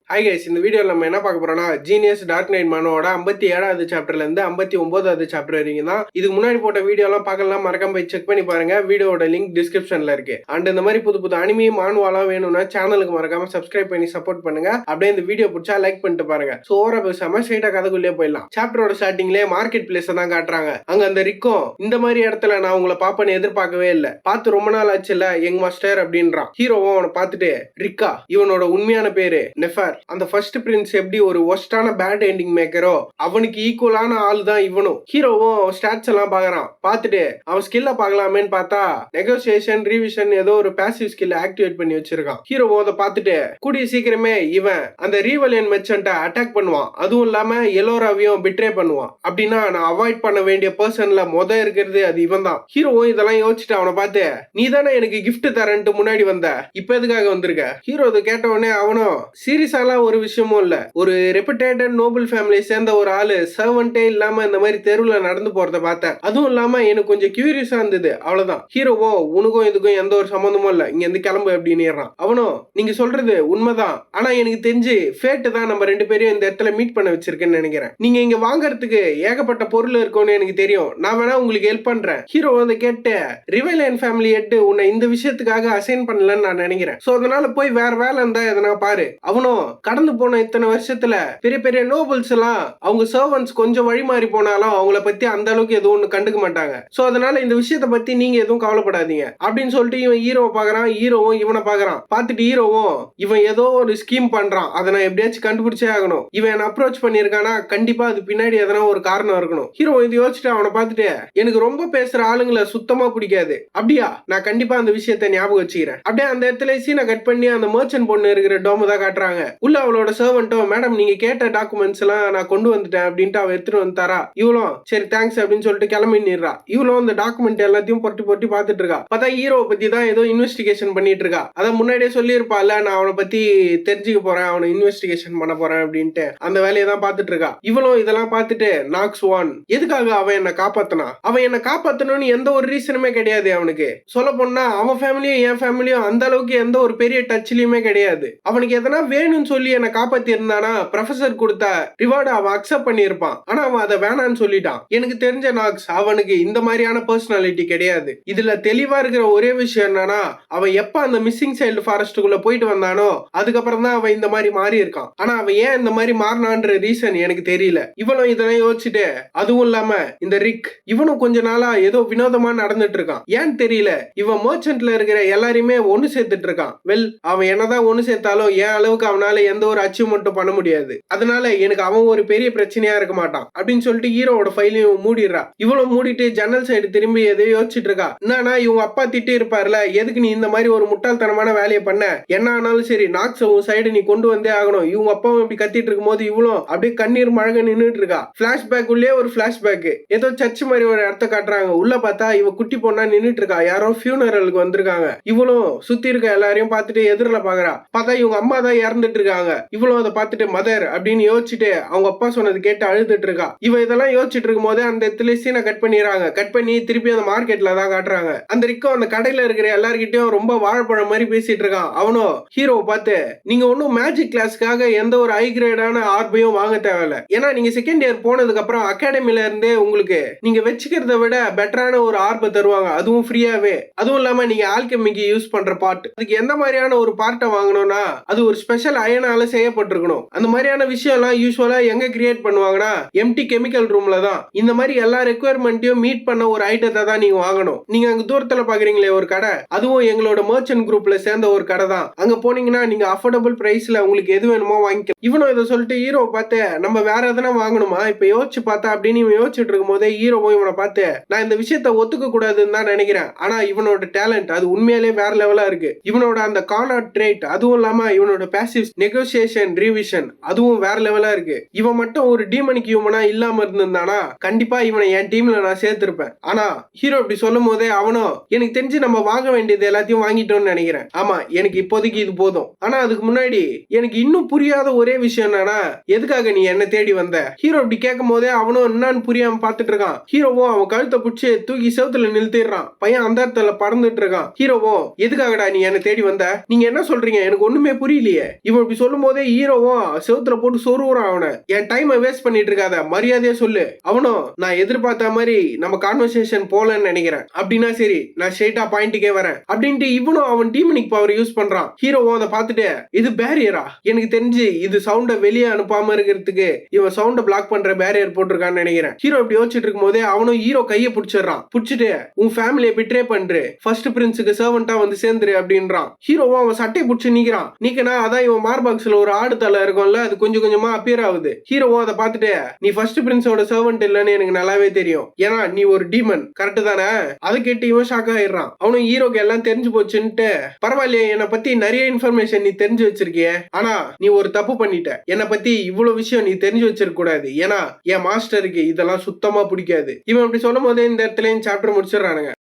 Hi guys, இந்த வீடியோவில் நம்ம என்ன பார்க்க போறோம்னா ஜீனியஸ் டார்க் நைட் மனோட 57வது சாப்டர்ல இருந்து 59வது சாப்டர் வரைக்கும் தான். இதுக்கு முன்னாடி போட்ட வீடியோலாம் பார்க்கலாம், மறக்காம போய் செக் பண்ணி பாருங்க. வீடியோட லிங்க் டிஸ்கிரிப்ஷன்ல இருக்கு. அண்ட் இந்த மாதிரி புது புது அனிமி மானுவாலாம் வேணும்னா சேனலுக்கு மறக்காம சப்ஸ்கிரைப் பண்ணி சப்போர்ட் பண்ணுங்க. அப்படியே இந்த வீடியோ பிடிச்சா லைக் பண்ணிட்டு பாருங்க. ஸோ ஓவரா பேசாம ஸ்ட்ரைட்டா கதைக்குள்ளே போயிடலாம். சாப்டரோட ஸ்டார்டிங்லேயே மார்க்கெட் பிளேஸ் தான் காட்டுறாங்க. அங்க அந்த ரிக்கும் இந்த மாதிரி இடத்துல நான் உங்களை பாப்பேன்னு எதிர்பார்க்கவே இல்லை, பார்த்து ரொம்ப நாள் ஆச்சு இல்ல யங் மாஸ்டர் அப்படின்றான். ஹீரோவும் அவனை பார்த்துட்டு ரிக்கா, இவனோட உண்மையான பேரு நெஃபர். அந்த ஃபர்ஸ்ட் பிரின்ஸ் எப்படி ஒரு ஒஸ்டான பேட் எண்டிங் மேக்கரோ அவனுக்கு ஈக்குவலான ஆள் தான் இவனும். ஹீரோவும் ஸ்டாட்ஸ் எல்லாம் பாக்குறான். பார்த்துட்டு அவன் ஸ்கில்ல பாக்கலாமேன்னு பார்த்தா நெகோசியேஷன் ரிவிஷன் ஏதோ ஒரு பாசிவ் ஸ்கில் ஆக்டிவேட் பண்ணி வச்சிருக்கான். ஹீரோவும் அதை பார்த்துட்டு கூடிய சீக்கிரமே இவன் அந்த ரீவலியன் மெர்ச்சன்ட்ட அட்டாக் பண்ணுவான். அதுவும் இல்லாம எலோராவையும் பிட்ரே பண்ணுவான். அப்படின்னா நான் அவாய்ட் பண்ண வேண்டிய பர்சன்ல இருக்கிறது அது இவன் தான். ஹீரோவும் இதெல்லாம் யோசிச்சுட்டு அவனை பார்த்து, நீ தானே எனக்கு கிஃப்ட் தரேன்ட்டு முன்னாடி வந்த, இப்ப எதுக்காக வந்திருக்க? ஹீரோ இதை கேட்ட உடனே அவனும் சீரியஸாலாம் ஒரு விஷயமும் இல்ல, ஒரு ரெப்யூட்டேட்டட் நோபல் ஃபேமிலியை சேர்ந்த ஒரு ஆளு சர்வன்ட்டே இல்லாம இந்த மாதிரி தெருவுல நடந்து போறத பார்த்தேன். அதுவும் இல்லாம எனக்கு கொஞ்சம் கியூரியஸா இருந்தது, அவ்வளவுதான். ஹீரோவோ உனக்கும் இதுக்கும் எந்த ஒரு சம்பந்தமும் இல்ல, இங்க இருந்து கிளம்பு அப்படின்னு. அவனும் நீங்க சொல்றது உண்மைதான், ஆனா எனக்கு தெரிஞ்சு ஃபேட் தான் நம்ம ரெண்டு பேரையும் இந்த இடத்துல மீட் பண்ண வச்சிருக்கேன்னு நினைக்கிறேன். நீங்க இங்க வாங்கறதுக்கு ஏகப்பட்ட பொருள் இருக்கும்னு எனக்கு தெரியும், நான் வேணா உங்களுக்கு ஹெல்ப் பண்றேன். ஹீரோ வந்து கேட்டு ரிவைலியன் ஃபேமிலி எட்டு உன்னை இந்த விஷயத்துக்காக அசைன் பண்ணலன்னு நான் நினைக்கிறேன். சோ அதனால போய் வேற வேலை இருந்தா எதனா பாரு. அவனும் கடந்து போன இத்தனை வருஷத்துல பெரிய பெரிய நோபல்ஸ் எல்லாம் அவங்க சர்வன்ட்ஸ் கொஞ்சம் வழி மாறி போனாலும் அவங்கள பத்தி அந்த அளவுக்கு எதுவும் ஒண்ணு கண்டுக்க மாட்டாங்க. சோ அதனால இந்த விஷயத்த பத்தி நீங்க எதுவும் கவலைப்படாதீங்க அப்படின்னு சொல்லிட்டு இவன் ஹீரோவை பாக்குறான். ஹீரோவும் இவனை பாக்குறான். பார்த்துட்டு ஹீரோவும் இவன் ஏதோ ஒரு ஸ்கீம் பண்றான், அதை நான் எப்படியாச்சும் கண்டுபிடிச்சே ஆகணும். இவன் என்ன அப்ரோச் பண்ணிருக்கானா கண்டிப்பா அது பின்னாடி எதனா ஒரு காரணம் இருக்கணும். ஹீரோ இது யோசிச்சுட்டு அவனை பார்த்துட்டு எனக்கு ரொம்ப பேசுற ஆளுங்களை சுத்தமா பிடிக்காது. அப்படியா, நான் கண்டிப்பா அந்த விஷயத்தை ஞாபகம் வச்சுக்கிறேன். அப்படியே அந்த இடத்துல சீனை கட் பண்ணி அந்த மர்ச்சன்ட் பொண்ணு இருக்கிற டோம் தான் காட்டுறாங்க. உள்ள அவளோட சர்வன்ட்டோ மேடம் நீங்க கேட்ட டாக்குமெண்ட்ஸ் எல்லாம் நான் கொண்டு வந்துட்டேன் அப்படின்ட்டு அவ எடுத்துட்டு வந்து தரா. இவளும் சரி தேங்க்ஸ் அப்படின்னு சொல்லிட்டு கிளம்பி நிறா. இவளும் அந்த டாக்குமெண்ட் எல்லாத்தையும் பொட்டி பொட்டி பார்த்துட்டு இருக்கா. பார்த்தா ஹீரோவை பத்தி தான் ஏதோ இன்வெஸ்டிகேஷன் பண்ணிட்டு இருக்கா. அதை முன்னாடியே சொல்லியிருப்பால, நான் அவனை பத்தி தெரிஞ்சுக்க போறேன், அவனை இன்வெஸ்டிகேஷன் பண்ண போறேன் அப்படின்ட்டு அந்த வேலையை தான் பார்த்துட்டு இருக்கா. இவளும் இதெல்லாம் பார்த்துட்டு நாக்ஸ் ஒன் எதுக்காக அவன் என்ன காப்பாத்தினா, அவன் என்ன காப்பாத்தணும்னு எந்த ஒரு ரீசனுமே கிடையாது அவனுக்கு. சொல்ல போனா அவன் ஃபேமிலியும் என் ஃபேமிலியும் அந்த அளவுக்கு எந்த ஒரு பெரிய டச்லயுமே கிடையாது. அவனுக்கு எதனா வேணும்னு சொல்லி என்ன காப்பாத்தி இருந்தானா ப்ரொஃபசர் கொடுத்த ரிவார்டு அவன் அக்செப்ட் பண்ணியிருப்பான். ஆனா அவன் அதை வேணான்னு சொல்லிட்டான். எனக்கு தெரிஞ்ச நாக்ஸ் அவனுக்கு இந்த மாதிரியான பர்சனாலிட்டி கிடையாது. இதுல தெளிவா இருக்கிற ஒரே விஷயம் என்னன்னா, அவன் எப்ப அந்த மிஸ்ஸிங் சைல்டு ஃபாரஸ்டுக்குள்ள போயிட்டு வந்தானோ அதுக்கப்புறம் தான் அவன் இந்த மாதிரி மாறி இருக்கான். ஆனா அவன் ஏன் இந்த மாதிரி மாறினான்ற ரீசன் எனக்கு தெரியல. இவனும் இதெல்லாம் யோசிச்சுட்டு, அதுவும் இல்லாம இந்த ரிக் இவனும் கொஞ்ச நாளா ஏதோ வினோதமா நடந்துட்டு இருக்கான். ஏன்னு தெரியல, இவன் மர்ச்சன்ட்ல இருக்கிற எல்லாரையுமே ஒண்ணு சேர்த்துட்டு இருக்கான். வெல், அவன் என்னதான் ஒண்ணு சேர்த்தாலும் என் அளவுக்கு அவனால எந்த ஒரு அச்சீவ்மெண்ட்டும் பண்ண முடியாது. அதனால எனக்கு அவன் ஒரு பெரிய பிரச்சனையா இருக்க மாட்டான் அப்படின்னு சொல்லிட்டு ஹீரோவோட ஃபைலையும் மூடிடுறா. இவளும் மூடிட்டு ஜன்னல் சைடு திரும்பி எதையோ யோசிச்சுட்டு இருக்கா. என்னன்னா இவங்க அப்பா திட்டி இருப்பாருல, எதுக்கு நீ இந்த மாதிரி ஒரு முட்டாள்தனமான வேலையை பண்ண, என்ன ஆனாலும் சரி நாக்ஸ் சைடு நீ கொண்டு வந்தே ஆகணும். இவங்க அப்பாவும் இப்படி கத்திட்டு இருக்கும் போது இவளும் அப்படியே கண்ணீர் மழக நின்றுட்டு இருக்கா. பிளாஷ்பேக் உள்ளே ஒரு பிளாஷ்பேக், ஏதோ சர்ச் மாதிரி ஒரு இடத்த காட்டுறாங்க. உள்ள பார்த்தா இவ குட்டி பொண்ணா நின்றுட்டு இருக்கா. யாரோ ஃபியூனரலுக்கு வந்திருக்காங்க. இவளும் சுத்தி இருக்க எல்லாரையும் பார்த்துட்டு எதிரில பாக்குறா. பார்த்தா இவங்க அம்மா தான் இறந்துட்டு இருக்காங்க. இவளும் அதை பார்த்துட்டு மதர் அப்படின்னு யோசிச்சுட்டு அவங்க அப்பா சொன்னது கேட்டு அழுதுட்டு இருக்கா. இவ இதெல்லாம் யோசிச்சுட்டு இருக்கும் போதே அந்த இடத்துல சீனை கட் பண்ணிடுறாங்க. கட் பண்ணி திருப்பி அந்த மார்க்கெட்ல தான் காட்டுறாங்க. அந்த ரிக்கோ அந்த கடையில இருக்கிற எல்லார்கிட்டயும் ரொம்ப வாழைப்பழம் மாதிரி பேசிட்டு இருக்கான். அவனும் ஹீரோவை பார்த்து, நீங்க ஒன்னும் மேஜிக் கிளாஸ்க்காக எந்த ஒரு ஹை கிரேடான ஆர்பையும் வாங்க தேவையில்ல. ஏன்னா நீங்க செகண்ட் இயர் போனதுக்கு அப்புறம் அகாடமில இருந்தே உங்களுக்கு நீங்க வச்சுக்கிறத விட பெட்டரான ஒரு ஆர்பை தருவாங்க, அதுவும் ஃப்ரீயாவே. அதுவும் இல்லாம நீங்க ஆல்கெமிக்கு யூஸ் பண்ற பார்ட், அதுக்கு எந்த மாதிரியான ஒரு பார்ட்டை வாங்கணும்னா அது ஒரு ஸ்பெஷல் அயனால செய்யப்பட்டிருக்கணும். அந்த மாதிரியான விஷயம் எல்லாம் யூஸ்வலா எங்க கிரியேட் பண்ணுவாங்கன்னா எம்டி கெமிக்கல் ரூம்ல தான். இந்த மாதிரி எல்லா ரெக்குயர்மெண்ட்டையும் மீட் பண்ண ஒரு ஐட்டத்தை தான் நீங்க வாங்கணும். நீங்க அங்க தூரத்துல பாக்குறீங்களே ஒரு கடை, அதுவும் எங்களோட மர்ச்சன்ட் குரூப்ல சேர்ந்த ஒரு கடை தான். அங்க போனீங்கன்னா நீங்க அஃபோர்டபுள் பிரைஸ்ல உங்களுக்கு எது வேணுமோ வாங்கிக்கலாம். இவனும் இதை சொல்லிட்டு ஹீரோவை பார்த்து, நம்ம வேற எதனா வாங்கணுமா இப்ப யோசிச்சு பார்த்தா அப்படின்னு இவன் யோசிச்சுட்டு இருக்கும் போதே ஹீரோவும் இவனை பார்த்து, நான் இந்த விஷயத்த ஒத்துக்க கூடாதுன்னு தான் நினைக்கிறேன், ஆனா இவனோட டேலண்ட் அது உண்மையிலே வேற லெவலா இருக்கு. இவனோட அந்த கார்னர் ட்ரேட், அதுவும் இல்லாம இவனோட பாசிவ் நெகோசியேஷன் ரிவிஷன் அதுவும் வேற லெவலா இருக்கு. இவன் மட்டும் ஒரு டீமனிக் ஹியூமனா இல்லாம இருந்திருந்தானா கண்டிப்பா இவனை என் டீம்ல நான் சேர்த்திருப்பேன். ஆனா ஹீரோ இப்படி சொல்லும் போதே அவனும், எனக்கு தெரிஞ்சு நம்ம வாங்க வேண்டியது எல்லாத்தையும் வாங்கிட்டோம்னு நினைக்கிறேன். ஆமா, எனக்கு இப்போதைக்கு இது போதும். ஆனா அதுக்கு முன்னாடி எனக்கு இன்னும் புரியாத ஒரே விஷயம் என்னன்னா, எதுக்காக நீ என்ன தேடி வந்த? ஹீரோ இப்படி கேட்கும் போதே அவனும் என்னன்னு புரியாம பாத்துட்டு இருக்கான். ஹீரோவும் அவன் கழுத்தை பிடிச்சி தூக்கி செவுத்துல நிறுத்திடுறான். பையன் அந்த இடத்துல பறந்துட்டு இருக்கான். ஹீரோவும், எதுக்காகடா நீ என்ன தேடி வந்த? நீங்க என்ன சொல்றீங்க? எனக்கு ஒண்ணுமே புரியலையே. இவன் இப்படி இப்படி சொல்லும் போதே ஹீரோவும் செவுத்துல போட்டு சொருவுறான் அவனை. என் டைமை வேஸ்ட் பண்ணிட்டு இருக்காத, மரியாதையா சொல்லு. அவனும் நான் எதிர்பார்த்த மாதிரி நம்ம கான்வர்சேஷன் போலன்னு நினைக்கிறேன். அப்படின்னா சரி, நான் ஸ்ட்ரைட்டா பாயிண்ட்டுக்கே வரேன் அப்படின்ட்டு இவனும் அவன் டீமனிக் பவர் யூஸ் பண்றான். ஹீரோவும் அதை பார்த்துட்டு இது பேரியரா, எனக்கு தெரிஞ்சு இது சவுண்ட வெளியே அனுப்பாம இருக்கிறதுக்கு இவன் சவுண்ட பிளாக் பண்ற பேரியர் போட்டிருக்கான்னு நினைக்கிறேன். ஹீரோ இப்படி யோசிச்சுட்டு இருக்கும் போதே அவனும் ஹீரோ கையை பிடிச்சிடறான். பிடிச்சிட்டு உன் ஃபேமிலியை பிட்ரே பண்று, ஃபர்ஸ்ட் பிரின்ஸுக்கு சர்வெண்டா வந்து சேர்ந்துரு அப்படின்றான். ஹீரோவும் அவன் சட்டையை பிடிச்சி நிக்கிறான். நீக்கனா அதான் இவன் மார்பாக்ஸ்ல ஒரு ஆடு தலை இருக்கும்ல, அது கொஞ்சம் கொஞ்சமா அப்பியர் ஆகுது. ஹீரோவும் அதை பார்த்துட்டு நீ ஃபர்ஸ்ட் பிரின்ஸோட சர்வெண்ட் இல்லன்னு எனக்கு நல்லாவே தெரியும், ஏன்னா நீ ஒரு டீமன், கரெக்ட் தானே? அதை கேட்டு இவன் ஷாக் ஆயிடுறான். அவனும் ஹீரோக்கு எல்லாம் தெரிஞ்சு போச்சுன்ட்டு பரவாயில்லையே, என்னை பத்தி நிறைய இன்ஃபர்மேஷன் நீ தெரிஞ்சு வச்சிருக்கிய, ஆனா நீ ஒரு தப்பு பண்ணிட்ட. என்னை பத்தி இவ்வளவு விஷயம் நீ தெரிஞ்சு வச்சிருக்க கூடாது, ஏன்னா என் மாஸ்டருக்கு இதெல்லாம் சுத்தமா பிடிக்காது. இவன் அப்படி சொல்லும் போதே இந்த இடத்துல சாப்டர் முடிச்சிடறானுங்க.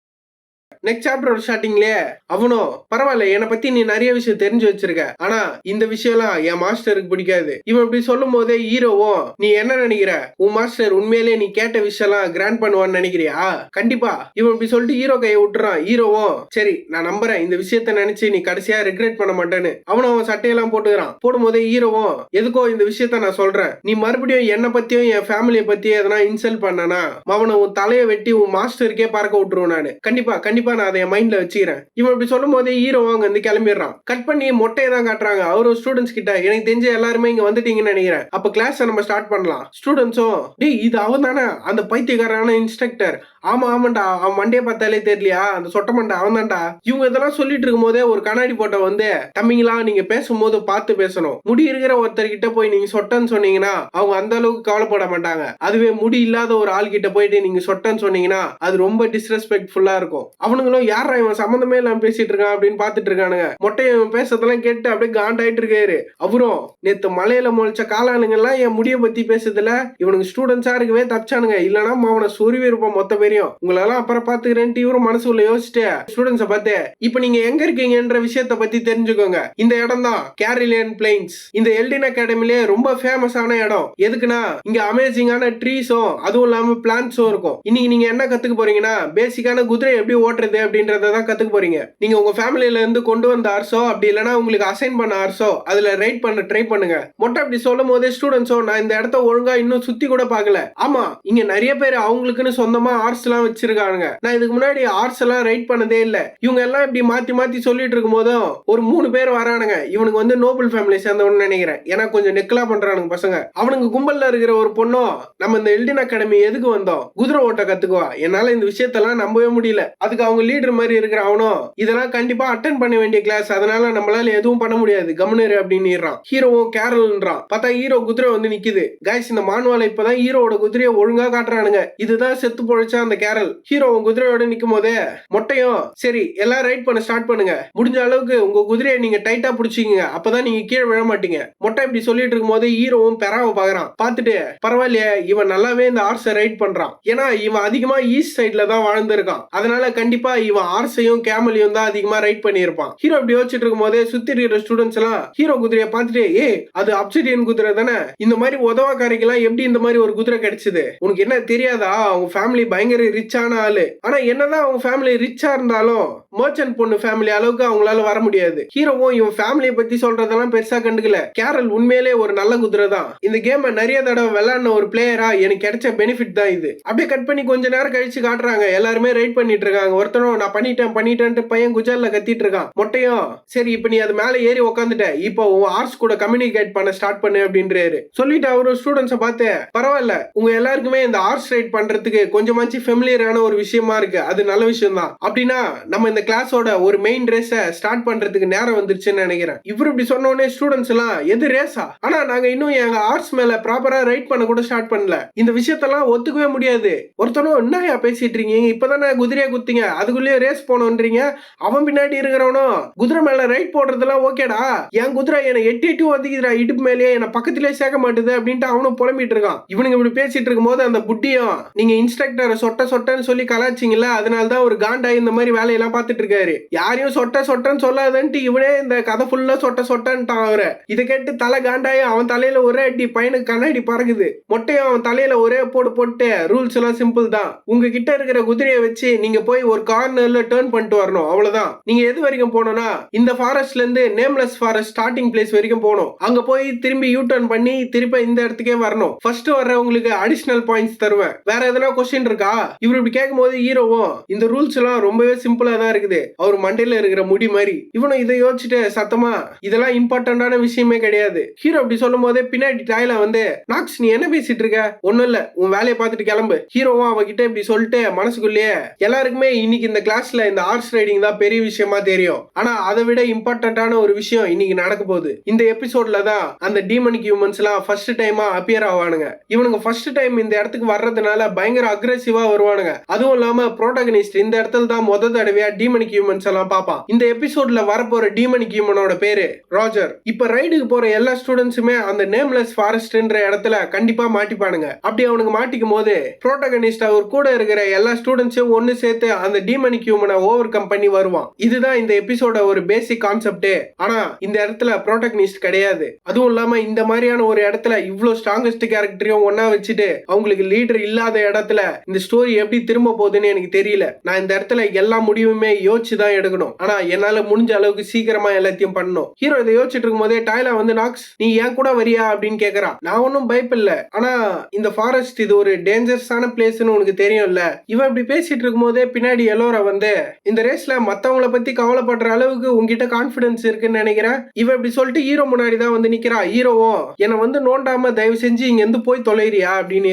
நெக்ஸ்ட் சாப்டர் ஸ்டார்டிங்லயே அவனும் பரவாயில்ல, என்னை பத்தி நீ நிறைய விஷயம் தெரிஞ்சு வச்சிருக்க, ஆனா இந்த விஷயம்லாம் என் மாஸ்டருக்கு பிடிக்காது. இவன் இப்படி சொல்லும் போதே ஹீரோவும் நீ என்ன நினைக்கிற, உன் மாஸ்டர் உண்மையிலேயே நீ கேட்ட விஷயம் எல்லாம் கிராண்ட் பண்ணுவான்னு நினைக்கிறியா? கண்டிப்பா. இவன் இப்படி சொல்லிட்டு ஹீரோ கையை விட்டுறான். ஹீரோவும் சரி நான் நம்புறேன், இந்த விஷயத்த நினைச்சு நீ கடைசியா ரெக்ரெட் பண்ண மாட்டேன்னு அவனும் அவன் சட்டையெல்லாம் போட்டுக்கிறான். போடும் போதே ஹீரோவும் எதுக்கோ இந்த விஷயத்த நான் சொல்றேன், நீ மறுபடியும் என்னை பத்தியும் என் ஃபேமிலியை பத்தியும் எதனா இன்சல்ட் பண்ணனா அவனை உன் தலையை வெட்டி உன் மாஸ்டருக்கே பறக்க விட்டுருவோம் நானு. கண்டிப்பா கண்டிப்பா நான் அதை என் மைண்ட்ல வச்சுக்கிறேன். இவன் இப்படி சொல்லும் போதே ஹீரோ அங்க வந்து கிளம்பிடுறான். கட் பண்ணி மொட்டையை தான் காட்டுறாங்க. அவரும் ஸ்டூடெண்ட்ஸ் கிட்ட எனக்கு தெரிஞ்ச எல்லாருமே இங்க வந்துட்டீங்கன்னு நினைக்கிறேன், அப்ப கிளாஸ் நம்ம ஸ்டார்ட் பண்ணலாம். ஸ்டூடெண்ட்ஸும் டேய் இது அவன் தானே அந்த பைத்தியக்காரனான இன்ஸ்ட்ரக்டர், ஆமா ஆமாண்டா அவன் மண்டையை பார்த்தாலே தெரியலையா, அந்த சொட்ட மண்டை அவன் தான்டா. இவங்க இதெல்லாம் சொல்லிட்டு இருக்கும் போதே ஒரு கண்ணாடி போட்ட வந்து தம்பிங்களா நீங்க பேசும்போது பார்த்து பேசணும், முடி இருக்கிற ஒருத்தர் கிட்ட போய் நீங்க சொட்டன்னு சொன்னீங்கன்னா அவங்க அந்த அளவுக்கு கவலைப்பட மாட்டாங்க. அதுவே முடி இல்லாத ஒரு ஆள் கிட்ட போயிட்டு நீங்க சொட்டன்னு சொன்னீங்கன்னா அது ரொம்ப டிஸ்ரெஸ்பெக்ட்ஃபுல்லா இருக்கும். அவனுங்களும் யாரா இவன் சம்பந்தமே இல்லாம பேசிட்டு இருக்கான் அப்படின்னு பாத்துட்டு இருக்கானுங்க. மொட்டையை பேசுறதெல்லாம் கேட்டு அப்படியே காண்டாயிட்டு இருக்காரு. அவரும் நேத்து மலையில முளைச்ச காலானுங்க எல்லாம் என் முடிய பத்தி பேசுறதுல இவனுக்கு ஸ்டூடெண்ட்ஸா இருக்கவே தப்பிச்சானுங்க, இல்லன்னா அவனை சொருவி இருப்போம் மொத்த பேரையும், உங்களெல்லாம் அப்புறம் பாத்துக்கிறேன்ட்டு இவரும் மனசுக்குள்ள யோசிச்சுட்டு ஸ்டூடெண்ட்ஸை பார்த்து இப்ப நீங்க எங்க இருக்கீங்கன்ற விஷயத்த பத்தி தெரிஞ்சுக்கோங்க. இந்த இடம் தான் கேரிலியன் பிளைன்ஸ். இந்த எல்டின் அகாடமிலே ரொம்ப ஃபேமஸான இடம். எதுக்குன்னா இங்க அமேசிங்கான ட்ரீஸும் அதுவும் இல்லாம பிளான்ட்ஸும் இருக்கும். இன்னைக்கு நீங்க என்ன கத்துக்க போறீங்கன்னா பேசிக்கான குதிரை எப்படி ஓட்டுறது அப்படின்றத தான் கத்துக்க போறீங்க. நீங்க உங்க ஃபேமிலில இருந்து கொண்டு வந்த ஆர்ஸோ அப்படி இல்லனா உங்களுக்கு அசைன் பண்ண ஆர்ஸோ அதுல ரைட் பண்ண ட்ரை பண்ணுங்க. மொட்டை அப்படி சொல்லும் போதே ஸ்டூடெண்ட்ஸோ நான் இந்த இடத்த ஒழுங்கா இன்னும் சுத்தி கூட பார்க்கல, ஆமா இங்க நிறைய பேர் அவங்களுக்குன்னு சொந்தமா ஆர்ஸ் எல்லாம் வச்சிருக்காங்க, நான் இதுக்கு முன்னாடி ஆர்ஸ் எல்லாம் ரைட் பண்ணதே இல்ல. இவங்க எல்லாம் இப்படி மாத்தி மாத்தி சொல்லிட்டு இருக்கும் போதும் ஒரு 3 பேர் வரானுங்க. இவனுக்கு வந்து நோபல் ஃபேமிலி சேர்ந்தவன்னு நினைக்கிறேன், ஏன்னா கொஞ்சம் நெக்லா பண்றானுங்க பசங்க. அவனுக்கு கும்பல்ல இருக்கிற ஒரு பொண்ணும் நம்ம இந்த எல்டின் அகாடமி எதுக்கு வந்தோம், குதிரை ஓட்ட கத்துக்குவா, என்னால இந்த விஷயத்தெல்லாம் நம்பவே முடியல. அதுக்கு அவங்க லீடர் மாதிரி இருக்கிற அவனும் இதெல்லாம் கண்டிப்பா அட்டென்ட் பண்ண வேண்டிய கிளாஸ், அதனால நம்மளால எதுவும் பண்ண முடியாது கவர்னர் அப்படின்னு ஹீரோவும் கேரல்ன்றான். பார்த்தா ஹீரோ குதிரை வந்து நிக்குது. கைஸ் இந்த மானுவால இப்பதான் ஹீரோட குதிரையை ஒழுங்கா காட்டுறானுங்க. இதுதான் செத்து பொழைச்சா அந்த கேரல். ஹீரோவும் குதிரையோட நிக்கும் போதே மொட்டையும் சரி எல்லாம் ரைட் பண்ண ஸ்டார்ட் பண்ணுங்க, முடிஞ்ச அளவுக்கு உங்க குதிரையை நீங்க டைட்டா பிடிச்சிங்க, அப்பதான் நீங்க கீழே விழ மாட்டீங்க. மொட்டை இப்படி சொல்லிட்டு இருக்கும் போது ஹீரோவும் பெறாவ பாக்குறான். பார்த்துட்டு பரவாயில்லையே இவன் நல்லாவே இந்த ஆர்ஸை ரைட் பண்றான், ஏன்னா இவன் அதிகமா ஈஸ்ட் சைட்ல தான் வாழ்ந்திருக்கான், அதனால கண்டிப்பா இவன் ஆர்ஸையும் கேமலையும் தான் அதிகமா ரைட் பண்ணியிருப்பான். ஹீரோ இப்படி யோசிச்சுட்டு இருக்கும் போதே சுத்தி இருக்கிற ஸ்டூடெண்ட்ஸ் எல்லாம் ஹீரோ குதிரையை பார்த்துட்டு அது அப்சிடியன் குதிரை தானே, இந்த மாதிரி உதவாக்காரிக்கெல்லாம் எப்படி இந்த மாதிரி ஒரு குதிரை கிடைச்சது, உனக்கு என்ன தெரியாதா, அவங்க ஃபேமிலி பயங்கர ரிச்சான ஆளு, ஆனா என்னதான் அவங்க ஃபேமிலி ரிச்சா இருந்தாலும் மர்ச்சன்ட் பொண்ணு ஃபேமிலி அளவுக்கு அவங்களால வர முடியாது. ஹீரோவும் இவன் ஃபேமிலியை பத்தி சொல்றதெல்லாம் பெருசா கண்டுக்கல. கேரல் உண்மையிலே ஒரு நல்ல குதிரை தான், இந்த கேமை நிறைய தடவை விளையாடின ஒரு பிளேயரா எனக்கு கிடைச்ச பெனிஃபிட் தான் இது. அப்படியே கட் பண்ணி கொஞ்ச நேரம் கழிச்சு காட்டுறாங்க. எல்லாருமே ரைட் பண்ணிட்டு இருக்காங்க. ஒருத்தனும் நான் பண்ணிட்டேன் பையன் குஜால்ல கத்திட்டு இருக்கான். மொட்டையும் சரி இப்ப நீ அது மேல ஏறி உட்காந்துட்ட, இப்போ உன் ஆர்ஸ் கூட கம்யூனிகேட் பண்ண ஸ்டார்ட் பண்ணு அப்படின்றாரு. சொல்லிட்டு அவரு ஸ்டூடெண்ட்ஸை பார்த்து பரவாயில்ல உங்க எல்லாருக்குமே இந்த ஆர்ஸ் ரைட் பண்றதுக்கு கொஞ்சமாச்சு ஃபெமிலியரான ஒரு விஷயமா இருக்கு, அது நல்ல விஷயம் தான். அப்படின்னா நம்ம இந்த கிளாஸோட ஒரு மெயின் ரேஸ ஸ்டார்ட் பண்றதுக்கு நேரம் வந்துருச்சுன்னு நினைக்கிறேன். இவரு இப்படி சொன்ன உடனே ஸ்டூடெண்ட்ஸ் எல்லாம் எது ரேஸா, ஆனா நாங்க இன்னும் எங்க ஆர்ஸ் மேல ப்ராப்பரா ரைட் பண்ண கூட ஸ்டார்ட் பண்ணல, இந்த விஷயத்தெல்லாம் ஒத்துக்கவே முடியாது. ஒருத்தனும் என்னயா பேசிட்டு இருக்கீங்க, இப்பதானே குதிரையா குத்திங்க அதுக்குள்ளேயே ரேஸ் போனோன்றீங்க, அவன் பின்னாடி இருக்கிறவனும் குதிரை மேல ரைட் போடுறதெல்லாம் ஓகேடா, என் குதிரை என்னை எட்டி வந்துக்குதுடா இடுப்பு மேலேயே, என்ன பக்கத்திலே சேர்க்க மாட்டுது அப்படின்ட்டு அவனும் புலம்பிட்டு இருக்கான். இவனுங்க இப்படி பேசிட்டு இருக்கும் போது அந்த புட்டியும் நீங்க இன்ஸ்ட்ரக்டரை சொட்ட சொட்டன்னு சொல்லி கலாச்சிங்களா, அதனாலதான் ஒரு காண்டாய் இந்த மாதிரி வேலையெல்லாம் பார்த்துட்டு இருக்காரு. யாரையும் சொட்டன்னு சொல்லாதன்ட்டு இவனே இந்த கதை ஃபுல்லா சொட்டன்ட்டான் அவரை. இதை கேட்டு தலை காண்டாயி அவன் தலையில ஒரே அடி, பையனுக்கு கண்ணாடி பறகுது. மொட்டையும் அவன் தலையில ஒரே போட்டு ரூல்ஸ் எல்லாம் சிம்பிள் தான். உங்ககிட்ட இருக்கிற குதிரையை வச்சு நீங்க போய் ஒரு கார்னர்ல டர்ன் பண்ணிட்டு வரணும், அவ்வளவுதான். நீங்க எது வரைக்கும் போனோம்னா இந்த ஃபாரஸ்ட்ல இருந்து நேம்லெஸ் ஃபாரஸ்ட் ஸ்டார்டிங் பிளேஸ் வரைக்கும் போகணும். அங்க போய் திரும்பி யூ டர்ன் பண்ணி திருப்பி இந்த இடத்துக்கே வரணும். ஃபர்ஸ்ட் வர்றவங்களுக்கு அடிஷனல் பாயிண்ட்ஸ் தருவேன். வேற எதனா கொஸ்டின் இருக்கா? இவர் இப்படி கேட்கும் போது ஹீரோவும் இந்த ரூல்ஸ் எல்லாம் ரொம்பவே சிம்பிளா தான் இருக்குது, அவர் மண்டையில இருக்கிற முடி மாதிரி. இவனும் இதை யோசிச்சுட்டு சத்தமா இதெல்லாம் இம்பார்ட்டன்டான விஷயமே கிடையாது. ஹீரோ அப்படி சொல்லும் போதே பின்னாடி டாய்ல வந்து, நாக்ஸ் நீ என்ன பேசிட்டு இருக்க? ஒண்ணும் இல்ல, உன் வேலையை பார்த்துட்டு கிளம்பு. ஹீரோவும் அவகிட்ட இப்படி சொல்லிட்டு மனசுக்குள்ளேயே எல்லாருக்குமே இன்னைக்கு இந்த கிளாஸ்ல இந்த ஹார்ஸ் ரைடிங் தான் பெரிய விஷயமா தெரியும், ஆனா அதை விட இம்பார்ட்டன்டான ஒரு விஷயம் இன்னைக்கு நடக்க போகுது. இந்த எபிசோட்ல தான் அந்த டீமனிக் ஹியூமன்ஸ் எல்லாம் ஃபர்ஸ்ட் டைமா அப்பியர் ஆவானுங்க. இவனுங்க ஃபர்ஸ்ட் டைம் இந்த இடத்துக்கு வர்றதுனால பயங்கர அக்ரெசிவா வருவானுங்க. அதுவும் இல்லாம புரோட்டகனிஸ்ட் இந்த இடத்துல தான் முத தடவையா டீமனிக் ஹியூமன்ஸ் எல்லாம் பாப்பான். இந்த எபிசோட்ல வரப்போற டீமனிக் ஹியூமனோட பேரு ராஜர். இப்ப ரைடுக்கு போற எல்லா ஸ்டூடெண்ட்ஸுமே அந்த நேம்லெஸ் ஃபாரஸ்ட்ன்ற இடத்துல கண்டிப்பா மாட்டிப்பானுங்க. அப்படி அவனுக்கு மாட்டிக்கும் போது புரோட்டகனிஸ்ட் அவர் கூட இருக்கிற எல்லா ஸ்டூடெண்ட்ஸையும் ஒன்னு சேர்த்து அந்த டீமனிக் ஹியூமனை ஓவர் கம் பண்ணி வருவான். இதுதான் இந்த எபிசோட ஒரு பேசிக் கான்செப்ட். ஆனா இந்த இடத்துல புரோட்டகனிஸ்ட் கிடையாது. அதுவும் இல்லாம இந்த மாதிரியான ஒரு இடத்துல இவ்வளவு ஸ்ட்ராங்கஸ்ட் கேரக்டரையும் ஒன்னா வச்சுட்டு அவங்களுக்கு லீடர் இல்லாத இடத்துல இந்த ஸ்டோரி எப்படி திரும்ப போகுதுன்னு எனக்கு தெரியல. நான் இந்த இடத்துல எல்லா முடிவுமே யோசிச்சுதான் எடுக்கணும். ஆனா என்னால முடிஞ்ச அளவுக்கு சீக்கிரமா எல்லாத்தையும் பண்ணணும். ஹீரோ இதை யோசிச்சுட்டு இருக்கும் போதே டாய்லா வந்து, நாக்ஸ் நீ ஏன் கூட வரியா அப்படின்னு கேக்குறான். நான் ஒன்னும் பயப்பில்ல, ஆனா இந்த ஃபாரஸ்ட் இது ஒரு டேஞ்சரஸான பிளேஸ்னு உனக்கு தெரியும்ல. இவன் இப்படி பேசிட்டு இருக்கும் போதே பின்னாடி எல்லோரா வந்து, இந்த ரேஸ்ல மத்தவங்களை பத்தி கவலைப்படுற அளவுக்கு உங்ககிட்ட கான்பிடன்ஸ் இருக்குன்னு நினைக்கிறேன். இவன் இப்படி சொல்லிட்டு ஹீரோ முன்னாடி தான் வந்து நிக்கிறா. ஹீரோவும் என்னை வந்து நோண்டாம தயவு செஞ்சு இங்க இருந்து போய் தொலைறியா அப்படின்னு.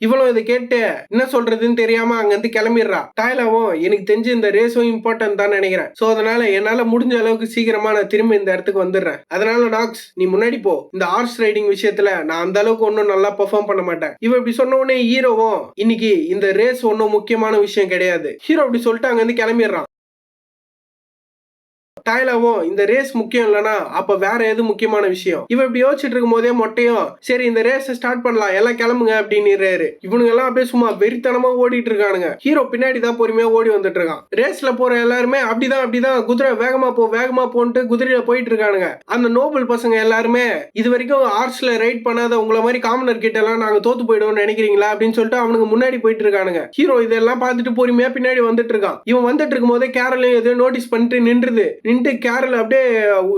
இவளும் இதை கேட்டு என்ன சொல்றதுன்னு தெரியாம அங்க இருந்து கிளம்பிடுறா. டாய்லாவும் எனக்கு தெரிஞ்சு இந்த ரேஸும் இம்பார்ட்டன்ட் தான் நினைக்கிறேன், சோ அதனால என்னால முடிஞ்ச அளவுக்கு சீக்கிரமா நான் திரும்ப இந்த இடத்துக்கு வந்துடுறேன். அதனால நாக்ஸ் நீ முன்னாடி போ. இந்த ஹார்ஸ் ரைடிங் விஷயத்துல நான் அந்த அளவுக்கு ஒன்னும் நல்லா பெர்ஃபார்ம் பண்ண மாட்டேன். இவ இப்படி சொன்ன உடனே ஹீரோவும் இன்னைக்கு இந்த ரேஸ் ஒன்னும் முக்கியமான விஷயம் கிடையாது. ஹீரோ அப்படி சொல்லிட்டு அங்க இருந்து கிளம்பிடுறான். டாய்லாவும் இந்த ரேஸ் முக்கியம் இல்லனா அப்ப வேற எது முக்கியமான விஷயம்? இவ இப்படி யோசிச்சுட்டு இருக்கும் போதே மொட்டையும் சரி இந்த ரேஸ் ஸ்டார்ட் பண்ணலாம் எல்லாம் கிளம்புங்க அப்படின்னு. இவனுங்க எல்லாம் அப்படியே சும்மா வெறித்தனமா ஓடிட்டு இருக்கானுங்க. ஹீரோ பின்னாடி தான் பொறுமையா ஓடி வந்துட்டு இருக்கான். ரேஸ்ல போற எல்லாருமே அப்படிதான் குதிரை வேகமா போன்ட்டு குதிரையில போயிட்டு இருக்கானுங்க. அந்த நோபல் பசங்க எல்லாருமே இது வரைக்கும் ஹார்ஸ்ல ரைட் பண்ணாத உங்களை மாதிரி காமனர் கிட்ட எல்லாம் நாங்க தோத்து போயிடுவோம்னு நினைக்கிறீங்களா அப்படின்னு சொல்லிட்டு அவனுக்கு முன்னாடி போயிட்டு இருக்கானுங்க. ஹீரோ இதெல்லாம் பார்த்துட்டு பொறுமையா பின்னாடி வந்துட்டு இருக்கான். இவன் வந்துட்டு இருக்கும் போதே கேரளையும் எதையும் நோட்டீஸ் பண்ணிட்டு நின்றுது. கேரல் அப்படியே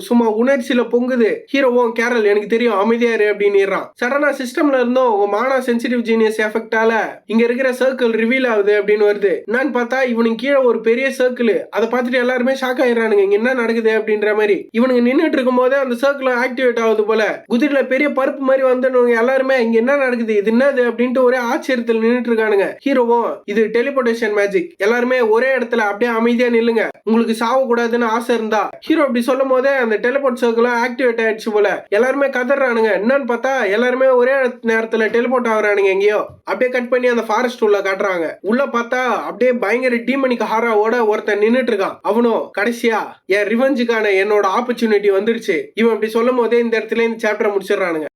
சும்மா உணர்ச்சியில பொங்குது. ஹீரோவும் கேரல் எனக்கு தெரியும் அமைதியாரு அப்படின்னு. சடனா சிஸ்டம்ல இருந்தும் உங்க மானா சென்சிட்டிவ் ஜீனியஸ் எஃபெக்டால இங்க இருக்கிற சர்க்கிள் ரிவீல் ஆகுது அப்படின்னு வருது. என்னன்னு பார்த்தா இவனுக்கு கீழே ஒரு பெரிய சர்க்கிள். அதை பார்த்துட்டு எல்லாருமே ஷாக் ஆயிடுறானுங்க, இங்க என்ன நடக்குது அப்படின்ற மாதிரி. இவனுக்கு நின்றுட்டு இருக்கும் போதே அந்த சர்க்கிள் ஆக்டிவேட் ஆகுது போல. குதிரையில பெரிய பருப்பு மாதிரி வந்து எல்லாருமே இங்க என்ன நடக்குது, இது என்னது அப்படின்ட்டு ஒரே ஆச்சரியத்தில் நின்றுட்டு இருக்கானுங்க. ஹீரோவும் இது டெலிபோர்டேஷன் மேஜிக், எல்லாருமே ஒரே இடத்துல அப்படியே அமைதியா நில்லுங்க, உங்களுக்கு சாவ கூடாதுன்னு ஆசை இருந்தா. ஹீரோ இப்படி சொல்லும் போதே அந்த டெலிபோர்ட் சர்க்கிள் ஆக்டிவேட் ஆயிடுச்சு போல. எல்லாருமே கதறானுங்க. என்னன்னு பார்த்தா எல்லாருமே ஒரே நேரத்துல டெலிபோர்ட் ஆகுறானுங்க எங்கேயோ. அப்படியே கட் பண்ணி அந்த ஃபாரஸ்ட் உள்ள காட்டுறாங்க. உள்ள பார்த்தா அப்படியே பயங்கர டீமனிக் ஹாராவோட ஒருத்தன் நின்னுட்டு இருக்கான். அவனும் கடைசியா என் ரிவெஞ்சுக்கான என்னோட ஆப்பர்ச்சுனிட்டி வந்துருச்சு. இவன் இப்படி சொல்லும் போதே இந்த இடத்துல இந்த சாப்டரை முடிச்சிடறானுங்க.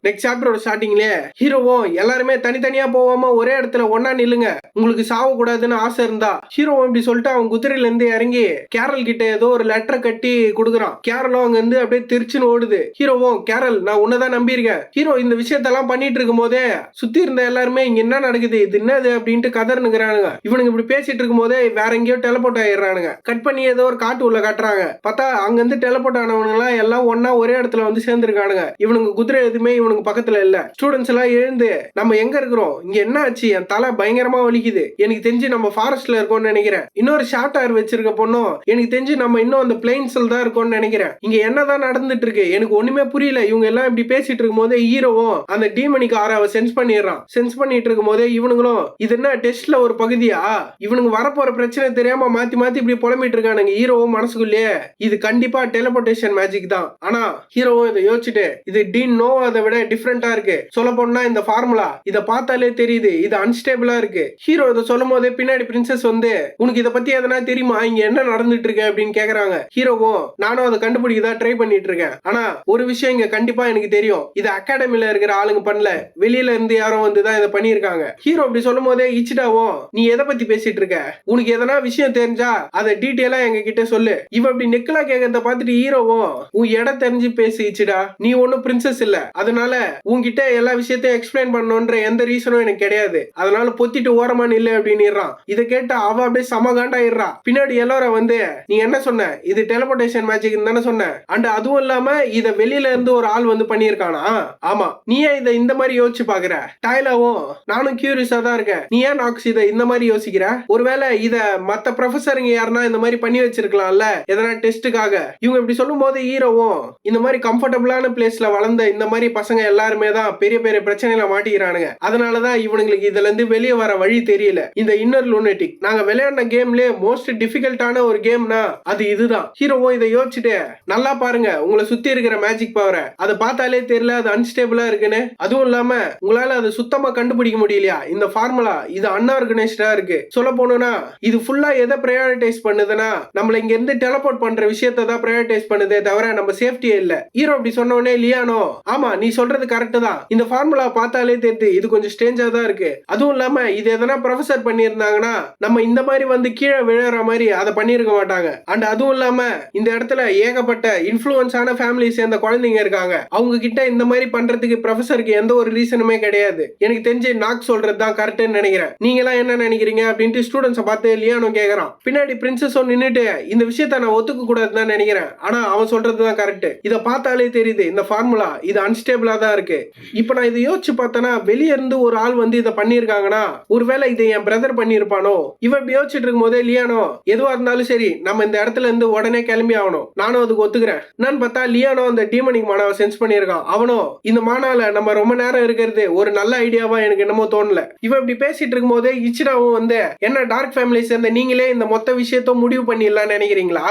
நெக்ஸ்ட் சாப்டரோட ஸ்டார்டிங்லயே ஹீரோவும் எல்லாருமே தனித்தனியா போவாம ஒரே இடத்துல ஒன்னா நில்லுங்க, உங்களுக்கு சாவ கூடாதுன்னு ஆசை இருந்தா. ஹீரோவும் இப்படி சொல்லிட்டு அவன் குதிரையில இருந்து இறங்கி கேரல் கிட்ட ஏதோ ஒரு லெட்டரை கட்டி கொடுக்குறான். கேரலும் அங்க இருந்து அப்படியே திருச்சுன்னு ஓடுது. ஹீரோவும் கேரல் நான் உன்னதான் நம்பியிருக்கேன். ஹீரோ இந்த விஷயத்தெல்லாம் பண்ணிட்டு இருக்கும் போதே சுத்தி இருந்த எல்லாருமே இங்க என்ன நடக்குது, இது என்னது அப்படின்ட்டு கதர்னுக்குறானுங்க. இவனுக்கு இப்படி பேசிட்டு இருக்கும் போதே வேற எங்கேயோ டெலிபோர்ட் ஆயிடுறானுங்க. கட் பண்ணி ஏதோ ஒரு காட்டு உள்ள காட்டுறாங்க. பார்த்தா அங்க இருந்து டெலிபோர்ட் ஆனவங்க எல்லாம் ஒன்னா ஒரே இடத்துல வந்து சேர்ந்துருக்கானுங்க. இவனுக்கு குதிரை எதுவுமே இவனுக்கு பக்கத்துல இல்ல. ஸ்டூடெண்ட்ஸ் எல்லாம் எழுந்து நம்ம எங்க இருக்கிறோம், இங்க என்ன ஆச்சு, என் தலை பயங்கரமா வலிக்குது, எனக்கு தெரிஞ்சு நம்ம ஃபாரஸ்ட்ல இருக்கோம்னு நினைக்கிறேன். இன்னொரு ஷார்ட் ஹேர் வச்சிருக்க பொண்ணும் எனக்கு தெரிஞ்சு நம்ம இன்னும் அந்த பிளைன்ஸ்ல தான் இருக்கோம்னு நினைக்கிறேன். இங்க என்னதான் நடந்துட்டு இருக்கு எனக்கு ஒண்ணுமே புரியல. இவங்க எல்லாம் இப்படி பேசிட்டு இருக்கும் போதே ஹீரோவும் அந்த டீமனிக் ஆராவை சென்ஸ் பண்ணிடுறான். சென்ஸ் பண்ணிட்டு இருக்கும் போதே இவனுங்களும் இது என்ன டெஸ்ட்ல ஒரு பகுதியா, இவனுக்கு வரப்போற பிரச்சனை தெரியாம மாத்தி மாத்தி இப்படி புலம்பிட்டு இருக்கானுங்க. ஹீரோவும் மனசுக்குள்ளேயே இது கண்டிப்பா டெலிபோர்டேஷன் மேஜிக் தான். ஆனா ஹீரோவும் இதை யோசிச்சுட்டு இது டீன் நோவாதை விட ஒரே டிஃபரெண்டா இருக்கு. சொல்ல போனா இந்த ஃபார்முலா இத பார்த்தாலே தெரியுது இது அன்ஸ்டேபிளா இருக்கு. ஹீரோ இத சொல்லும் போதே பின்னாடி பிரின்சஸ் வந்து உனக்கு இத பத்தி எதனா தெரியுமா, இங்க என்ன நடந்துட்டு இருக்கு அப்படின்னு கேக்குறாங்க. ஹீரோவும் நானும் அதை கண்டுபிடிக்கதான் ட்ரை பண்ணிட்டு இருக்கேன். ஆனா ஒரு விஷயம் இங்க கண்டிப்பா எனக்கு தெரியும், இது அகாடமில இருக்கிற ஆளுங்க பண்ணல, வெளியில இருந்து யாரும் வந்துதான் இதை பண்ணிருக்காங்க. ஹீரோ அப்படி சொல்லும் போதே இச்சிடாவும் நீ எதை பத்தி பேசிட்டு இருக்க, உனக்கு எதனா விஷயம் தெரிஞ்சா அதை டீட்டெயிலா எங்க கிட்ட சொல்லு. இவ அப்படி நெக்கலா கேட்கறத பார்த்துட்டு ஹீரோவும் உன் இடம் தெரிஞ்சு பேசி இச்சிடா, நீ ஒன்னும் பிரின்சஸ் இல்ல, அதனால உன்கிட்ட எல்லா விஷயத்தையும் எக்ஸ்பிளைன் பண்ணணும்ன்ற எந்த ரீசனும் எனக்கு கிடையாது, அதனால பொத்திட்டு ஓரமா நில்லு அப்படின்னு. இதை கேட்ட அவ அப்படியே சமகாண்டாயிடுறா. பின்னாடி எல்லாரும் வந்து நீ என்ன சொன்ன, இது டெலிபோர்டேஷன் மேஜிக் தானே சொன்ன, அண்ட் அதுவும் இல்லாம இத வெளியில இருந்து ஒரு ஆள் வந்து பண்ணிருக்கானா. ஆமா, நீ ஏன் இதை இந்த மாதிரி யோசிச்சு பாக்குற. டைலாவும் நானும் கியூரியஸா தான் இருக்கேன், நீ ஏன் நாக்ஸ் இதை இந்த மாதிரி யோசிக்கிற, ஒருவேளை இத மத்த ப்ரொஃபஸருங்க யாருன்னா இந்த மாதிரி பண்ணி வச்சிருக்கலாம்ல எதனா டெஸ்ட்டுக்காக. இவங்க இப்படி சொல்லும் போது ஹீரோவும் இந்த மாதிரி கம்ஃபர்டபுளான பிளேஸ்ல வளர்ந்த இந்த மாதிரி பசங்க எல்லாருமே தான் பெரிய பெரிய பிரச்சனையில மாட்டிக்கிறானுங்க, அதனாலதான் இவனுங்களுக்கு இதுல இருந்து வெளியே வர வழி தெரியல. இந்த இன்னர் லூனட்டிக் நாங்க விளையாடின கேம்லயே மோஸ்ட் டிஃபிகல்ட்டான ஒரு கேம்னா அது இதுதான். ஹீரோவும் இதை யோசிச்சுட்டு நல்லா பாருங்க உங்களை சுத்தி இருக்கிற மேஜிக் பவரை, அதை பார்த்தாலே தெரியல அது அன்ஸ்டேபிளா இருக்குன்னு, அதுவும் இல்லாம உங்களால அது சுத்தமா கண்டுபிடிக்க முடியலையா, இந்த ஃபார்முலா இது அன்ஆர்கனைஸ்டா இருக்கு. சொல்ல போனோம்னா இது ஃபுல்லா எதை ப்ரையாரிட்டைஸ் பண்ணுதுன்னா நம்மள இங்க இருந்து டெலிபோர்ட் பண்ற விஷயத்தை தான் ப்ரையாரிட்டைஸ் பண்ணுதே தவிர நம்ம சேஃப்டியே இல்ல. ஹீரோ அப்படி சொன்ன உடனே லியானோ ஆமா நீ சொல்றது கரெக்ட் தான், இந்த ஃபார்முலா பார்த்தாலே தெரியுது இது கொஞ்சம் ஸ்ட்ரேஞ்சா தான் இருக்கு, அதுவும் இல்லாம இது எதனா ப்ரொஃபசர் பண்ணியிருந்தாங்கன்னா நம்ம இந்த மாதிரி வந்து கீழே விழுற மாதிரி அதை பண்ணிருக்க மாட்டாங்க. அண்ட் அதுவும் இல்லாம இந்த இடத்துல ஏகப்பட்ட இன்ஃப்ளூயன்ஸான ஃபேமிலி சேர்ந்த குழந்தைங்க இருக்காங்க, அவங்க கிட்ட இந்த மாதிரி பண்றதுக்கு ப்ரொஃபசருக்கு எந்த ஒரு ரீசனுமே கிடையாது. எனக்கு தெரிஞ்சு நாக் சொல்றது தான் கரெக்ட்னு நினைக்கிறேன், நீங்க எல்லாம் என்ன நினைக்கிறீங்க அப்படின்ட்டு ஸ்டூடெண்ட்ஸை பார்த்து லியானோ கேக்குறான். பின்னாடி பிரின்சஸும் நின்னுட்டு இந்த விஷயத்த நான் ஒத்துக்க கூடாதுன்னு நினைக்கிறேன், ஆனா அவன் சொல்றது தான் கரெக்ட், இதை பார்த்தாலே தெரியுது இந்த ஃபார்முலா இது அன்ஸ்டேபிளா தான் இருக்கு. இப்ப நான் இதை யோசிச்சு பார்த்தேன்னா வெளியே இருந்து ஒரு ஆள் வந்து இதை பண்ணிருக்காங்கன்னா ஒருவேளை இதை என் பிரதர் பண்ணிருப்பானோ. இவ இப்படி யோசிச்சுட்டு இருக்கும் போதே லியானோ எதுவா இருந்தாலும் சரி நம்ம இந்த இடத்துல இருந்து உடனே கிளம்பி ஆகணும், நானும் அதுக்கு ஒத்துக்கிறேன். நான் பார்த்தா லியானோ அந்த டீமனிக் மானாவை சென்ஸ் பண்ணிருக்கான். அவனோ இந்த மானால நம்ம ரொம்ப நேரம் இருக்கிறது ஒரு நல்ல ஐடியாவா எனக்கு என்னமோ தோணல. இவ இப்படி பேசிட்டு இருக்கும் போதே இச்சிடாவும் வந்து என்ன டார்க் ஃபேமிலி சேர்ந்த நீங்களே இந்த மொத்த விஷயத்த முடிவு பண்ணிடலாம் நினைக்கிறீங்களா,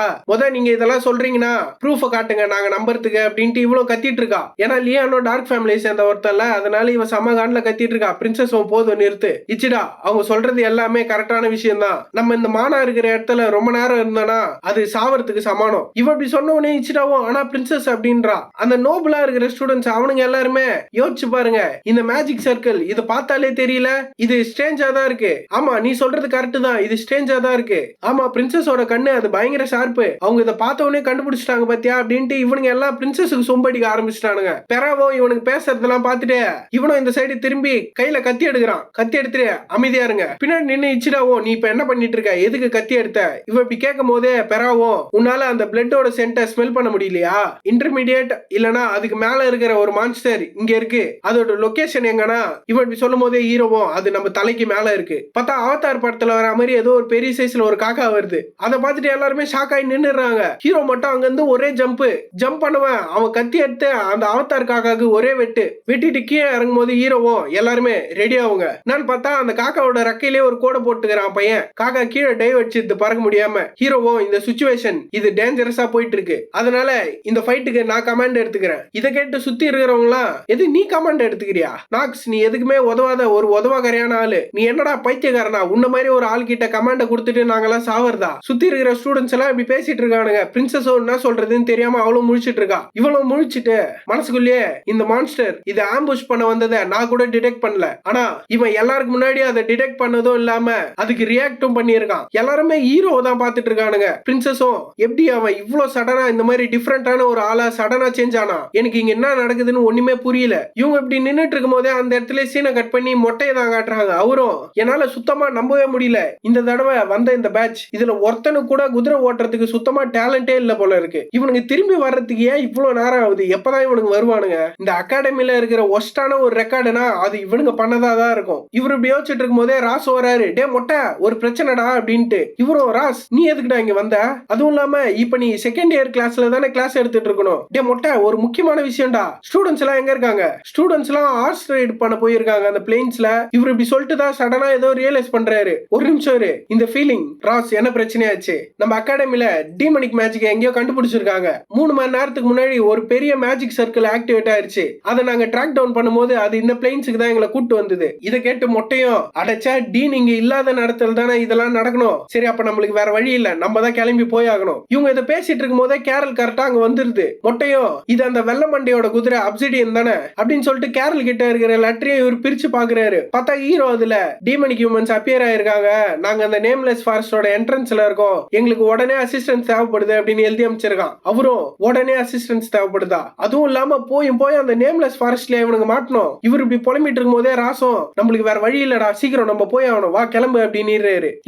நீங்க இதெல்லாம் சொல்றீங்கன்னா ப்ரூஃப காட்டுங்க நாங்க நம்புறதுக்கு அப்படின்ட்டு இவ்வளவு கத்திட்டு இருக்கா. ஏன்னா லியானோ டார்க் ஃபேமிலி சேர்ந்த ஒருத்தர்ல, அதனால இவ சமகாண்ட்ல கத்திட்டு இருக்கா. பிரின்சஸ் போதும் நிறுத்து இச்சிடா, அவங்க சொல்றது எல்லாமே கரெக்டான விஷயம் தான், நம்ம இந்த மானா இருக்கிற இடத்துல ரொம்ப நேரம் இருந்தோம்னா அது சாவறதுக்கு சமானம். இவ இப்படி சொன்ன உடனே இச்சிடாவும் ஆனா பிரின்சஸ் அப்படின்றா. அந்த நோபலா இருக்கிற ஸ்டூடெண்ட்ஸ் அவனுங்க எல்லாருமே யோசிச்சு பாருங்க, இந்த மேஜிக் சர்க்கிள் இதை பார்த்தாலே தெரியல இது ஸ்ட்ரேஞ்சா தான் இருக்கு. ஆமா நீ சொல்றது கரெக்ட் தான், இது ஸ்ட்ரேஞ்சா தான் இருக்கு. ஆமா பிரின்சஸோட கண்ணு அது பயங்கர ஷார்ப்பு, அவங்க இதை பார்த்த உடனே கண்டுபிடிச்சிட்டாங்க பாத்தியா அப்படின்ட்டு இவனுங்க எல்லாம் பிரின்சஸுக்கு சொம்படிக்க ஆரம்பிச்சிட்டானுங்க. பெறாவோ இவனுக்கு பேசுறதெல்லாம் பார்த்துட்டு இவனும் இந்த சைடு திரும்பி கையில கத்தி எடுக்கிறான். கத்தி எடுத்துட்டு அமைதியா இருங்க, பின்னாடி நின்று இச்சிடாவோ நீ இப்ப என்ன பண்ணிட்டு இருக்க, எதுக்கு கத்தி எடுத்த. இவ இப்படி கேட்கும் போதே பெறாவோ உன்னால அந்த பிளட்டோட சென்ட ஸ்மெல் பண்ண முடியலையா, இன்டர்மீடியேட் இல்லனா அதுக்கு மேல இருக்கிற ஒரு மான்ஸ்டர் இங்க இருக்கு, அதோட லொகேஷன் எங்கன்னா. இவ இப்படி சொல்லும் போதே ஹீரோவும் அது நம்ம தலைக்கு மேல இருக்கு. பார்த்தா அவதார் படத்துல வர மாதிரி ஏதோ ஒரு பெரிய சைஸ்ல ஒரு காக்கா வருது, அதை பார்த்துட்டு எல்லாருமே ஷாக் ஆகி நின்னுறாங்க. ஹீரோ மட்டும் அங்க இருந்து ஒரே ஜம்ப் பண்ணுவேன், அவன் கத்தி எடுத்து அந்த அவதார் காக்காக்கு ஒரே வெட்டிட்டு கீழே இறங்கும் போது ஹீரோவும் எல்லாருமே ரெடி ஆகுங்க. நான் பார்த்தா அந்த காக்காவோட ரக்கையிலே ஒரு கோடை போட்டுக்கிறான் பையன். காக்கா கீழே டைவ் அடிச்சு பறக்க முடியாம ஹீரோவும் இந்த சிச்சுவேஷன் இது டேஞ்சரஸா போயிட்டு இருக்கு, அதனால இந்த ஃபைட்டுக்கு நான் கமாண்ட் எடுத்துக்கிறேன். இதை கேட்டு சுத்தி இருக்கிறவங்களாம் எது நீ கமாண்ட் எடுத்துக்கிறியா, நாக்ஸ் நீ எதுக்குமே உதவாத ஒரு உதவாகரையான ஆளு, நீ என்னடா பைத்தியக்காரனா, உன்ன மாதிரி ஒரு ஆள் கிட்ட கமாண்ட கொடுத்துட்டு நாங்கெல்லாம் சாவறதா. சுத்தி இருக்கிற ஸ்டூடெண்ட்ஸ் எல்லாம் இப்படி பேசிட்டு இருக்கானுங்க. பிரின்சஸோ என்ன சொல்றதுன்னு தெரியாம அவளும் முழிச்சிட்டு இருக்கா. இவளும் முழிச்சிட்டு மனசுக்குள்ளேயே இந்த மான்ஸ்டர் இதை ஆம்புஷ் பண்ண வந்ததை நான் கூட டிடெக்ட் பண்ணல, ஆனா இவன் எல்லாருக்கு முன்னாடி அதை டிடெக்ட் பண்ணதும் இல்லாம அதுக்கு ரியாக்டும் பண்ணியிருக்கான். எல்லாருமே ஹீரோ தான் பாத்துட்டு இருக்கானுங்க. பிரின்சஸும் எப்படி அவன் இவ்வளவு சடனா இந்த மாதிரி டிஃபரெண்டான ஒரு ஆளா சடனா சேஞ்ச் ஆனா, எனக்கு இங்க என்ன நடக்குதுன்னு ஒண்ணுமே புரியல. இவங்க இப்படி நின்னுட்டு இருக்கும் போதே அந்த இடத்துல சீனை கட் பண்ணி மொட்டையை தான் காட்டுறாங்க. அவரும் என்னால சுத்தமா நம்பவே முடியல, இந்த தடவை வந்த இந்த பேட்ச் இதுல ஒருத்தனு கூட குதிரை ஓட்டுறதுக்கு சுத்தமா டேலண்டே இல்ல போல இருக்கு. இவனுக்கு திரும்பி வர்றதுக்கு ஏன் இவ்வளவு நேரம் ஆகுது, எப்பதான் இவனுக்கு வருவானுங்க. இந்த அகாடமில இருக்கிற ஒஸ்டான ஒரு ரெக்கார்டுனா அது இவனுங்க பண்ணதாதான் இருக்கும். இவரு இப்படி யோசிச்சுட்டு இருக்கும் போதே ராஸ் வராரு. டே மொட்டை ஒரு பிரச்சனைடா அப்படின்ட்டு. இவரும் ராஸ் நீ எதுக்குடா இங்க வந்த, அதுவும் இல்லாம இப்ப நீ செகண்ட் இயர் கிளாஸ்ல தானே கிளாஸ் எடுத்துட்டு இருக்கணும். டே மொட்டை ஒரு முக்கியமான விஷயம்டா, ஸ்டூடெண்ட்ஸ் எல்லாம் எங்க இருக்காங்க, ஸ்டூடெண்ட்ஸ் எல்லாம் ஹார்ஸ் ரைட் பண்ண போயிருக்காங்க அந்த பிளேன்ஸ்ல. இவரு இப்படி சொல்லிட்டு தான் சடனா ஏதோ ரியலைஸ் பண்றாரு. ஒரு நிமிஷம் இந்த ஃபீலிங் ராஸ் என்ன பிரச்சனையாச்சு, நம்ம அகாடமில டீமனிக் மேஜிக் எங்கேயோ கண்டுபிடிச்சிருக்காங்க. 3 மணி நேரத்துக்கு முன்னாடி ஒரு பெரிய மேஜிக் சர்க்கிள் ஆக்டிவேட் ஆயிருச்சு, வந்துருச்சு. அதை நாங்க ட்ராக் டவுன் பண்ணும்போது அது இந்த பிளேன்ஸுக்கு தான் எங்களை கூட்டு வந்தது. இதை கேட்டு மொட்டையும், அடைச்சா டீன் இங்க இல்லாத நடத்தல் தானே இதெல்லாம் நடக்கணும். சரி அப்ப நம்மளுக்கு வேற வழி இல்ல, நம்ம தான் கிளம்பி போய் ஆகணும். இவங்க இதை பேசிட்டு இருக்கும் போதே கேரல் கரெக்டா அங்க வந்துருது. மொட்டையும், இது அந்த வெள்ள மண்டையோட குதிரை அப்சிடியன் தானே அப்படின்னு சொல்லிட்டு கேரல் கிட்ட இருக்கிற லெட்டரையும் இவர் பிரிச்சு பாக்குறாரு. பார்த்தா ஹீரோ அதுல டீமனிக் ஹியூமன்ஸ் அப்பியர் ஆயிருக்காங்க, நாங்க அந்த நேம்லெஸ் ஃபாரஸ்டோட என்ட்ரன்ஸ்ல இருக்கோம், எங்களுக்கு உடனே அசிஸ்டன்ஸ் தேவைப்படுது அப்படின்னு எழுதி அமைச்சிருக்கான். அவரும் உடனே அசிஸ்டன்ஸ் தேவைப்படுதா, அதுவும் இல்லாம போய் அந்த நேம்லெஸ் ஃபாரஸ்ட்ல இவனுக்கு மாட்டணும். இவர் இப்படி புலம்பிட்டு இருக்கும் போதே ராசம், நம்மளுக்கு வேற வழி இல்லடா, சீக்கிரம் நம்ம போய் ஆகணும், வா கிளம்பு அப்படின்னு.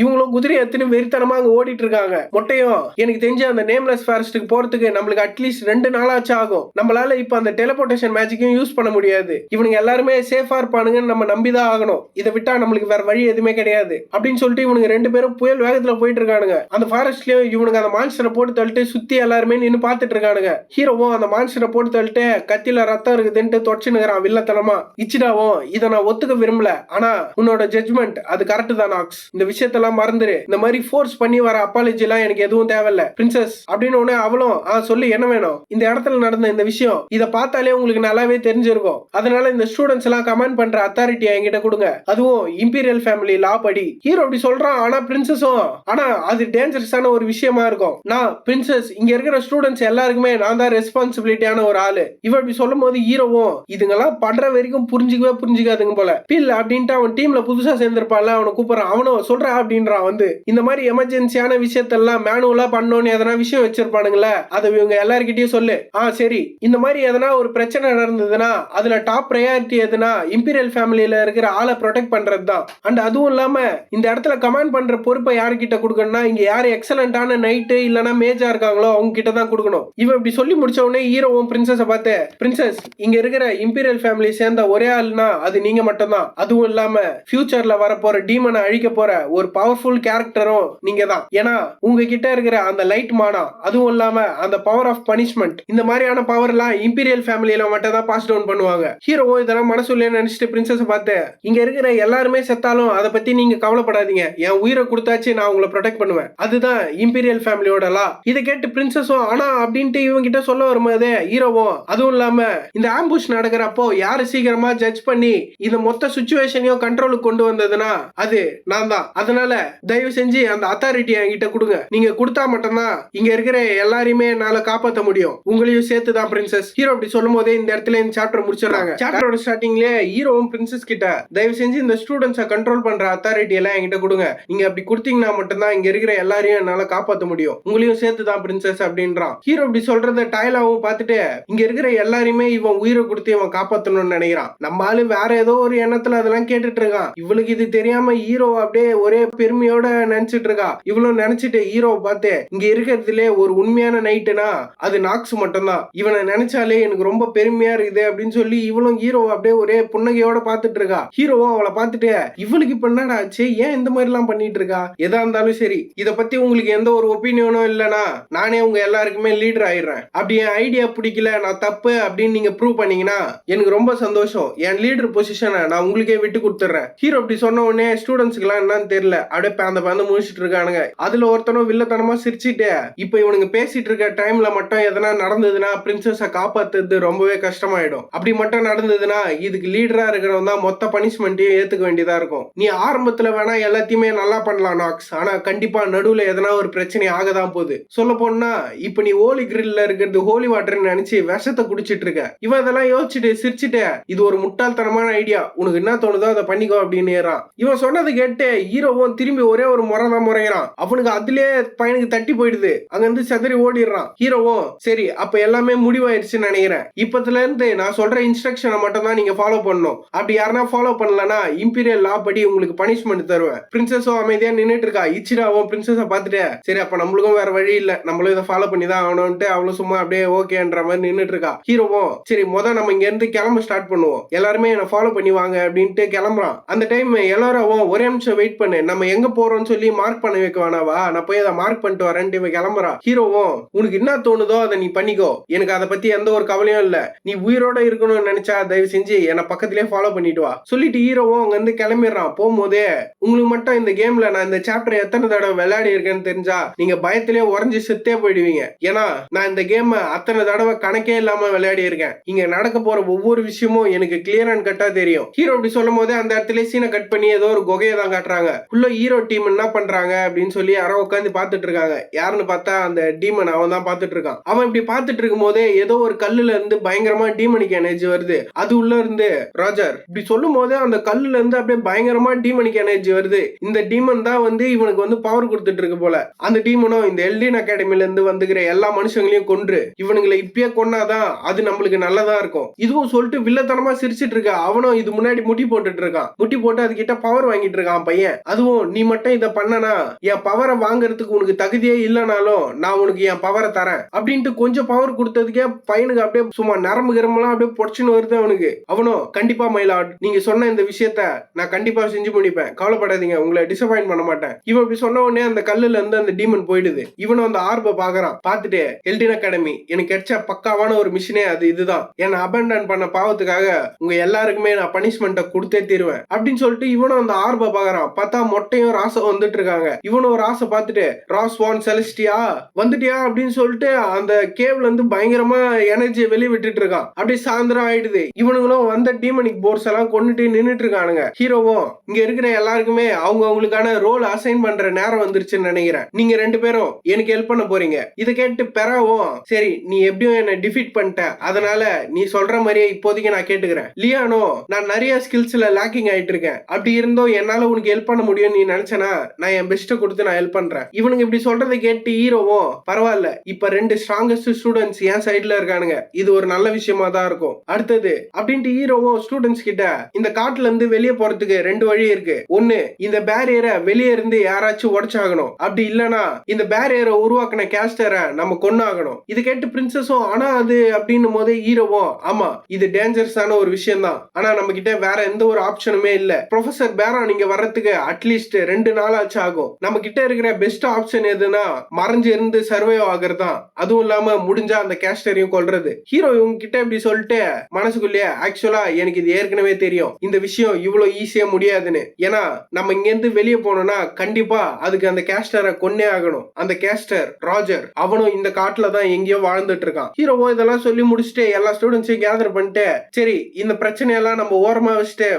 இவங்களும் குதிரை எத்தனை வெறித்தனமா அங்க ஓடிட்டு இருக்காங்க. மொட்டையும், எனக்கு தெரிஞ்ச அந்த நேம்லெஸ் ஃபாரஸ்டுக்கு போறதுக்கு நம்மளுக்கு அட்லீஸ்ட் 2 நாளாச்சு ஆகும், நம்மளால இப்ப அந்த டெலிபோர்டேஷன் மேஜிக்கையும் யூஸ் பண்ண முடியாது, இவனுங்க எல்லாருமே சேஃபா இருப்பானுங்கன்னு நம்ம நம்பிதான் ஆகணும், இதை விட்டா நம்மளுக்கு வேற வழி எதுவுமே கிடையாது அப்படின்னு சொல்லிட்டு இவனுங்க 2 பேரும் புயல் வேகத்துல போயிட்டு இருக்கானுங்க. அந்த ஃபாரஸ்ட்லயும் இவனுங்க அந்த மான்ஸ்டரை போட்டு தள்ளிட்டு சுத்தி எல்லாருமே நின்னு பாத்துட்டு இருக்கானுங்க. ஹீரோவும் அந்த மான்ஸ்டரை போட்டு தள்ளிட்டு கத்தில ரத்தம் இருக்குதுன்ட்டு தொடச்சுனுங்கிறான் வில்லத்தனமா. இச்சிடாவும், இதை நான் ஒத்துக்க விரும்பல, ஆனா உன்னோட ஜட்ஜ்மெண்ட் அது கரெக்ட் தான் நாக்ஸ், இந்த விஷயத்தெல்லாம் மறந்துரு, இந்த மாதிரி ஃபோர்ஸ் பண்ணி வர அப்பாலஜி எல்லாம் எனக்கு எதுவும் தேவையில்ல பிரின்சஸ் அப்படின்னு உடனே அவளும், சொல்லி என்ன வேணும், இந்த இடத்துல நடந்த இந்த விஷயம் இதை பார்த்தாலே உங்களுக்கு நல்லாவே தெரிஞ்சிருக்கும், அதனால இந்த ஸ்டூடெண்ட்ஸ் எல்லாம் கமெண்ட் பண்ற அத்தாரிட்டியை என்கிட்ட கொடுங்க, அதுவும் இம்பீரியல் ஃபேமிலி லா படி. ஹீரோ அப்படி சொல்றான். ஆனா பிரின்சஸும், ஆனா அது டேஞ்சரஸான ஒரு விஷயமா இருக்கும், நான் பிரின்சஸ் இங்க இருக்கிற ஸ்டூடெண்ட்ஸ் எல்லாருக்குமே நான் தான் ரெஸ்பான்சிபிலிட்டியான ஒரு ஆளு. இவ அப்படி சொல்லும் போது ஹீரோவும், இதுங்கெல்லாம் பண்ற வரைக்கும் புரிஞ்சுக்காதுங்க போல, பில் அப்படின்ட்டு அவன் டீம்ல புதுசா சேர்ந்திருப்பான்ல அவனை கூப்பிடுறான். அவனும் சொல்றா அப்படின்றான் வந்து, இந்த மாதிரி எமர்ஜென்சியான விஷயத்தெல்லாம் மேனுவலா பண்ணணும்னு எதனா விஷயம் வச்சிருப்பானுங்களே, அதை இவங்க எல்லார்கிட்டயும் சொல்லு. சரி, இந்த மாதிரி எதனா ஒரு பிரச்சனை நடந்ததுன்னா அதுல டாப் ப்ரையாரிட்டி எதுனா இம்பீரியல் ஃபேமிலியில இருக்கிற ஆளை ப்ரொடெக்ட் பண்றது தான். அண்ட் அதுவும் இல்லாம இந்த இடத்துல கமாண்ட் பண்ற பொறுப்பை யாருக்கிட்ட கொடுக்கணும்னா, இங்க யாரு எக்ஸலண்டான நைட்டு இல்லனா மேஜா இருக்காங்களோ அவங்க கிட்ட தான் கொடுக்கணும். இவன் இப்படி சொல்லி முடிச்ச உடனே ஹீரோவும் பிரின்சஸை பார்த்து, பிரின்சஸ் இங்க இருக்கிற இம்பீரியல் ஃபேமிலி சேர்ந்த ஒரே ஆள்னா அது நீங்க மட்டும் தான், அதுவும் இல்லாம ஃபியூச்சர்ல வரப்போற டீமனை அழிக்க போற ஒரு பவர்ஃபுல் கேரக்டரும் நீங்க தான். ஏன்னா உங்ககிட்ட இருக்கிற அந்த லைட் மானா, அதுவும் இல்லாம அந்த பவர் ஆஃப் பனிஷ்மெண்ட், இந்த மாதிரியான பவர் எல்லாம் இம்பீரியல் ஃபேமிலியில மட்டும் தான் பாஸ் டவுன் பண்ணுவாங்க. ஹீரோவோ இதெல்லாம் மனசுல நினைச்சிட்டு பிரின்சஸ் பார்த்து, இங்க இருக்கிற எல்லாருமே செத்தாலும் அதை பத்தி நீங்க கவலைப்படாதீங்க, என் உயிரை கொடுத்தாச்சு நான் உங்களை ப்ரொடெக்ட் பண்ணுவேன், அதுதான் இம்பீரியல் ஃபேமிலியோட லா. இதை கேட்டு பிரின்சஸும் ஆனா அப்படின்ட்டு இவங்க கிட்ட சொல்ல வரும்போது ஹீரோவும், அதுவும் இல்லாம இந்த ஆம்புஷ் நடக்கிறப்போ யாரு சீக்கிரமா ஜட்ஜ் பண்ணி இந்த மொத்த சிச்சுவேஷனையும் கண்ட்ரோலுக்கு கொண்டு வந்ததுன்னா அது நான் தான், அதனால தயவு செஞ்சு அந்த அத்தாரிட்டி என்கிட்ட கொடுங்க, நீங்க கொடுத்தா மட்டும்தான் இங்க இருக்கிற எல்லாரையுமே என்னால காப்பாற்ற முடியும், உங்களையும் சேர்த்து தான் பிரின்சஸ். ஹீரோ அப்படி சொல்லும் போதே இந்த இடத்துல இந்த சாப்டர் முடிச்சிடறாங்க. சாப்டரோட ஸ்டார்டிங்லயே ஹீரோவும் பிரின்சஸ் கிட்ட, தயவு செஞ்சு இந்த ஸ்டூடெண்ட்ஸை கண்ட்ரோல் பண்ற அத்தாரிட்டி எல்லாம் என்கிட்ட கொடுங்க, நீங்க அப்படி கொடுத்தீங்கன்னா மட்டும்தான் இங்க இருக்கிற எல்லாரையும் என்னால காப்பாற்ற முடியும், உங்களையும் சேர்த்து தான் பிரின்சஸ் அப்படின்றான். ஹீரோ அப்படி சொல்றத டைலாவும் பார்த்துட்டு இங்க இருக்கிற எல்லாருமே இவன் உயிரை கொடுத்து இவன் காப்பாற்றணும்னு நினைக்கிறான். நம்ம ஆளு வேற ஏதோ ஒரு எண்ணத்துல அதெல்லாம் கேட்டுட்டு இருக்கான். இவளுக்கு இது தெரியாம ஹீரோ அப்படியே ஒரே பெருமையோட நினைச்சிட்டு இருக்கா. இவளும் நினைச்சிட்டு ஹீரோவை பார்த்து, இங்க இருக்கிறதுலே ஒரு உண்மையான நைட்டுனா அது நாக்ஸ் மட்டும்தான், இவனை நினைச்சாலே எனக்கு ரொம்ப பெருமையா இருக்குது அப்படின்னு சொல்லி இவளும் ஹீரோ அப்படியே ஒரே புன்னகையோட பாத்துட்டு இருக்கா. ஹீரோவும் அவளை பார்த்துட்டு, இவளுக்கு இப்ப என்னடா ஆச்சு, ஏன் இந்த மாதிரி எல்லாம் பண்ணிட்டு இருக்கா, எதா இருந்தாலும் சரி இத பத்தி உங்களுக்கு எந்த ஒரு ஒப்பீனியனும் இல்லனா நானே உங்க எல்லாருக்குமே லீடர் ஆயிடுறேன், அப்படி என் ஐடியா பிடிக்கல நான் தப்பு அப்படின்னு நீங்க ப்ரூவ் பண்ணீங்கன்னா எனக்கு ரொம்ப சந்தோஷம், என் லீடர் பொசிஷனை நான் உங்களுக்கே விட்டு கொடுத்துறேன். ஹீரோ அப்படி சொன்ன உடனே ஸ்டூடெண்ட்ஸ்க்கு எல்லாம் என்னன்னு தெரியல, அப்படியே பேந்த முடிச்சிட்டு இருக்கானுங்க. அதுல ஒருத்தனும் வில்லத்தனமா சிரிச்சுட்டு, இப்ப இவனுங்க பேசிட்டு இருக்க டைம்ல மட்டும் எதனா நடந்ததுன்னா பிரின்சஸ காப்பாத்துறது ரொம்பவே கஷ்டமாயிடும், அப்படி மட்டும் நடந்ததுன்னா இதுக்கு லீடரா இருக்கிறவன் தான் மொத்த பனிஷ்மெண்ட்டையும் ஏத்துக்க வேண்டியதா இருக்கும். நீ ஆரம்பத்துல வேணா எல்லாத்தையுமே நல்லா பண்ணலாம் நாக்ஸ், ஆனா கண்டிப்பா நடுவுல எதனா ஒரு பிரச்சனை ஆகதான் போகுது. சொல்ல போனா இப்ப நீ ஹோலி கிரில்ல இருக்கிறது ஹோலி வாட்டர்னு நினைச்சு விஷத்தை குடிச்சிட்டு இருக்க. இவன் அதெல்லாம் யோசிச்சுட்டு சிரிச்சுட்டு, இது ஒரு முட்டாள்தனமான ஐடியா, உனக்கு என்ன தோணுதோ அதை பண்ணிக்கோ அப்படின்னு ஏறான். இவன் சொன்னது கேட்டு ஹீரோவும் திரும்பி ஒரே ஒரு முறைதான் முறைகிறான். அவனுக்கு அதுலயே பையனுக்கு தட்டி போயிடுது, அங்க இருந்து செதறி ஓடிடுறான். ஹீரோவும், சரி அப்ப எல்லாமே முடிவாயிருச்சுன்னு நினைக்கிறேன், இப்பத்துல இருந்து நான் சொல்ற இன்ஸ்ட்ரக்ஷனை மட்டும் தான் நீங்க ஃபாலோ பண்ணணும், அப்படி யாரா ஃபாலோ பண்ணலன்னா இம்பீரியல் லா படி உங்களுக்கு பனிஷ்மெண்ட் தருவேன். பிரின்சஸும் அமைதியா நின்னுட்டு இருக்கா. இச்சிடாவும் பிரின்சஸ பாத்துட்டு, சரி அப்ப நம்மளுக்கும் வேற வழி இல்ல, நம்மளும் இதை ஃபாலோ பண்ணி தான் ஆகணும்ட்டு அவளும் சும்மா அப்படியே ஓகேன்ற மாதிரி நின்னுட்டு இருக்கா. ஹீரோவும், சரி நம்ம இங்க இருந்து கிளம்ப ஸ்டார்ட் பண்ணுவோம், எல்லாருமே என்ன ஃபாலோ பண்ணி வாங்க அப்படின்ட்டு கிளம்புறான். அந்த டைம் எல்லாரும் ஒரே நிமிஷம் வெயிட் பண்ணு, நம்ம எங்க போறோம்னு சொல்லி மார்க் பண்ணி வைக்க வேணாவா, நான் போய் அதை மார்க் பண்ணிட்டு வரேன்ட்டு இவன் கிளம்புறான். ஹீரோவும், உனக்கு என்ன தோணுதோ அதை நீ பண்ணிக்கோ, எனக்கு அதை பத்தி எந்த ஒரு கவலையும் இல்ல, நீ உயிரோட இருக்கணும்னு நினைச்சா தயவு செஞ்சு என்ன பக்கத்திலே ஃபாலோ பண்ணிட்டு வா சொல்லிட்டு ஹீரோவும் அங்க இருந்து கிளம்பிடுறான். போகும்போதே, உங்களுக்கு மட்டும் இந்த கேம்ல நான் இந்த சாப்டர் எத்தனை தடவை விளையாடி இருக்கேன்னு தெரிஞ்சா நீங்க பயத்திலே உறைஞ்சு செத்தே போயிடுவீங்க, ஏன்னா நான் இந்த கேம் அத்தனை தடவை கணக்கே இல்லாம விளையாடி இருக்கேன், இங்க நடக்க போற ஒவ்வொரு விஷயமும் எனக்கு கிளியர் அண்ட் கட்டா தெரியும். ஹீரோ அப்படி சொல்லும் போது அந்த இடத்துல சீனை கட் பண்ணி ஏதோ ஒரு குகையை தான் காட்டுறாங்க. உள்ள ஹீரோ டீம் என்ன பண்றாங்க அப்படின்னு சொல்லி யாரோ உட்காந்து பாத்துட்டு இருக்காங்க. யாருன்னு பார்த்தா அந்த டீமன் அவன் தான் பாத்துட்டு இருக்கான். அவன் இப்படி பாத்துட்டு இருக்கும் போதே ஏதோ ஒரு கல்லுல இருந்து பயங்கரமா டீமனிக் எனர்ஜி வருது. அது உள்ள இருந்து ராஜர் இப்படி சொல்லும் போதே அந்த கல்லுல இருந்து அப்படியே பயங்கரமா டீமனிக் எனர்ஜி வருது. இந்த டீமன் தான் வந்து இவனுக்கு வந்து பவர் கொடுத்துட்டு இருக்கு போல. அந்த டீமனும் இந்த எல்டின் அகாடமில இருந்து வந்துகிற எல்லா மனுஷங்களையும் கொன்று இவனுங்களை இப்பயே கொன்னாதான் அது நம்மளுக்கு நல்லதா இருக்கும். இதுவும் சொல்லிட்டு வில்லத்தனமா சிரிச்சிட்டு இருக்கா. அவனும் இது முன்னாடி முட்டி போட்டுட்டு இருக்கான். முட்டி போட்டு அது கிட்ட பவர் வாங்கிட்டு இருக்கான் பையன். அதுவும் நீ மட்டும் இதை பண்ணனா என் பவரை வாங்குறதுக்கு உனக்கு தகுதியே இல்லைனாலும் நான் உனக்கு என் பவரை தரேன் அப்படின்ட்டு கொஞ்சம் பவர் கொடுத்ததுக்கே பையனுக்கு அப்படியே சும்மா நரம்பு கிரம்பெல்லாம் அப்படியே பொடிச்சுன்னு வருது அவனுக்கு. அவனும் கண்டிப்பா மைலாட் நீங்க சொன்ன இந்த விஷயத்த நான் கண்டிப்பா செஞ்சு முடிப்பேன், கவலைப்படாதீங்க, உங்களை டிசப்பாயிண்ட் பண்ண மாட்டேன். இவன் இப்படி சொன்ன உடனே அந்த கல்லுல இருந்து அந்த டீமன் போயிடுது. இவனும் அந்த ஆர்ப பாக்குறான். பார்த்துட்டு எல்டின் அகாடமி எனக்கு கிடைச்ச பக்காவான ஒரு மிஷினே அது இதுதான். என்ன அபண்டன் பண்ண பாவத்துக்காக உங்க எல்லாருக்குமே நான் பனிஷ்மெண்ட்டை கொடுத்தே தீருவேன் அப்படின்னு சொல்லிட்டு இவனும் அந்த ஆர்ப பாக்குறான். பார்த்தா மொட்டையும் ராசம் வந்துட்டு இருக்காங்க. இவனும் ஒரு ராசை பார்த்துட்டு ராஸ் வான் செலஸ்டியா வந்துட்டியா அப்படின்னு சொல்லிட்டு அந்த கேவ்ல இருந்து பயங்கரமா எனர்ஜியை வெளியே விட்டுட்டு இருக்கான். அப்படியே சாயந்தரம் ஆயிடுது. இவனுங்களும் வந்த டீமனிக் போர்ஸ் எல்லாம் கொண்டுட்டு நின்னுட்டு இருக்கானுங்க. ஹீரோவும் இங்க இருக்கிற எல்லாருக்குமே அவங்க அவங்களுக்கான ரோல் அசைன் பண்ற நேரம் வந்துருச்சுன்னு நினைக்கிறேன். நீங்க 2 பேரும் எனக்கு ஹெல்ப் பண்ண போறீங்க. இதை கேட்டு பெறாவும் சரி நீ எப்படியும் என்ன டிஃபீட் பண்ணிட்ட, அதனால நீ சொல்ற மாதிரியே இப்போதைக்கு நான் கேட்டுக்கிறேன். லியானோ நான் நிறைய ஸ்கில்ஸ்ல லேக்கிங் ஆயிட்டு இருக்கேன். அப்படி இருந்தும் என்னால உனக்கு ஹெல்ப் பண்ண முடியும் நீ நினைச்சனா நான் என் பெஸ்ட்டை கொடுத்து நான் ஹெல்ப் பண்றேன். இவனுக்கு இப்படி சொல்றதை கேட்டு ஹீரோவும் பரவாயில்ல இப்ப 2 ஸ்ட்ராங்கஸ்ட் ஸ்டூடெண்ட்ஸ் என் சைட்ல இருக்கானுங்க, இது ஒரு நல்ல விஷயமா தான் இருக்கும். அடுத்தது அப்படின்ட்டு ஹீரோவும் ஸ்டூடெண்ட்ஸ் கிட்ட இந்த காட்டுல இருந்து வெளியே போறதுக்கு 2 வழி இருக்கு. ஒன்னு இந்த பேரியரை வெளியே இருந்து யாராச்சும் உடைச்சாகணும், அப்படி இல்லனா இந்த பேரியரை உருவாக்கின கேஸ்டரை நம்ம கொன்னாகணும். இது கேட்டு பிரின்சஸும் ஆனா அது அப்படின்னும் போது ஹீரோவும் ஆமா இது டேஞ்சரஸான ஒரு விஷயம் தான், ஆனா நம்ம கிட்ட வேற எந்த ஒரு ஆப்ஷனுமே இல்ல. ப்ரொஃபசர் பேரான் நீங்க வர்றதுக்கு அட்லீஸ்ட் 2 நாள் ஆச்சு ஆகும். நம்ம கிட்ட இருக்கிற பெஸ்ட் ஆப்ஷன் எதுனா மறைஞ்சு இருந்து சர்வைவ் ஆகுறது தான். அதுவும் இல்லாம முடிஞ்சா அந்த கேஸ்டரையும் கொல்றது. ஹீரோ இவங்க கிட்ட இப்படி சொல்லிட்டு மனசுக்குள்ளேயே ஆக்சுவலா எனக்கு இது ஏற்கனவே தெரியும் இந்த விஷயம் இவ்வளவு ஈஸியா முடியாதுன்னு. ஏன்னா நம்ம இங்க இருந்து வெளியே போனோம்னா கண்டிப்பா அதுக்கு அந்த கேஸ்டரை கொன்னே ஆகணும். அந்த கேஸ்டர் ராஜர் அவனும் இந்த காட்டுல தான் எங்கேயோ வாழ்ந்துட்டு இருக்கான். ஹீரோவோ இதெல்லாம் சொல்லி முடிச்சுட்டு எல்லா ஸ்டூடெண்ட்ஸையும் கேதர் பண்ணிட்டு சரி இந்த பிரச்சனையெல்லாம் நம்ம ஓரமா வச்சுட்டு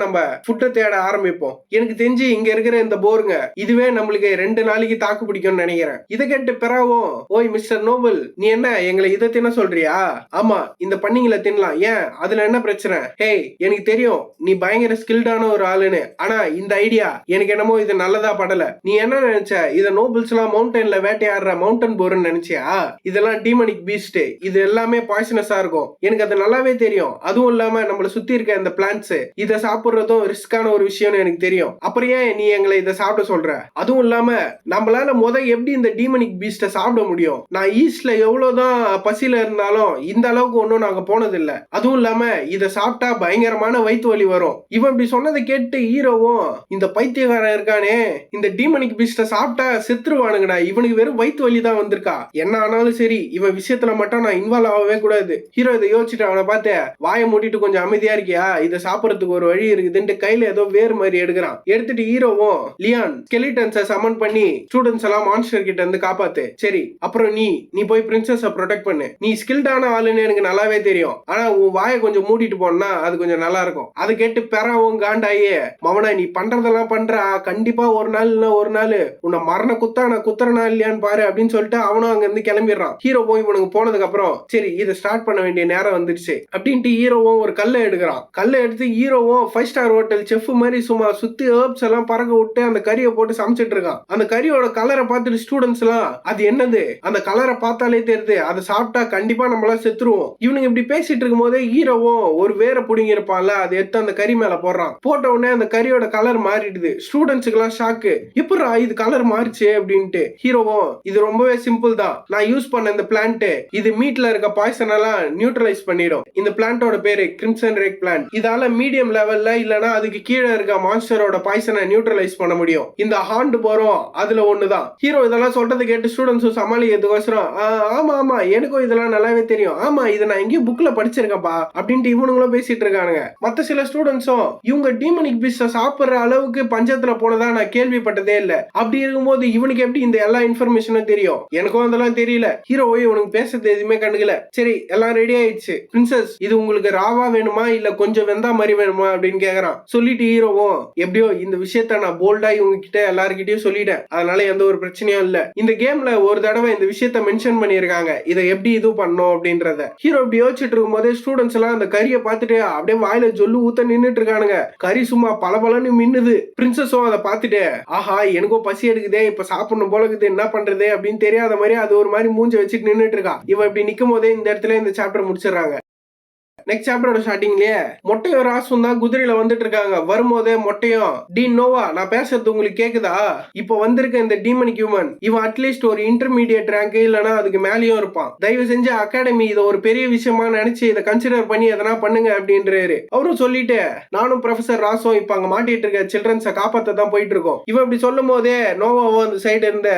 நம்ம ஃபுட்டை தேட ஆரம்பிப்போம். எனக்கு தெரிஞ்சு இங்க இருக்கிற இந்த போருங்க இதுவே நம்மளுக்கு 2 நாளைக்கு தாக்கு பிடிக்கும்னு நினைக்கிறேன். இதை கேட்டு பெறாவும் ஓய் மிஸ்டர் நோபல் நீ என்ன எங்களை இதை தின்ன சொல்றியா? ஆமா இந்த பண்ணிங்களை தின்னலாம், ஏன் அதுல என்ன பிரச்சனை? ஹேய் எனக்கு தெரியும் நீ பயங்கர ஸ்கில்டான ஒரு ஆளுன்னு, ஆனா இந்த ஐடியா எனக்கு என்னமோ இது நல்லதா படல. நீ என்ன நினைச்ச இத நோபல்ஸ் எல்லாம் மவுண்டன்ல வேட்டையாடுற மவுண்டன் போர்னு நினைச்சியா? இதெல்லாம் டீமனிக் பீஸ்ட், இது எல்லாமே பாய்சனஸா இருக்கும், எனக்கு அது நல்லாவே தெரியும். அதுவும் இல்லாம நம்மள சுத்தி இருக்க இந்த பிளான்ட்ஸ் இதை சாப்பிடுறதும் ரிஸ்கான ஒரு விஷயம்னு எனக்கு தெரியும். அப்புறம் ஏன் நீ எங்களை இதை சாப்பிட சொல்ற? அதுவும் இல்லாம நம்மளால எப்படி இந்த டீமனிக் பீஸ்ட சாப்பிட முடியும்? நான் ஈஸ்ட்ல எவ்வளவுதான் பசியில இருந்தாலும் இந்த அளவுக்கு ஒன்னும் நாங்க போனது இல்ல. அதுவும் இல்லாம இத சாப்பிட்டா பயங்கரமான வயிற்று வலி வரும். இவன் இப்படி சொன்னதை கேட்டு ஹீரோவும் இந்த பைத்தியக்காரன் இருக்கானே இந்த டீமனிக் பீஸ்ட சாப்பிட்டா செத்துருவானுங்கடா, இவனுக்கு வெறும் வயிற்று வலி தான் வந்திருக்கா, என்ன ஆனாலும் சரி இவன் விஷயத்துல மட்டும் நான் இன்வால்வ் ஆகவே கூடாது. ஹீரோ இதை யோசிச்சுட்டு அவனை பார்த்து வாயை மூட்டிட்டு கொஞ்சம் அமைதியா இருக்கியா, இதை சாப்பிடறதுக்கு ஒரு வழி இருக்குதுன்ட்டு கையில ஏதோ வேறு மாதிரி எடுக்கிறான். எடுத்துட்டு ஹீரோவும் லியான் ஸ்கெலிட்டன்ஸை சமன் பண்ணி ஸ்டூடெண்ட்ஸ் எல்லாம் மான்ஸ்டர் கிட்ட இருந்து காப்பாத்து. சரி அப்புறம் நீ போய் பிரின்சஸ ப்ரொடெக்ட் பண்ணு. நீ ஸ்கில்டான ஆளுன்னு எனக்கு நல்லாவே தெரியும், ஆனா உன் வாயை கொஞ்சம் மூடிட்டு போனா அது கொஞ்சம் நல்லா இருக்கும். அதை கேட்டு பெறாவும் காண்டாயே மவனா நீ பண்றதெல்லாம் பண்றா, கண்டிப்பா ஒரு நாள் இல்ல ஒரு நாள் உன்னை மரண குத்தா நான் குத்துறனா இல்லையான்னு பாரு அப்படின்னு சொல்லிட்டு அவனும் அங்க இருந்து கிளம்பிடுறான். ஹீரோ போய் இவனுக்கு போனதுக்கு அப்புறம் சரி இதை ஸ்டார்ட் பண்ண வேண்டிய நேரம் வந்துடுச்சு அப்படின்ட்டு ஹீரோவும் ஒரு கல்லை எடுக்கிறான். கல்லை எடுத்து ஹீரோவும் 5 ஸ்டார் ஹோட்டல் செஃப் மாதிரி சும்மா சுத்தி ஹெர்ப்ஸ் எல்லாம் பறக்க விட்டு அந்த கறியை போட்டு சமைச்சிட்டு இருக்கான். அந்த கறியோட கலரை பார்த்துட்டு ஸ்டூடெண்ட்ஸ் எல்லாம் அது என்னது, அந்த கலரை பார்த்தாலே தெரியுது அதை சாப்பிட்டா கண்டிப்பா நம்மள செத்துருவோம். இவனுக்கு இப்படி பேசிட்டு இருக்கும் போதே ஹீரோவும் ஒரு வேற புடிங்கி இருப்பான்ல அதை எடுத்து அந்த கறி மேல போடுறான். போட்ட உடனே அந்த கறியோட கலர் மாறிடுது. ஸ்டூடெண்ட்ஸுக்கு எல்லாம் ஷாக்கு, எப்படா இது கலர் மாறிச்சு அப்படின்ட்டு. ஹீரோவும் இது ரொம்பவே சிம்பிள் தான், நான் யூஸ் பண்ண இந்த பிளான்ட் இது மீட்ல இருக்க பாய்சன் எல்லாம் நியூட்ரலைஸ் பண்ணிடும். இந்த பிளான்ட்டோட பேரு கிரிம்சன் ரேக் பிளான்ட். இதால மீடியம் லெவல்ல இல்லனா அதுக்கு கீழே இருக்க மான்ஸ்டரோட பாய்சனை நியூட்ரலைஸ் பண்ண முடியும். இந்த ஹாண்ட் போறோம் அதுல ஒண்ணுதான். ஹீரோ இதெல்லாம் சொல்றதை கேட்டு ஸ்டூடெண்ட்ஸும் சமாளிக்கிறதுக்கோசரம் ஆமா ஆமா எனக்கும் இதெல்லாம் நல்லாவே தெரியும், ஆமா இதை நான் எங்கேயும் புக்ல படிச்சிருக்கேன்ப்பா அப்படின்ட்டு இவனுங்களும் பேசிட்டு இருக்கானுங்க. மத்த சில ஸ்டூடெண்ட்ஸும் இவங்க டீமனிக் பீஸ்ட சாப்பிடுற அளவுக்கு பஞ்சத்துல போனதா நான் கேள்விப்பட்டதே இல்ல, அப்படி இருக்கும்போது இவனுக்கு எப்படி இந்த எல்லா இன்ஃபர்மேஷனும் தெரியும்? எனக்கும் அதெல்லாம் தெரியல. ஹீரோ இவனுக்கு பேசுறது எதுவுமே கண்டுக்கல. சரி எல்லாம் ரெடி ரெடி ஆயிடுச்சு. பிரின்சஸ் இது உங்களுக்கு ராவா வேணுமா இல்ல கொஞ்சம் வெந்தா மாதிரி வேணுமா அப்படின்னு கேக்குறான். சொல்லிட்டு ஹீரோவும் எப்படியோ இந்த விஷயத்த நான் போல்டா இவங்க கிட்ட எல்லார்கிட்டயும் சொல்லிட்டேன், அதனால எந்த ஒரு பிரச்சனையும் இல்ல. இந்த கேம்ல ஒரு தடவை இந்த விஷயத்த மென்ஷன் பண்ணிருக்காங்க, இதை எப்படி இது பண்ணும் அப்படின்றத. ஹீரோ இப்படி யோசிச்சுட்டு இருக்கும் போதே ஸ்டூடெண்ட்ஸ் எல்லாம் அந்த கறியை பார்த்துட்டு அப்படியே வாயில ஜொல்லு ஊத்த நின்னுட்டு இருக்கானுங்க. கறி சும்மா பலபலன்னு மின்னுது. பிரின்சஸும் அதை பார்த்துட்டு ஆஹா எனக்கும் பசி எடுக்குதே, இப்ப சாப்பிடணும் போல இருக்குது, என்ன பண்றது அப்படின்னு தெரியாத மாதிரி அது ஒரு மாதிரி மூஞ்ச வச்சுட்டு நின்னுட்டு இருக்கா. இவ இப்படி நிக்கும் போதே இந்த இடத்துல இந்த சாப்டர் முடிச்சிடறாங்க. நெக்ஸ்ட் சாப்டரோட ஸ்டார்டிங்லயே மொட்டையும் ராசும் தான் குதிரையில வந்துட்டு இருக்காங்க. வரும்போதே மொட்டையும் டீன் நோவா நான் பேசுறது உங்களுக்கு கேக்குதா, இப்ப வந்திருக்க இந்த டீமன் ஹியூமன் இவன் அட்லீஸ்ட் ஒரு இன்டர்மீடியட் ரேங்க் இல்லனா அதுக்கு மேலயும் இருப்பான். தயவு செஞ்சு அகாடமி இதை ஒரு பெரிய விஷயமா நினைச்சு இதை கன்சிடர் பண்ணி எதனா பண்ணுங்க அப்படின்றாரு. அவரும் சொல்லிட்டு நானும் ப்ரொஃபசர் ராசும் இப்ப அங்க மாட்டிட்டு இருக்க சில்ட்ரன்ஸை காப்பாத்த தான் போயிட்டு இருக்கோம். இவன் இப்படி சொல்லும் போதே நோவாவும் அந்த சைடு இருந்து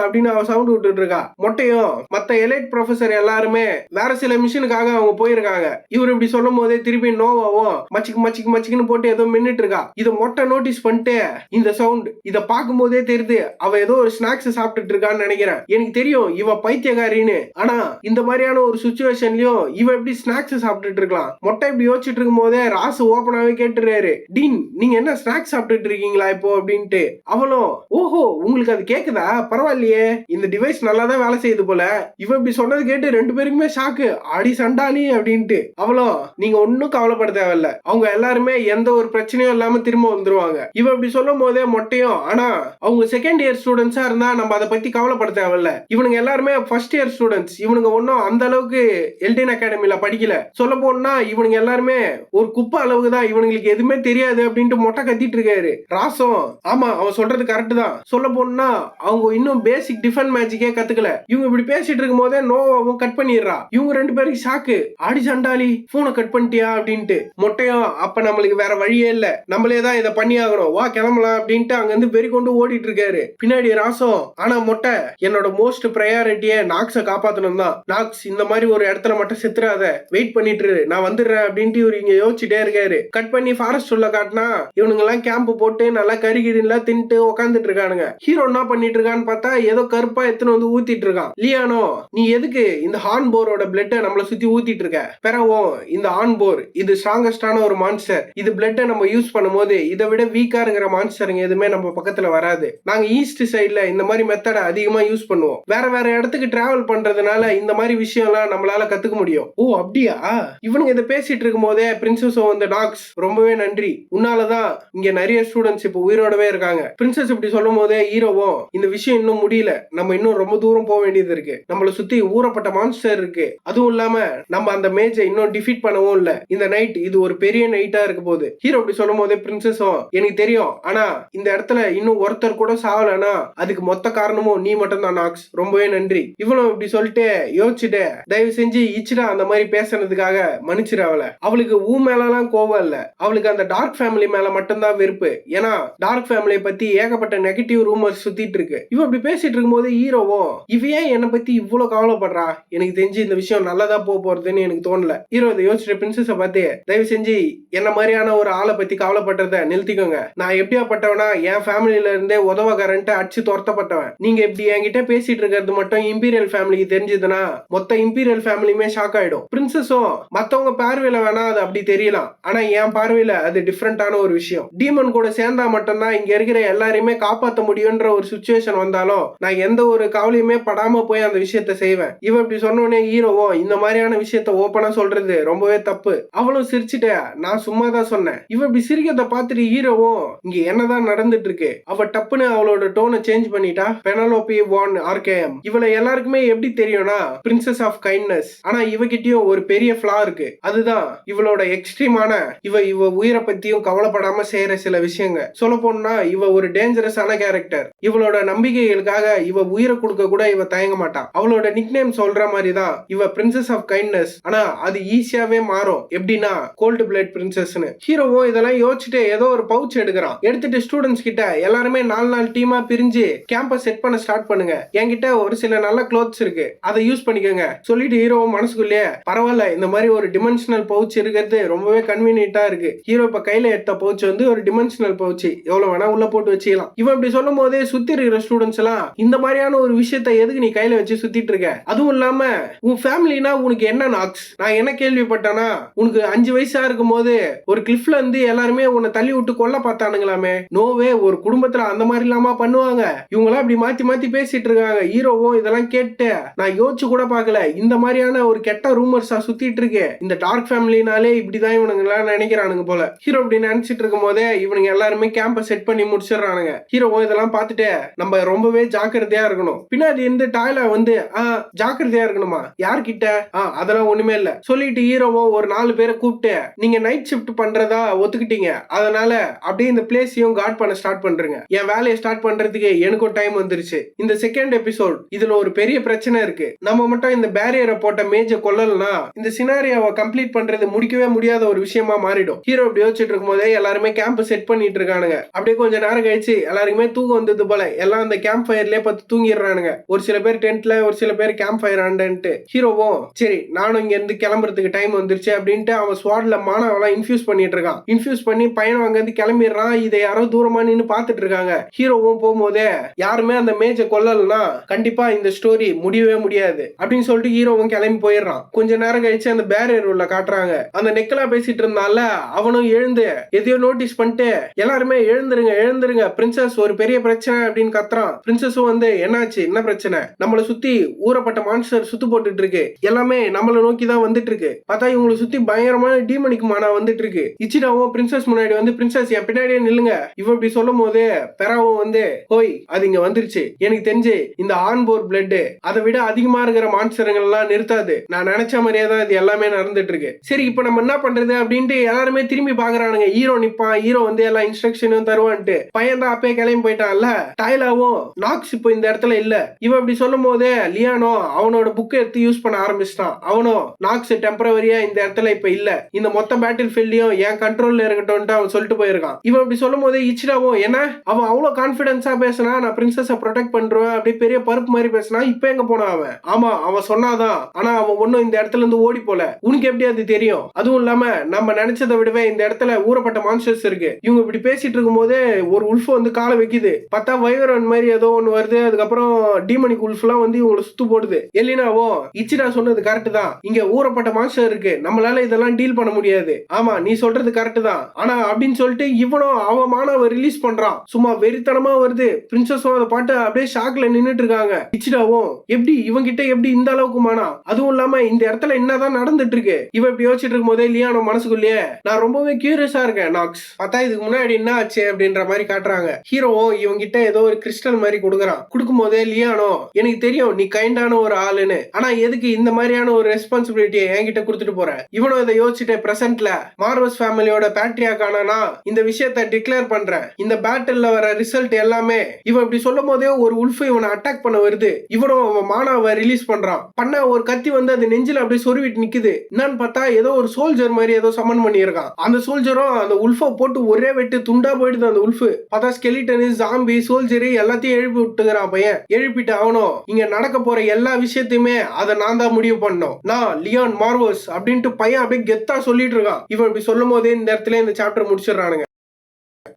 அப்படின்னு அவ சவுண்ட் விட்டுட்டு இருக்கா. மொட்டையும் மத்த எலைட் ப்ரொஃபசர் எல்லாருமே வேற சில மிஷனுக்காக அவங்க போயிருக்காங்க. இவர் இப்படி சொல்லும் போதே திருப்பி நோவாவும் மச்சிக்கு மச்சிக்கு மச்சிக்குன்னு போட்டு ஏதோ மின்னுட்டு இருக்கா. இதை மொட்டை நோட்டீஸ் பண்ணிட்டு இந்த சவுண்ட் இத பார்க்கும் போதே தெரியுது அவ ஏதோ ஒரு ஸ்நாக்ஸ் சாப்பிட்டுட்டு இருக்கான்னு நினைக்கிறேன். எனக்கு தெரியும் இவ பைத்தியக்காரின்னு, ஆனா இந்த மாதிரியான ஒரு சுச்சுவேஷன்லயும் இவ எப்படி ஸ்நாக்ஸ் சாப்பிட்டுட்டு இருக்கலாம். மொட்டை இப்படி யோசிச்சுட்டு இருக்கும் போதே ராசு ஓப்பனாவே கேட்டுறாரு, டீன் நீங்க என்ன ஸ்நாக்ஸ் சாப்பிட்டுட்டு இருக்கீங்களா இப்போ அப்படின்ட்டு. அவளும் ஓஹோ உங்களுக்கு அது கேக்குதா, பரவாயில்லையே இந்த டிவைஸ் நல்லா தான் வேலை செய்யுது போல. இவ இப்படி சொன்னது கேட்டு ரெண்டு பேருக்குமே ஷாக்கு, அடி சண்டாளி அப்படின்ட்டு. அவளும் நீங்க ஒன்னும் கவலைப்பட தேவையில்ல, அவங்க எல்லாருமே எந்த ஒரு பிரச்சனையும் இல்லாம திரும்ப வந்துருவாங்க. இவ இப்படி சொல்லும் போதே மொட்டையும் ஆனா அவங்க செகண்ட் இயர் ஸ்டூடெண்ட்ஸா இருந்தா நம்ம அதை பத்தி கவலைப்பட தேவையில்ல, இவனுங்க எல்லாருமே ஃபர்ஸ்ட் இயர் ஸ்டூடெண்ட்ஸ், இவனுங்க ஒன்னும் அந்த அளவுக்கு எல்டன் அகாடமில படிக்கல. சொல்ல போனா இவனுங்க எல்லாருமே ஒரு குப்பை அளவுக்கு தான், இவனுங்களுக்கு எதுவுமே தெரியாது அப்படின்ட்டு மொட்டை கத்திட்டு இருக்காரு. ராசும் ஆமா அவன் சொல்றது கரெக்ட் தான், சொல்ல போனா அவங்க இன்னும் பேசிக் டிஃபன் மேஜிக்கே கத்துக்கல. இவங்க இப்படி பேசிட்டு இருக்கும் போதே நோவாவும் கட் பண்ணிடுறா. இவங்க ரெண்டு பேருக்கு ஷாக்கு, ஆடி சண்டாளி போனை கட் பண்ணிட்டியா அப்படின்ட்டு. மொட்டையும் அப்ப நம்மளுக்கு வேற வழியே இல்ல, நம்மளே தான் இதை பண்ணி ஆகணும், வா கிளம்பலாம் அப்படின்ட்டு அங்க இருந்து வெறி கொண்டு ஓடிட்டு இருக்காரு. பின்னாடி ராசம் ஆனா மொட்டை என்னோட மோஸ்ட் ப்ரையாரிட்டியே நாக்ஸை காப்பாத்தணும் தான், நாக்ஸ் இந்த மாதிரி ஒரு இடத்துல மட்டும் செத்துறாத, வெயிட் பண்ணிட்டு நான் வந்துடுறேன் அப்படின்ட்டு இவரு இங்க யோசிச்சுட்டே இருக்காரு. கட் பண்ணி ஃபாரஸ்ட் உள்ள காட்டினா இவனுங்க எல்லாம் கேம்ப் போட்டு நல்லா கறிகிரிலாம் தின்ட்டு உட்காந்துட்டு இருக்கானுங்க. ஹீரோ என்ன பண்ணிட்டு இருக்கான்னு பார்த்தா ஏதோ கருப்பா எத்தனை வந்து ஊத்திட்டு இருக்கான். லியானோ நீ எதுக்கு இந்த ஹார்ன் போரோட பிளட்டை நம்மள சுத்தி ஊத்திட்டு இருக்க, பெறவும் இந்த ஆன் போர் இது ஸ்ட்ராங்கஸ்டான ஒரு மான்ஸ்டர், இது பிளட்டை நம்ம யூஸ் பண்ணும்போது இதை விட வீக்கா இருக்கிற மான்ஸ்டருங்க எதுவுமே நம்ம பக்கத்துல வராது. நாங்க ஈஸ்ட் சைட்ல இந்த மாதிரி மெத்தடை அதிகமா யூஸ் பண்ணுவோம், வேற வேற இடத்துக்கு டிராவல் பண்றதுனால இந்த மாதிரி விஷயம் எல்லாம் நம்மளால கத்துக்க முடியும். ஓ அப்படியா, இவனுங்க இதை பேசிட்டு இருக்கும் போதே பிரின்சஸ் வந்து நாக்ஸ் ரொம்பவே நன்றி, உன்னாலதான் இங்க நிறைய ஸ்டூடெண்ட்ஸ் இப்ப உயிரோடவே இருக்காங்க. பிரின்சஸ் இப்படி சொல்லும் போதே ஹீரோவும் இந்த விஷயம் இன்னும் முடியல, நம்ம இன்னும் ரொம்ப தூரம் போக வேண்டியது இருக்கு, நம்மளை சுத்தி ஊறப்பட்ட மான்ஸ்டர் இருக்கு, அதுவும் இல்லாம நம்ம அந்த மேஜை இன்னும் டிஃபீட் பண்ணவும் இல்ல, இந்த நைட் இது ஒரு பெரிய நைட்டா இருக்க போகுது. ஹீரோ அப்படி சொல்லும் போதே பிரின்சஸும் எனக்கு தெரியும், ஆனா இந்த இடத்துல இன்னும் ஒருத்தர் கூட சாவலனா அதுக்கு மொத்த காரணமும் நீ மட்டும் தான் நாக்ஸ், ரொம்பவே நன்றி. இவனும் இப்படி சொல்லிட்டு யோசிச்சுட்டு தயவு செஞ்சு இச்சிடா அந்த மாதிரி பேசுனதுக்காக மன்னிச்சிரு அவளை, அவளுக்கு ஊ மேலாம் கோவம் இல்ல, அவளுக்கு அந்த டார்க் ஃபேமிலி மேல மட்டும்தான் வெறுப்பு, ஏன்னா டார்க் ஃபேமிலியை பத்தி ஏகப்பட்ட நெகட்டிவ் ரூமர்ஸ் சுத்திட்டு இருக்கு. இவ இப்படி பேசிட்டு இருக்கும் போது ஹீரோவும் இவ ஏன் என்னை பத்தி இவ்வளவு கவலைப்படுறா, எனக்கு தெரிஞ்சு இந்த விஷயம் நல்லதா போறதுன்னு எனக்கு தோணல. ஹீரோ இதை யோசிச்சுட்டு பிரின்சஸை பார்த்து தயவு செஞ்சு என்ன மாதிரியான ஒரு ஆளை பத்தி கவலைப்படுறத நிறுத்திக்கோங்க, நான் எப்படியாப்பட்டவனா என் ஃபேமிலியில இருந்தே உதவக்காரன்ட்டு அடிச்சு துரத்தப்பட்டவன், நீங்க இப்படி என்கிட்ட பேசிட்டு இருக்கிறது மட்டும் இம்பீரியல் ஃபேமிலிக்கு தெரிஞ்சதுன்னா மொத்த இம்பீரியல் ஃபேமிலியுமே ஷாக் ஆயிடும். பிரின்சஸும் மத்தவங்க பார்வையில வேணா அது அப்படி தெரியலாம், ஆனா என் பார்வையில அது டிஃப்ரெண்டான ஒரு விஷயம், டீமன் கூட சேர்ந்தா மட்டும்தான் இங்க இருக்கிற எல்லாரையுமே காப்பாற்ற முடியும்ன்ற ஒரு சுச்சுவேஷன் வந்தாலும் நான் எந்த ஒரு கவலையுமே படாம போய் அந்த விஷயத்த செய்வேன். இவ இப்படி சொன்னோடனே ஹீரோவும் இந்த மாதிரியான விஷயத்த ஓப்பனா சொல்றது ரொம்பவே தப்பு. அவளும் சிரிச்சுட்ட நான் சும்மா தான் சொன்னேன். இவ இப்படி சிரிக்கிறத பார்த்துட்டு ஹீரோவும் இங்க என்னதான் நடந்துட்டு இருக்கு, அவ டப்புன்னு அவளோட டோனை சேஞ்ச் பண்ணிட்டா. பெனலோபி வான் ஆர்கேஎம் இவளை எல்லாருக்குமே எப்படி தெரியும்னா பிரின்சஸ் ஆஃப் கைண்ட்னஸ், ஆனா இவகிட்டயும் ஒரு பெரிய ஃபிளா இருக்கு, அதுதான் இவளோட எக்ஸ்ட்ரீமான இவ உயிரை பத்தியும் கவலைப்படாம செய்யற சில விஷயங்கள். சொல்ல போனா இவ ஒரு டேஞ்சரஸான கேரக்டர், இவளோட நம்பிக்கைகளுக்காக இவ உயிரை கொடுக்க கூட இவ தயங்க மாட்டான். அவளோட நிக்நேம் சொல்ற மாதிரி தான் இவ பிரின்சஸ் ஆஃப் கைண்ட்னஸ் கைண்ட்னஸ். ஆனா அது ஈஸியாவே மாறும். எப்படின்னா கோல்டு பிளட் பிரின்சஸ்னு. ஹீரோவும் இதெல்லாம் யோசிச்சுட்டு ஏதோ ஒரு பவுச் எடுக்கிறான். எடுத்துட்டு ஸ்டூடெண்ட்ஸ் கிட்ட எல்லாருமே 4 டீமா பிரிஞ்சு கேம்ப செட் பண்ண ஸ்டார்ட் பண்ணுங்க. என்கிட்ட ஒரு சில நல்ல க்ளோத்ஸ் இருக்கு, அதை யூஸ் பண்ணிக்கோங்க சொல்லிட்டு ஹீரோவும் மனசுக்குள்ளேயே பரவாயில்ல, இந்த மாதிரி ஒரு டிமென்ஷனல் பவுச் இருக்கிறது ரொம்பவே கன்வீனியன்ட்டா இருக்கு. ஹீரோ இப்ப கையில எடுத்த பவுச் வந்து ஒரு டிமென்ஷனல் பவுச், எவ்வளவு வேணா உள்ள போட்டு வச்சுக்கலாம். இவன் இப்படி சொல்லும் போதே சுத்தி இருக்கிற ஸ்டூடெண்ட்ஸ் எல்லாம் இந்த மாதிரியான ஒரு விஷயத்தை எதுக்கு நீ கையில வச்சு சுத்திட்டு இருக்க, அதுவும் இல்லாம உன் ஃபேமிலினா உனக்கு என்ன நாக்ஸ், நான் என்ன கேள்விப்பட்டேனா உனக்கு 5 வயசா இருக்கும் போது ஒரு கிளிஃப்ல இருந்து எல்லாருமே உன்னை தள்ளி விட்டு கொல்ல பார்த்தானுங்களாமே. நோவே, ஒரு குடும்பத்துல அந்த மாதிரி இல்லாம பண்ணுவாங்க. இவங்களாம் இப்படி மாத்தி மாத்தி பேசிட்டு இருக்காங்க. ஹீரோவும் இதெல்லாம் கேட்டு நான் யோசிச்சு கூட பார்க்கல, இந்த மாதிரியான ஒரு கெட்ட ரூமர்ஸா சுத்திட்டு இருக்கு. இந்த டார்க் ஃபேமிலினாலே இப்படிதான் இவனுங்களாம் நினைக்கிறானுங்க போல. ஹீரோ இப்படி நினைச்சிட்டு இருக்கும் போதே இவனுங்க எல்லாருமே கேம்ப செட் பண்ணி முடிச்சிடறானுங்க. ஹீரோவும் இதெல்லாம் பார்த்துட்டு நம்ம ரொம்பவே ஜாக்கிரதையா இருக்கணும். பின்னாடி இருந்து டாய்ல வந்து ஜாக்கிரதையா இருக்கணுமா, யார்கிட்ட அதெல்லாம் ஒண்ணுமே இல்ல சொல்லிட்டு ஹீரோவோ ஒரு 4 பேரை கூப்பிட்டு நீங்க நைட் ஷிஃப்ட் பண்றதா ஒத்துக்கிட்டீங்க, அதனால அப்படியே இந்த பிளேஸையும் கார்ட் பண்ண ஸ்டார்ட் பண்றீங்க. என் வேலையை ஸ்டார்ட் பண்றதுக்கு எனக்கும் டைம் வந்துருச்சு. இந்த செகண்ட் எபிசோட் இதுல ஒரு பெரிய பிரச்சனை இருக்கு. நம்ம மட்டும் இந்த பேரியரை போட்ட மேஜ கொல்லலனா இந்த சினாரியோவை கம்ப்ளீட் பண்றது முடிக்கவே முடியாத ஒரு விஷயமா மாறிடும். ஹீரோ இப்படி யோசிச்சுட்டு இருக்கும் போதே எல்லாருமே கேம்ப் செட் பண்ணிட்டு இருக்கானுங்க. அப்படியே கொஞ்ச நேரம் கழிச்சு எல்லாருக்குமே தூக்கம் வந்தது போல எல்லாம் அந்த கேம்ப் ஃபயர்லயே பார்த்து தூங்கிடுறானுங்க. ஒரு சில பேர் டென்ட்ல, ஒரு சில பேர் கேம்ப் ஃபயர் ஆண்டன்ட்டு. ஹீரோவும் சரி நானும் இங்க இருந்து கிளம்புறதுக்கு டைம் வந்துருச்சு அப்படின்ட்டு அவன் ஸ்வாட்ல மானவெல்லாம் இன்ஃபியூஸ் பண்ணிட்டு இருக்கான். இன்ஃபியூஸ் பண்ணி பையன் அங்க இருந்து கிளம்பிடுறான். இதை யாரோ தூரமா நின்னு பாத்துட்டு இருக்காங்க. ஹீரோவும் போகும்போதே யாருமே அந்த மேஜை கொல்லலனா கண்டிப்பா இந்த ஸ்டோரி முடியவே முடியாது அப்படின்னு சொல்லிட்டு ஹீரோவும் கிளம்பி போயிடுறான். கொஞ்ச நேரம் கழிச்சு அந்த பேரியர் உள்ள காட்டுறாங்க. அந்த நெக்கலா பேசிட்டு இருந்தால அவனும் எழுந்து எதையோ நோட்டீஸ் பண்ணிட்டு எல்லாருமே எழுந்துருங்க எழுந்துருங்க, பிரின்சஸ் ஒரு பெரிய பிரச்சனை அப்படின்னு கத்துறான். பிரின்சஸும் வந்து என்னாச்சு, என்ன பிரச்சனை, நம்மளை சுத்தி ஊறப்பட்ட மான்ஸ்டர் சுத்து போட்டுட்டு இருக்கு, எல்லாமே நம்மளை நோக்கி தான் வந்துட்டு இருக்கு, பார்த்தா இவங்களை சுத்தி பயங்கரமான டீமனிக் மானா வந்துட்டு இருக்கு. இச்சிடாவும் பிரின்சஸ் முன்னாடி வந்து பிரின்சஸ் என் பின்னாடியே நில்லுங்க இவ இப்படி சொல்லும் போது பெராவும் வந்து ஹோய் அது இங்க வந்துருச்சு, எனக்கு தெரிஞ்சு இந்த ஆன்போர் பிளட் அதை விட அதிகமா இருக்கிற மான்ஸ்டர்கள் எல்லாம் நிறுத்தாது, நான் நினைச்ச மாதிரியே தான் இது எல்லாமே நடந்துட்டு இருக்கு. சரி இப்ப நம்ம என்ன பண்றது அப்படின்ட்டு எல்லாருமே திரும்பி பாக்குறானுங்க. ஹீரோ நிப்பான், ஹீரோ வந்து எல்லா இன்ஸ்ட்ரக்ஷனும் தருவான்ட்டு. பையன் தான் அப்பயே கிளம்பி போயிட்டான்ல. டைலாவும் நாக்ஸ் இப்போ இந்த இடத்துல இல்ல. இவ இப்படி சொல்லும் போதே லியானோ அவனோட புக்கை எடுத்து யூஸ் பண்ண ஆரம்பிச்சிட்டான். அவனும் நாக்ஸ் டெம்பரவரியா இந்த இடத்துல இப்ப இல்ல, இந்த மொத்த பேட்டில் ஃபீல்டையும் என் கண்ட்ரோல்ல இருக்கட்டும் அவன் சொல்லிட்டு போயிருக்கான். இவன் இப்படி சொல்லும் போதே இச்சிடாவும் என்ன அவன் அவ்வளவு கான்பிடன்ஸா பேசினா நான் பிரின்சஸ ப்ரொடெக்ட் பண்றேன் அப்படி பெரிய பருப்பு மாதிரி பேசினா இப்ப எங்க போனா அவன்? ஆமா அவன் சொன்னாதான், ஆனா அவன் ஒன்னும் இந்த இடத்துல இருந்து ஓடி போல. உனக்கு எப்படி அது தெரியும்? அதுவும் இல்லாம நம்ம நினைச்சதை விடவே இந்த இடத்துல ஊறப்பட்ட மான்ஸ்டர்ஸ் இருக்கு. இவங்க இப்படி பேசிட்டு இருக்கும் போதே ஒரு உல்ஃப் வந்து காலை வைக்குது. பார்த்தா வைவரன் மாதிரி ஏதோ ஒண்ணு வருது. அதுக்கப்புறம் டீமனிக் உல்ஃப் எல்லாம் வந்து இவங்களை சுத்து போடுது. எலினாவோ இச்சிடா சொன்னது கரெக்ட் தான், இங்க ஊறப்பட்ட மான்ஸ்டர் இருக்கு, நம்மளால இதெல்லாம் டீல் பண்ண முடியாது. ஆமா நீ சொல்றது கரெக்ட் தான், ஆனா அப்படின்னு சொல்லிட்டு இவனும் அவன் மானவ ரிலீஸ் பண்றான். சும்மா வெறித்தனமா வருது. பிரின்சஸும் அதை பாட்டு அப்படியே ஷாக்ல நின்னுட்டு இருக்காங்க. இச்சிடாவும் எப்படி இவங்கிட்ட எப்படி இந்த அளவுக்கு மானா, அதுவும் இல்லாம இந்த இடத்துல என்னதான் நடந்துட்டு இருக்கு இவ இப்படி யோசிச்சுட்டு இருக்கும் போதே லியானோ மனசுக்குள்ளேயே நான் ரொம்பவே கியூரியஸா இருக்கேன் நாக்ஸ், பார்த்தா இதுக்கு முன்னாடி என்ன ஆச்சு அப்படின்ற மாதிரி காட்டுறாங்க. ஹீரோவும் இவங்கிட்ட ஏதோ ஒரு கிறிஸ்டல் மாதிரி கொடுக்குறான். கொடுக்கும் போதே லியானோ எனக்கு தெரியும் நீ கைண்டான ஒரு ஆளுன்னு, ஆனா எதுக்கு இந்த மாதிரியான ஒரு ரெஸ்பான்சிபிலிட்டியை என்கிட்ட கொடுத்துட்டு போற? இவனும் இதை யோசிச்சுட்டு பிரசன்ட்ல மார்வஸ் ஃபேமிலியோட பேட்ரியாக் ஆனா இந்த விஷயத்தை டிக்ளேர் பண்றேன், இந்த பேட்டில்ல வர ரிசல்ட் எல்லாமே. இவன் இப்படி சொல்லும் போதே ஒரு உல்ஃப் இவனை அட்டாக் பண்ண வருது. இவனும் அவன் மானாவை ரிலீஸ் பண்றான். பண்ண ஒரு கத்தி வந்து அது நெஞ்சில அப்படியே சொருவிட்டு நிக்குது. என்னன்னு பார்த்தா ஏதோ ஒரு சோல்ஜர் மாதிரி ஏதோ சமன் பண்ணியிருக்கான். அந்த சோல்ஜரும் அந்த உல்ஃபை போட்டு ஒரே வெட்டு துண்டா போயிடுது. அந்த உல்ஃப் பார்த்தா ஸ்கெலிட்டனு ஜாம்பி சோல்ஜரு எல்லாத்தையும் எழுப்பி விட்டுக்கிறான் பையன். எழுப்பிட்டு அவனும் இங்க நடக்க போற எல்லா விஷயத்தையுமே அதை நான் தான் முடிவு பண்ணோம், நான் லியான் மார்வஸ் அப்படின்ட்டு பையன் அப்படியே கெத்தா சொல்லிட்டு இருக்கான். இவன் இப்படி சொல்லும் போதே இந்த இடத்துல இந்த சாப்டர் முடிச்சிடறானுங்க.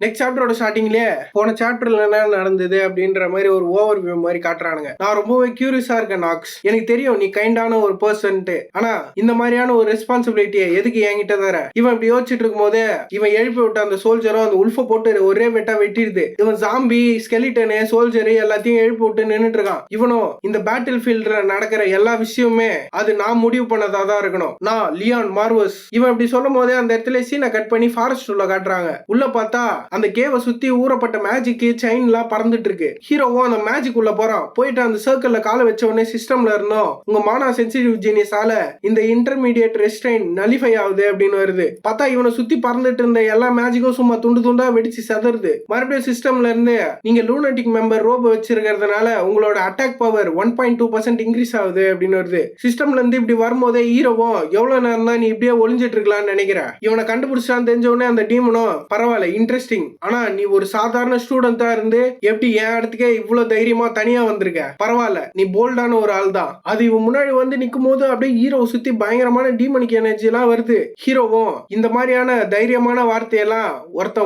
நெக்ஸ்ட் சாப்டரோட ஸ்டார்டிங்லயே போன சாப்டர்ல என்ன நடந்தது அப்படின்ற மாதிரி ஒரு ஓவர் வியூ மாதிரி காட்டுறானுங்க. நான் ரொம்பவே கியூரியஸா இருக்கேன் நாக்ஸ், எனக்கு தெரியும் நீ கைண்டான ஒரு பர்சன்ட்டு, ஆனா இந்த மாதிரியான ஒரு ரெஸ்பான்சிபிலிட்டியை எதுக்கு என்கிட்ட தர? இவன் இப்படி யோசிச்சுட்டு இருக்கும் போதே இவன் எழுப்பி விட்ட அந்த சோல்ஜரும் அந்த உல்ஃபை போட்டு ஒரே வெட்டா வெட்டிடுது. இவன் ஜாம்பி ஸ்கெலிட்டனு சோல்ஜரு எல்லாத்தையும் எழுப்பி விட்டு நின்னுட்டு இருக்கான். இவனும் இந்த பேட்டில் ஃபீல்ட்ல நடக்கிற எல்லா விஷயமுமே அது நான் முடிவு பண்ணதா தான் இருக்கணும், நான் லியான் மார்வஸ். இவன் இப்படி சொல்லும் போதே அந்த இடத்துல சீனை கட் பண்ணி ஃபாரஸ்ட் உள்ள காட்டுறாங்க. உள்ள பார்த்தா அந்த கேவை சுத்தி ஊறப்பட்ட மேஜிக் செயின் எல்லாம் பறந்துட்டு இருக்கு. ஹீரோவும் அந்த மேஜிக் உள்ள போறான். போயிட்டு அந்த சர்க்கிள்ல கால வச்ச உடனே சிஸ்டம்ல இருந்தோம் உங்க மானா சென்சிட்டிவ் ஜீனியஸால இந்த இன்டர்மீடியேட் ரெஸ்ட்ரெயின் நலிஃபை ஆகுது அப்படின்னு வருது. பார்த்தா இவனை சுத்தி பறந்துட்டு இருந்த எல்லா மேஜிக்கும் சும்மா துண்டு துண்டா வெடிச்சு சதறுது. மறுபடியும் சிஸ்டம்ல இருந்து நீங்க லூனட்டிக் மெம்பர் ரோபோ வச்சிருக்கிறதுனால உங்களோட அட்டாக் பவர் 1.2% இன்க்ரீஸ் ஆகுது அப்படின்னு வருது. சிஸ்டம்ல இருந்து இப்படி வரும்போதே ஹீரோவும் எவ்வளவு நேரம் தான் நீ இப்படியே ஒளிஞ்சிட்டு இருக்கலாம்னு நினைக்கிறேன். இவனை கண்டுபிடிச்சான்னு தெரிஞ்ச உடனே அந்த டீமனும் பரவாயில்ல இன்ட்ரெஸ்டிங், ஆனா நீ ஒரு சாதாரண ஸ்டூடெண்டா இருந்து எப்படி என் இடத்துக்கே இவ்வளவு தைரியமா தனியா வந்திருக்க, பரவாயில்ல நீ போல்டான ஒரு ஆள் தான். அது இவன் முன்னாடி வந்து நிக்கும் போது அப்படியே ஹீரோ சுத்தி பயங்கரமான டீமனிக் எனர்ஜி எல்லாம் வருது. ஹீரோவும் இந்த மாதிரியான தைரியமான வார்த்தையெல்லாம்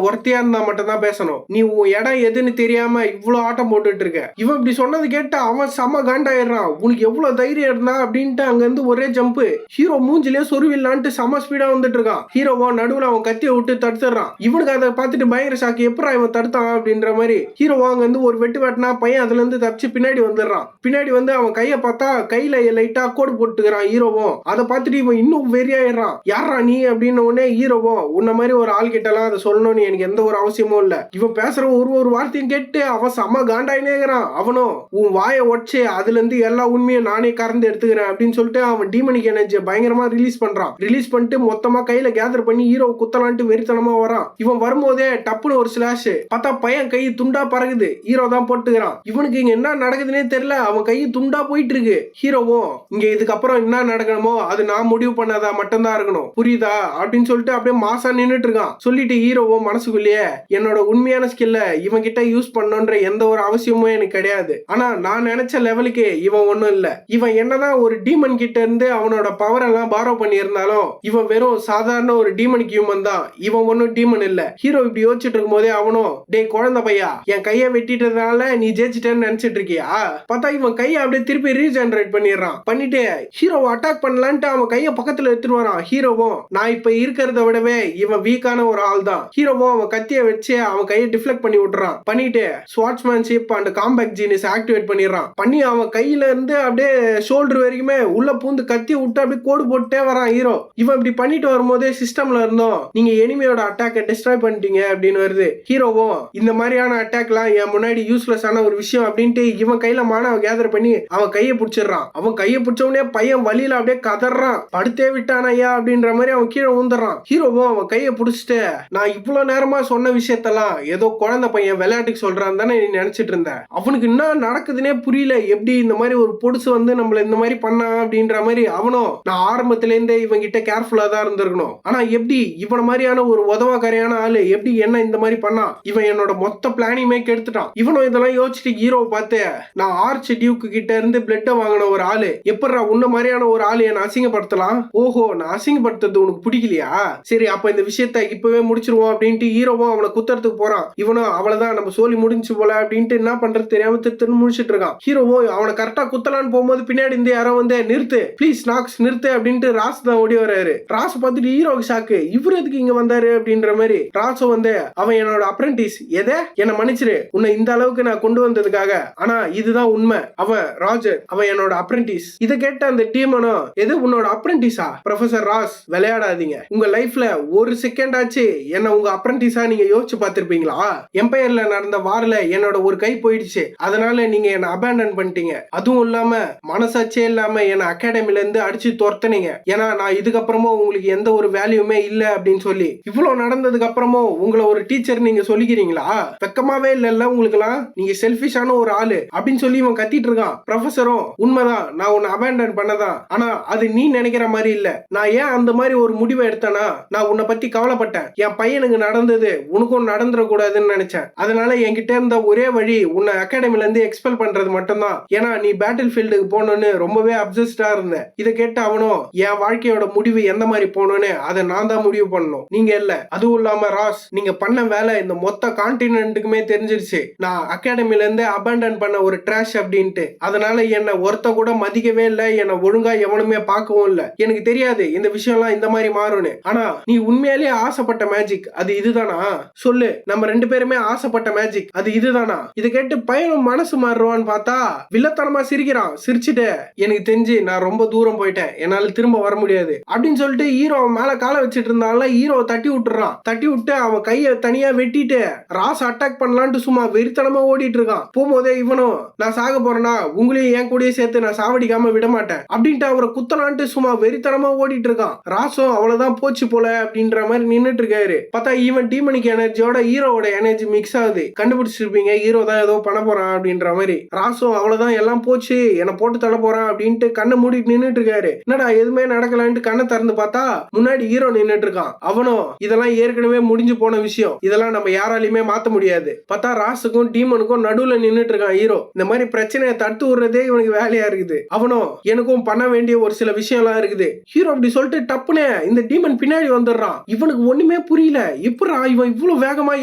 ஒருத்தையா இருந்தா மட்டும் தான் பேசணும். நீ உன் இடம் எதுன்னு தெரியாம இவ்வளவு ஆட்டம் போட்டுட்டு இருக்க. இவன் இப்படி சொன்னது கேட்டு அவன் செம காண்டாயிடுறான். உனக்கு எவ்வளவு தைரியம் இருந்தா அப்படின்ட்டு அங்க இருந்து ஒரே ஜம்ப். ஹீரோ மூஞ்சிலே சொருவில்லான்ட்டு செம ஸ்பீடா வந்துட்டு இருக்கான். ஹீரோவோ நடுவுல அவன் கத்திய விட்டு தடுத்துறான். இவனுக்கு அதை பார்த்துட்டு பயங்கர ஷாக்கு, எப்பரா இவன் தடுத்தான் அப்படின்ற மாதிரி. ஹீரோவோ அங்க இருந்து ஒரு வெட்டு வெட்டினா பையன் அதுல இருந்து தப்பிச்சு பின்னாடி வந்துடுறான். பின்னாடி வந்து அவன் கைய பார்த்தா கையில லைட்டா கோடு போட்டுக்கிறான் ஹீரோவும். அதை பார்த்துட்டு இவன் இன்னும் வெறியாயிடுறான். யாரா நீ அப்படின்னு உடனே ஹீரோவும் உன்ன மாதிரி ஒரு ஆள் கிட்ட எல்லாம் அதை சொல்லணும்னு எனக்கு எந்த ஒரு அவசியமும் இல்ல. இவன் பேசுற ஒரு வார்த்தையும் கேட்டு அவன் செம்ம காண்டாயினேங்கிறான். அவனும் உன் வாயை ஒட்சே அதுல இருந்து எல்லா உண்மையும் நானே கறந்து எடுத்துக்கிறேன் அப்படின்னு சொல்லிட்டு அவன் டீமனிக் எனர்ஜியை பயங்கரமா ரிலீஸ் பண்றான். ரிலீஸ் பண்ணிட்டு மொத்தமா கையில கேதர் பண்ணி ஹீரோ குத்தலான்ட்டு வெறித்தனமா வரான். இவன் வரும்போதே டப்புன்னு ஒரு ஸ்லாஷ் பார்த்தா பையன் கை துண்டா பறகுது. ஹீரோ தான் போட்டுக்கிறான். இவனுக்கு இங்க என்ன நடக்குதுன்னே தெரியல. அவன் கை துண்டா போயிட்டு இருக்கு. ஹீரோவும் இங்க இதுக்கப்புறம் என்ன நடக்கணுமோ அது நான் முடிவு பண்ணதா மட்டும்தான் இருக்கணும், புரியுதா அப்படின்னு சொல்லிட்டு அப்படியே மாசா நின்னுட்டு இருக்கான். சொல்லிட்டு ஹீரோவும் மனசுக்குள்ளேயே என்னோட உண்மையான ஸ்கில்ல இவன் கிட்ட யூஸ் பண்ணணுன்ற எந்த ஒரு அவசியமும் எனக்கு கிடையாது. ஆனா நான் நினைச்ச லெவலுக்கு இவன் ஒண்ணும் இல்ல. இவன் என்னதான் ஒரு டீமன் கிட்ட இருந்து அவனோட பவர் எல்லாம் பாரோ பண்ணி இருந்தாலும் இவன் வெறும் சாதாரண ஒரு டீமனிக் ஹியூமன் தான். இவன் ஒன்னும் டீமன் இல்ல. ஹீரோ இப்படி யோசிச்சுட்டு இருக்கும் போதே அவனும் டே குழந்தை பையா என் கையை வெட்டிட்டதுனால நீ ஜெயிச்சிட்டேன்னு நினைச்சிட்டு இருக்கியா? பார்த்தா இவன் கையை அப்படியே திருப்பி ரீஜெனரேட் பண்ணிடுறான். பண்ணிட்டு ஹீரோவை அட்டாக் பண்ணலான்ட்டு அவன் கையை பக்கத்துல எடுத்துட்டு வரான். ஹீரோவும் நான் இப்ப இருக்கிறத விடவே இவன் வீக்கான ஒரு ஆள் தான். ஹீரோவும் அவன் கத்திய வச்சு அவன் கையை டிஃப்ளெக்ட் பண்ணி விட்டுறான். பண்ணிட்டு ஸ்வாட்ஸ்மேன்ஷிப் அண்ட் காம்பேக்ட் ஜீனியஸ் ஆக்டிவேட் பண்ணிடுறான். பண்ணி அவன் கையில இருந்து அப்படியே ஷோல்டர் வரைக்குமே உள்ள பூந்து கத்தி விட்டு அப்படியே கோடு போட்டே வரான் ஹீரோ. இவன் இப்படி பண்ணிட்டு வரும்போதே சிஸ்டம்ல இருந்தோம் நீங்க எனிமியோட அட்டாக்கை டிஸ்ட்ராய் பண்ணிட்டீங்க அப்படின்னு வருது. ஹீரோவும் இந்த மாதிரியான அட்டாக்லாம் என் முன்னாடி யூஸ்லெஸ் ஆன ஒரு விஷயம் அப்படின்ட்டு இவன் கையில மானவ கேதர் பண்ணி அவன் கையை பிடிச்சிடறான். அவன் கையை பிடிச்சவனே பையன் வழியில அப்படியே கதறான். படுத்தே விட்டான் ஐயா அப்படின்ற மாதிரி அவன் கீழே ஊந்துறான். ஹீரோவும் அவன் கையை பிடிச்சிட்டு நான் இவ்வளவு நேரமா சொன்ன விஷயத்தெல்லாம் ஏதோ குழந்தை பையன் விளையாட்டுக்கு சொல்றான் தானே நீ நினைச்சிட்டு இருந்த. அவனுக்கு என்ன நடக்குதுன்னே புரியல. எப்படி இந்த மாதிரி ஒரு பொடுசு வந்து நம்மள இந்த மாதிரி பண்ணா அப்படின்ற மாதிரி அவனும் நான் ஆரம்பத்துல இருந்தே இவன் கிட்ட கேர்ஃபுல்லா தான் இருந்திருக்கணும். ஆனா எப்படி இவன மாதிரியான ஒரு உதவாக்கரையான ஆளு எப்படி என்ன இந்த மாதிரி பண்ணா? இவன் என்னோட மொத்த பிளானிங்குமே கெடுத்துட்டான். இவனும் இதெல்லாம் யோசிச்சுட்டு ஹீரோவை பார்த்து நான் ஆர்ச் டியூக்கு கிட்ட இருந்து பிளட்ட வாங்கின ஒரு ஆளு எப்படா உன்ன மாதிரியான ஒரு ஆளு என்ன அசிங்கப்படுத்தலாம்? ஓஹோ நான் அசிங்கப்படுத்துறது உனக்கு பிடிக்கலையா? சரி அப்ப இந்த விஷயத்த இப்பவே முடிச்சிருவோம் அப்படின்ட்டு ஹீரோவும் அவனை குத்துறதுக்கு போறான். இவனும் அவ்வளவுதான் நம்ம சோலி முடிஞ்சு போல அப்படின்ட்டு என்ன பண்றது தெரியாம திருத்தன்னு முடிச்சிட்டு இருக்கான். ஹீரோவும் அவனை கரெக்டா குத்தலான்னு போகும்போது பின்னாடி இருந்து யாரோ வந்து நிறுத்து ப்ளீஸ் நாக்ஸ் நிறுத்து அப்படின்ட்டு ராஸ் தான் ஓடி வராரு. ராஸ் பார்த்துட்டு ஹீரோக்கு ஷாக்கு, இவரு எதுக்கு இங்க வந்தாரு அப்படின்ற மாதிரி. ராஸும் வந்து அவன் என்னோட அப்ரெண்டிஸ், எதை என்ன மன்னிச்சிரு உன்னை இந்த அளவுக்கு நான் கொண்டு வந்ததுக்காக, ஆனா இதுதான் உண்மை, அவன் ராஜர் அவன் என்னோட அப்ரெண்டிஸ். இதை கேட்ட அந்த டீமனும் எது உன்னோட அப்ரெண்டிஸா? ப்ரொஃபசர் ராஸ் விளையாடாதீங்க. உங்க லைஃப்ல ஒரு செகண்ட் ஆச்சு என்ன உங்க அப்ரெண்டிஸா நீங்க யோசிச்சு பார்த்திருப்பீங்களா? எம்பையர்ல நடந்த வார்ல என்னோட ஒரு கை போயிடுச்சு, அதனால நீங்க என்ன அபேண்டன் பண்ணிட்டீங்க. அதுவும் இல்லாம மனசாட்சியே இல்லாம என்ன அகாடமில இருந்து அடிச்சு துரத்துனீங்க. ஏன்னா நான் இதுக்கப்புறமும் உங்களுக்கு எந்த ஒரு வேல்யூமே இல்ல அப்படின்னு சொல்லி. இவ்வளவு நடந்ததுக்கு அப்புறமும் உங்களை ஒரு டீச்சர் நீங்க சொல்லிக்கிறீங்களா? வெக்கமாவே இல்ல உங்களுக்கு எல்லாம்? நீங்க செல்ஃபிஷான ஒரு ஆளு அப்படின்னு சொல்லி இவன் கத்திட்டு இருக்கான். ப்ரொஃபசரும் உண்மைதான் நான் உன்னை அபேண்டன் பண்ணதான், ஆனா அது நீ நினைக்கிற மாதிரி இல்ல. நான் ஏன் அந்த மாதிரி ஒரு முடிவை எடுத்தேனா நான் உன்னை பத்தி கவலைப்பட்டேன். என் பையனுக்கு நடந்தது உனக்கும் நடந்துடக்கூடாதுன்னு நினைச்சேன். அதனால என்கிட்ட இருந்த ஒரே வழி உன்னை அகாடமில இருந்து எக்ஸ்பெல் பண்றது மட்டும்தான். ஏன்னா நீ பேட்டில் ஃபீல்டுக்கு போகணும்னு ரொம்பவே அப்சஸ்டா இருந்த. இதை கேட்டு அவனும் என் வாழ்க்கையோட முடிவு எந்த மாதிரி போகணும்னு அதை நான் தான் முடிவு பண்ணணும், நீங்க இல்ல. அதுவும் இல்லாம ராஸ் நீங்க பண்ண வேலை இந்த மொத்த கான்டினென்ட்டுக்குமே தெரிஞ்சிருச்சு. நான் அகாடமில இருந்து அபேண்டன் பண்ண ஒரு ட்ராஷ் அப்படின்ட்டு. அதனால என்ன ஒருத்த கூட மதிக்கவே இல்ல, என்ன ஒழுங்கா எவனுமே பார்க்கவும் இல்ல. எனக்கு தெரியாது இந்த விஷயம்லாம் இந்த மாதிரி மாறும்னு. ஆனா நீ உண்மையாலேயே ஆசைப்பட்ட மேஜிக் அது இதுதானா? சொல்லு, நம்ம ரெண்டு பேருமே ஆசைப்பட்ட மேஜிக் அது இதுதானா? இதை கேட்டு பையனும் மனசு மாறுவான்னு பார்த்தா வில்லத்தனமா சிரிக்கிறான். சிரிச்சுட்டு எனக்கு தெரிஞ்சு நான் ரொம்ப தூரம் போயிட்டேன், என்னால திரும்ப வர முடியாது அப்படின்னு சொல்லிட்டு ஹீரோ மேல காலை வச்சுட்டு இருந்தால ஹீரோ தட்டி விட்டுறான். தட்டி விட்டு அவன் கையை பாடிய தனியா வெட்டிட்டு ராஸ் அட்டாக் பண்ணலான்ட்டு சும்மா வெறித்தனமா ஓடிட்டு இருக்கான். போகும்போதே இவனும் நான் சாக போறேன்னா உங்களையும் என் கூடயே சேர்த்து நான் சாவடிக்காம விட மாட்டேன் அப்படின்ட்டு அவரை குத்தலான்ட்டு சும்மா வெறித்தனமா ஓடிட்டு இருக்கான். ராசும் அவ்வளவுதான் போச்சு போல அப்படின்ற மாதிரி நின்னுட்டு இருக்காரு. பார்த்தா ஈவன் டீமனிக் எனர்ஜியோட ஹீரோவோட எனர்ஜி மிக்ஸ் ஆகுது. கண்டுபிடிச்சிருப்பீங்க ஹீரோ தான் ஏதோ பண்ண போறான் அப்படின்ற மாதிரி. ராசும் அவ்வளவுதான் எல்லாம் போச்சு என்ன போட்டு தள்ள போறான் அப்படின்ட்டு கண்ணை மூடிட்டு நின்னுட்டு இருக்காரு. என்னடா எதுவுமே நடக்கலான்ட்டு கண்ணை திறந்து பார்த்தா முன்னாடி ஹீரோ நின்னுட்டு இருக்கான். அவனும் இதெல்லாம் ஏற்கனவே முடிஞ்சு போன விஷயம், இதெல்லாம் நம்ம யாராலையுமே மாத்த முடியாது. பார்த்தா ராசுக்கும் டீமனுக்கும் நடுவுல நின்னுட்டு இருக்கான் ஹீரோ. இந்த மாதிரி பிரச்சனையை தடுத்து விடுறதே இவனுக்கு வேலையா இருக்குது. அவனும் எனக்கும் பண்ண வேண்டிய ஒரு சில விஷயம் எல்லாம் இருக்குது. ஹீரோ அப்படி சொல்லிட்டு டப்புனே இந்த டீமன் பின்னாடி வந்துடுறான். இவனுக்கு ஒண்ணுமே புரியல, எப்படா இவன் இவ்வளவு வேகமா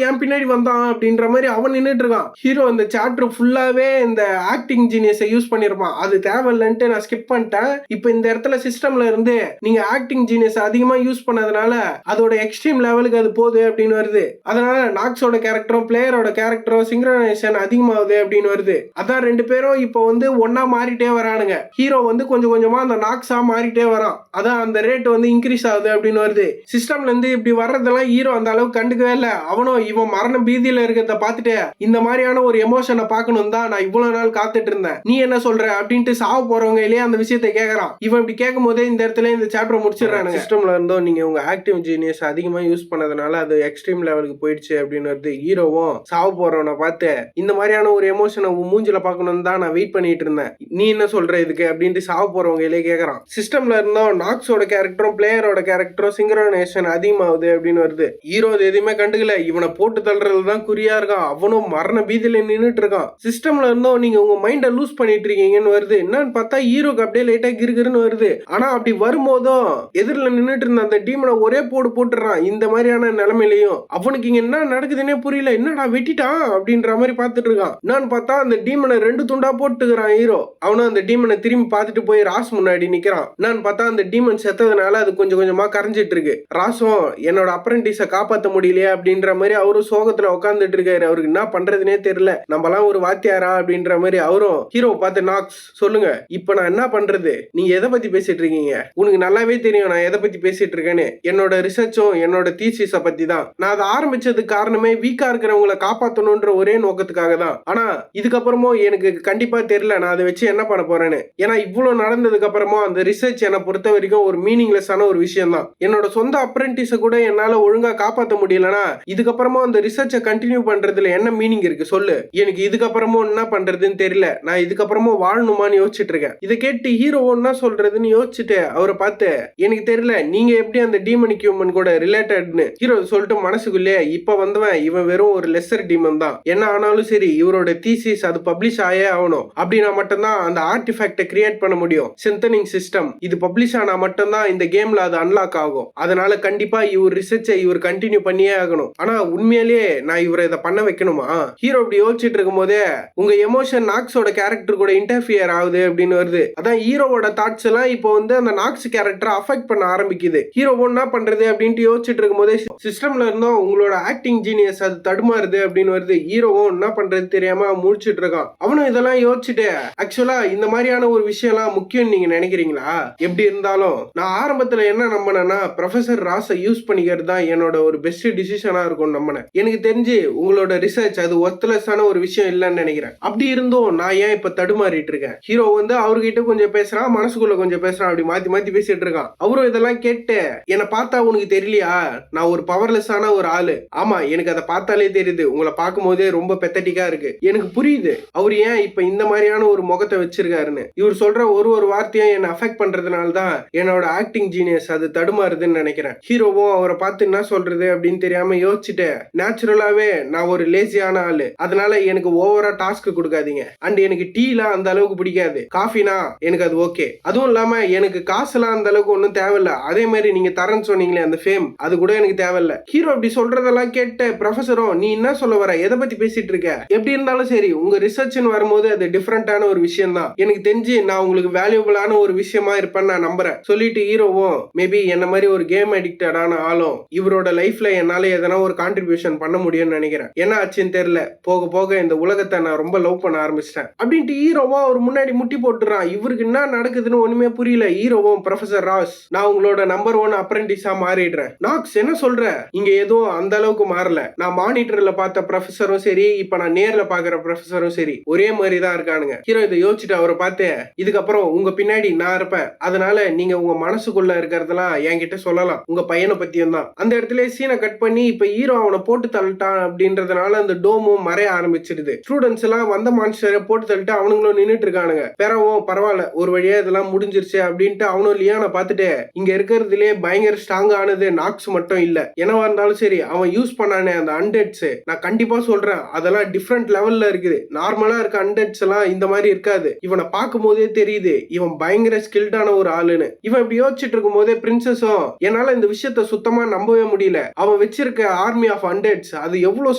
ஏன் பின்னாடி வந்தான் அப்படின்ற மாதிரி அவன் நின்னுட்டு இருக்கான். ஹீரோ இந்த சாப்டர் ஃபுல்லாவே இந்த ஆக்டிங் ஜீனியஸை யூஸ் பண்ணிருப்பான். அது தேவையில்லைன்ட்டு நான் ஸ்கிப் பண்ணிட்டேன். இப்போ இந்த இடத்துல சிஸ்டம்ல இருந்து நீங்க ஆக்டிங் ஜீனியஸ் அதிகமா யூஸ் பண்ணதுனால அதோட எக்ஸ்ட்ரீம் லெவலுக்கு அது போகுது அப்படின்னு வருது. அதனால நாக்ஸோட கேரக்டரும் பிளேயரோட கேரக்டரும் சிங்க்ரனைசேஷன் அதிகமாகுது அப்படின்னு வருது. அதான் ரெண்டு பேரும் இப்போ வந்து ஒன்னா மாறிட்டே வரானுங்க. ஹீரோ வந்து கொஞ்சம் கொஞ்சமா அந்த நாக்ஸா மாறிட்டே வரான். அதான் அந்த ரேட் வந்து இன்க்ரீஸ் ஆகுது அப்படின்னு வருது. சிஸ்டம்ல இருந்து இப்படி வர்றதெல்லாம் ஹீரோ அந்த அளவுக்கு கண்டுக்கவே இல்ல. அவனும் இவன் மரண பீதியில இருக்கிறத பார்த்துட்டு இந்த மாதிரியான ஒரு எமோஷனை பார்க்கணும் தான் நான் இவ்வளவு நாள் காத்துட்டு இருந்தேன், நீ என்ன சொல்ற அப்படின்ட்டு சாவ போறவங்க இல்லையா அந்த விஷயத்தை கேட்கறான். இவன் இப்படி கேட்கும் போதே இந்த இடத்துல இந்த சாப்டர் முடிச்சிடறானுங்க. சிஸ்டம்ல இருந்தோம் நீங்க உங்க ஆக்டிவ் ஜீனியஸ் அதிகமா யூஸ் பண்ணதுனால அது எக்ஸ்ட்ரீம் லெவலுக்கு போயிடுச்சு அப்படின்னு வருது. ஹீரோவும் சாவ போறவனை பார்த்து இந்த மாதிரியான ஒரு எமோஷனை மூஞ்சில பார்க்கணும் தான் நான் வெயிட் பண்ணிட்டு இருந்தேன், நீ என்ன சொல்ற இதுக்கு அப்படின்ட்டு சாவ போறவங்க இல்லையே கேட்கறான். சிஸ்டம்ல இருந்தோம் நாக்ஸோட கேரக்டரும் பிளேயரோட கேரக்டரும் சிங்க்ரனைசேஷன் அதிகமாகுது அப்படின்னு வருது. ஹீரோ எதுவுமே கண்டுக்கல, இவனை போட்டு தள்ளுறதுதான் குறியா இருக்கான். அவனும் மரண பீதியில நின்னுட்டு இருக்கான். சிஸ்டம்ல இருந்தோம் நீங்க உங்க மைண்ட லூஸ் பண்ணிட்டு இருக்கீங்கன்னு வருது. என்னன்னு பார்த்தா ஹீரோக்கு அப்படியே லைட்டா கிருகிருன்னு வருது. ஆனா அப்படி வரும்போதும் எதிரில் நின்னுட்டு இருந்த அந்த டீமனை ஒரே போடு போட்டுறான். இந்த மாதிரியான நிலைமையிலையும் அவனுக்கு இங்க என்ன நடக்குதுன்னே புரியல, என்னடா வெட்டிட்டான் அப்படின்ற மாதிரி பார்த்துட்டு இருக்கான். என்னன்னு பார்த்தா அந்த டீமனை ரெண்டு துண்டா போட்டுக்கிறான் ஹீரோ. அவனும் அந்த டீமனை திரும்பி பார்த்துட்டு போய் ராஸ் முன்னாடி நிக்கிறான். என்னன்னு பார்த்தா அந்த டீமன் செத்ததுனால அது கொஞ்சம் கொஞ்சமா கரைஞ்சிட்டு இருக்கு. ராசும் என்னோட அப்ரெண்டிஸை காப்பாற்ற முடியலையே அப்படின்ற மாதிரி அவரும் சோகத்துல உட்காந்துட்டு இருக்காரு. அவருக்கு என்ன பண்றதுனே தெரியல, நம்மலாம் ஒரு வாத்தியாரா அப்படின்ற மாதிரி. அவரும் ஹீரோ பார்த்து நாக்ஸ் சொல்லுங்க இப்ப நான் என்ன பண்றது, நீங்க எதை பத்தி பேசிட்டு இருக்கீங்க, உனக்கு நல்லாவே தெரியும் நான் எதை பத்தி பேசிட்டு இருக்கேன்னு. என்னோட ரிசர்ச்சும் என்னோட தீசிஸ பத்தி தான். நான் அதை ஆரம்பிச்சதுக்கு காரணமே வீக்கா இருக்கிறவங்களை காப்பாற்றணும்ன்ற ஒரே நோக்கத்துக்காக தான். ஆனா இதுக்கப்புறமும் எனக்கு கண்டிப்பா தெரியல நான் அதை வச்சு என்ன பண்ண போறேன்னு. ஏன்னா இவ்வளவு நடந்ததுக்கு அப்புறமா அந்த ரிசர்ச் என்னை பொறுத்த வரைக்கும் ஒரு மீனிங்லெஸ்ஸான ஒரு விஷயம் தான். என்னோட சொந்த அப்ரெண்டிஸை கூட என்னால ஒழுங்கா காப்பாற்ற முடியலன்னா இதுக்கப்புறமா அந்த ரிசர்ச்சை கண்டினியூ பண்றதுல என்ன மீனிங் இருக்கு சொல்லு. எனக்கு இதுக்கப்புறமும் என்ன பண்றதுன்னு தெரியல, நான் இதுக்கப்புறமும் வாழணுமான்னு யோசிச்சுட்டு இருக்கேன். இதை கேட்டு ஹீரோ என்ன சொல்றதுன்னு யோசிச்சுட்டு அவரை பார்த்து எனக்கு தெரியல நீங்க எப்படி அந்த டீமனிக் ஹியூமன் கூட ரிலேட்டட்னு ஹீரோ சொல்லிட்டு மனசுக்குள்ளே இப்ப வந்தவன் இவன் வெறும் ஒரு லெஸ்ஸர் டீமன் தான், என்ன ஆனாலும் சரி இவரோட தீசிஸ் அது பப்ளிஷ் ஆயே ஆகணும். அப்படின்னா மட்டும்தான் அந்த ஆர்டிஃபேக்டை கிரியேட் பண்ண முடியும். சிந்தனிங் சிஸ்டம் இது பப்ளிஷ் ஆனா மட்டும்தான் இந்த கேம்ல அது அன்லாக் ஆகும். அதனால கண்டிப்பா இவர் ரிசர்ச்சை இவர் கண்டினியூ பண்ணியே ஆகணும். ஆனா உண்மையிலேயே நான் இவரை இதை பண்ண வைக்கணுமா? ஹீரோ இப்படி யோசிச்சுட்டு இருக்கும் போதே உங்க எமோஷன் நாக்ஸோட கேரக்டர் கூட இன்டர்ஃபியர் ஆகுது அப்படின்னு வருது. அதான் ஹீரோவோட தாட்ஸ் எல்லாம் இப்போ வந்து அந்த நாக்ஸ் கேரக்டரை அஃபெக்ட் பண்ண ஆரம்பிக்குது. ஹீரோ என்ன பண்றது அப்படின்ட்டு யோசிச்சுட்டு இருக்கும் போதே சிஸ்டம்ல இருந்தோம் உங்களோட ஆக்டிங் ஜீனியஸ் அது தடுமாறுது அப்படின்னு வருது. ஹீரோவும் என்ன பண்றது தெரியாம முடிச்சுட்டு இருக்கான். அவனும் இதெல்லாம் யோசிச்சுட்டு ஆக்சுவலா இந்த மாதிரியான ஒரு விஷயம் எல்லாம் முக்கியம் நீங்க நினைக்கிறீங்களா? எப்படி இருந்தாலும் நான் ஆரம்பத்துல என்ன நம்பினேன்னா ப்ரொஃபசர் ராஸை யூஸ் பண்ணிக்கிறது தான் என்னோட ஒரு பெஸ்ட் டிசிஷனா இருக்கும் நம்பினேன். எனக்கு தெரிஞ்சு உங்களோட ரிசர்ச் அது ஒர்த்லெஸ்ஸான ஒரு விஷயம் இல்லைன்னு நினைக்கிறேன். அப்படி இருந்தும் நான் ஏன் இப்ப தடுமாறிட்டு இருக்கேன்? ஹீரோ வந்து அவர்கிட்ட கொஞ்சம் பேசுறான், மனசுக்குள்ள கொஞ்சம் பேசுறான், அப்படி மாத்தி மாத்தி பேசிட்டு இருக்கான். அவரும் இதெல்லாம் கேட்டு என்னை பார்த்தா உனக்கு தெரியலையா நான் ஒரு பவர்லெஸ்ஸான ஒரு ஆளு? ஆமா எனக்கு அதை பார்த்தாலே தெரியுது, உங்களை பார்க்கும் போதே ரொம்ப பெத்தட்டிக்கா இருக்கு, எனக்கு புரியுது அவர் ஏன் இப்ப இந்த மாதிரியான ஒரு முகத்தை வச்சிருக்காருன்னு. இவர் சொல்ற ஒரு ஒரு வார்த்தையும் என்ன அஃபெக்ட் பண்றதுனால தான் என்னோட ஆக்டிங் ஜீனியஸ் அது தடுமாறுதுன்னு நினைக்கிறேன். ஹீரோவும் அவரை பார்த்து என்ன சொல்றது அப்படின்னு தெரியாம யோசிச்சுட்டு நேச்சுரலாவே நான் ஒரு லேசியான ஆளு, அதனால எனக்கு ஓவரா டாஸ்க் கொடுக்காதீங்க. அண்ட் எனக்கு டீலாம் அந்த அளவுக்கு பிடிக்காது, காஃபினா எனக்கு அது ஓகே. அதுவும் இல்லாம எனக்கு காசுலாம் அந்த அளவுக்கு ஒன்றும் தேவையில்ல. அதே மாதிரி நீங்க தரேன்னு சொன்னீங்களே அந்த ஃபேம் அது கூட எனக்கு தேவையில்ல. ஹீரோ அப்படி சொல்றதெல்லாம் கேட்டு ப்ரொஃபஸரும் நீ என்ன சொல்ல வர, எதை பத்தி பேசிட்டு இருக்க? எப்படி இருந்தாலும் சரி உங்க ரிசர்ச்னு வரும்போது அது டிஃபரெண்டான ஒரு விஷயம் தான். எனக்கு தெரிஞ்சு நான் உங்களுக்கு வேல்யூபிளான ஒரு விஷயமா இருப்பேன்னு நான் நம்புறேன் சொல்லிட்டு ஹீரோவும் மேபி என்ன மாதிரி ஒரு கேம் அடிக்டடான ஆளும் இவரோட லைஃப்ல என்னால எதனா ஒரு கான்ட்ரிபியூஷன் பண்ண முடியும்னு நினைக்கிறேன். என்ன ஆச்சுன்னு தெரியல, போக போக இந்த உலகத்தை நான் ரொம்ப லவ் பண்ண ஆரம்பிச்சிட்டேன் அப்படின்ட்டு ஹீரோவும் அவர் முன்னாடி முட்டி போட்டுறான். இவருக்கு என்ன நடக்குதுன்னு ஒண்ணுமே புரியல. ஹீரோவும் ப்ரொஃபசர் ராஸ் நான் உங்களோட நம்பர் 1 அப்ரெண்டிஸா மாறிடுறேன். நாக்ஸ் என்ன சொல்ற, இங்க எதுவும் அந்த அளவுக்கு மாறல. நான் மானிட்டர்ல பார்த்த ப்ரொஃபஸரும் சரி, இப்ப நான் நேர்ல பாக்குற ப்ரொஃபஸரும் சரி ஒரே மாதிரி தான் இருக்கானுங்க. ஹீரோ இதை யோசிச்சுட்டு அவரை பார்த்து, இதுக்கப்புறம் உங்க பின்னாடி நான் இருப்பேன், அதனால நீங்க உங்க மனசுக்குள்ள இருக்கிறதெல்லாம் என்கிட்ட சொல்லலாம், உங்க பையனை பத்தியும் தான். அந்த இடத்துல சீனை கட் பண்ணி இப்ப ஹீரோ அவனை போட்டு தள்ளிட்டான் அப்படின்றதுனால அந்த டோமும் மறைய ஆரம்பிச்சிடுது. ஸ்டூடெண்ட்ஸ் எல்லாம் வந்த மான்ஸ்டரை போட்டு தள்ளிட்டு அவனுங்களும் நின்னுட்டு இருக்கானுங்க. பெறவும் பரவாயில்ல, ஒரு வழியா இதெல்லாம் முடிஞ்சிருச்சு அப்படின்ட்டு அவனும் லியானை பார்த்துட்டு, இங்க இருக்கிறதுலே பயங்கர ஸ்ட்ராங் ஆனது நாக்ஸ் மட்டும் இல்ல, என்னவா இருந்தாலும் சரி அவன் யூஸ் பண்ணானே அந்த அன்டெட்ஸ், நான் கண்டிப்பா சொல்றேன் அதெல்லாம் டிஃப்ரெண்ட் லெவல்ல இருக்குது. நார்மலா இருக்க அன்டெட்ஸ் எல்லாம் இந்த மாதிரி இருக்காது. இவனை பார்க்கும் போதே தெரியுது இவன் பயங்கர ஸ்கில்டான ஒரு ஆளுன்னு. இவன் இப்படி யோசிச்சுட்டு இருக்கும் போதே பிரின்சஸும், என்னால இந்த விஷயத்த சுத்தமா நம்பவே முடியல, அவன் வச்சிருக்க ஆர்மி ஆஃப் அன்டெட்ஸ் அது எவ்வளவு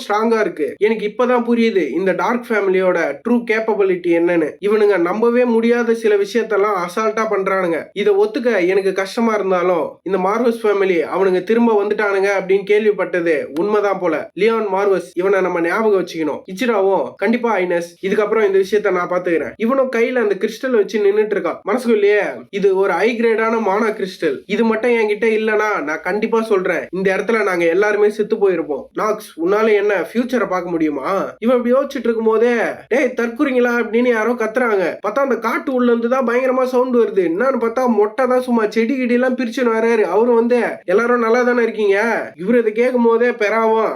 ஸ்ட்ராங்கா இருக்கு, எனக்கு இப்பதான் புரியுது இந்த டார்க் ஃபேமிலியோட ட்ரூ கேப்பபிலிட்டி என்னன்னு. இவனுங்க நம்பவே முடியாத சில விஷயத்தெல்லாம் அசால்ட்டா பண்றானுங்க. இதை ஒத்துக்க எனக்கு கஷ்டமா இருந்தாலும் இந்த மார்வஸ் ஃபேமிலி அவனுங்க திரும்ப வந்துட்டானுங்க அப்படின்னு கேள்விப்பட்டது உண்மைதான் போல. லியான் மார்வஸ் இவனை நம்ம ஞாபகம் வச்சுக்கணும். இச்சிராவும் கண்டிப்பா ஐனஸ், இதுக்கப்புறம் இந்த விஷயத்த நான் பாத்துக்கிறேன். இவனும் கையில அந்த கிறிஸ்டல் வச்சு நின்னுட்டு இருக்கான். மனசுக்குள்ளேயே இது ஒரு ஹை கிரேடான மானா கிறிஸ்டல், இது மட்டும் என்கிட்ட இல்லனா நான் கண்டிப்பா சொல்றேன் இந்த இடத்துல நாங்க எல்லாருமே செத்து போயிருப்போம். நாக்ஸ் உன்னால என்ன ஃபியூச்சரை பார்க்க முடியுமா? இவன் இப்படி யோசிச்சுட்டு இருக்கும் போதே, டேய் தற்குறீங்களா அப்படின்னு யாரோ கத்துறாங்க. பார்த்தா அந்த காட்டு உள்ள இருந்து தான் பயங்கரமா சவுண்ட் வருது. என்னன்னு பார்த்தா மொட்டை தான் சும்மா செடி கிடி எல்லாம் பிரிச்சுன்னு வராரு. அவரு வந்து, எல்லாரும் நல்லா தானே இருக்கீங்க? இவரு இதை கேட்கும் போதே பெறாவும்,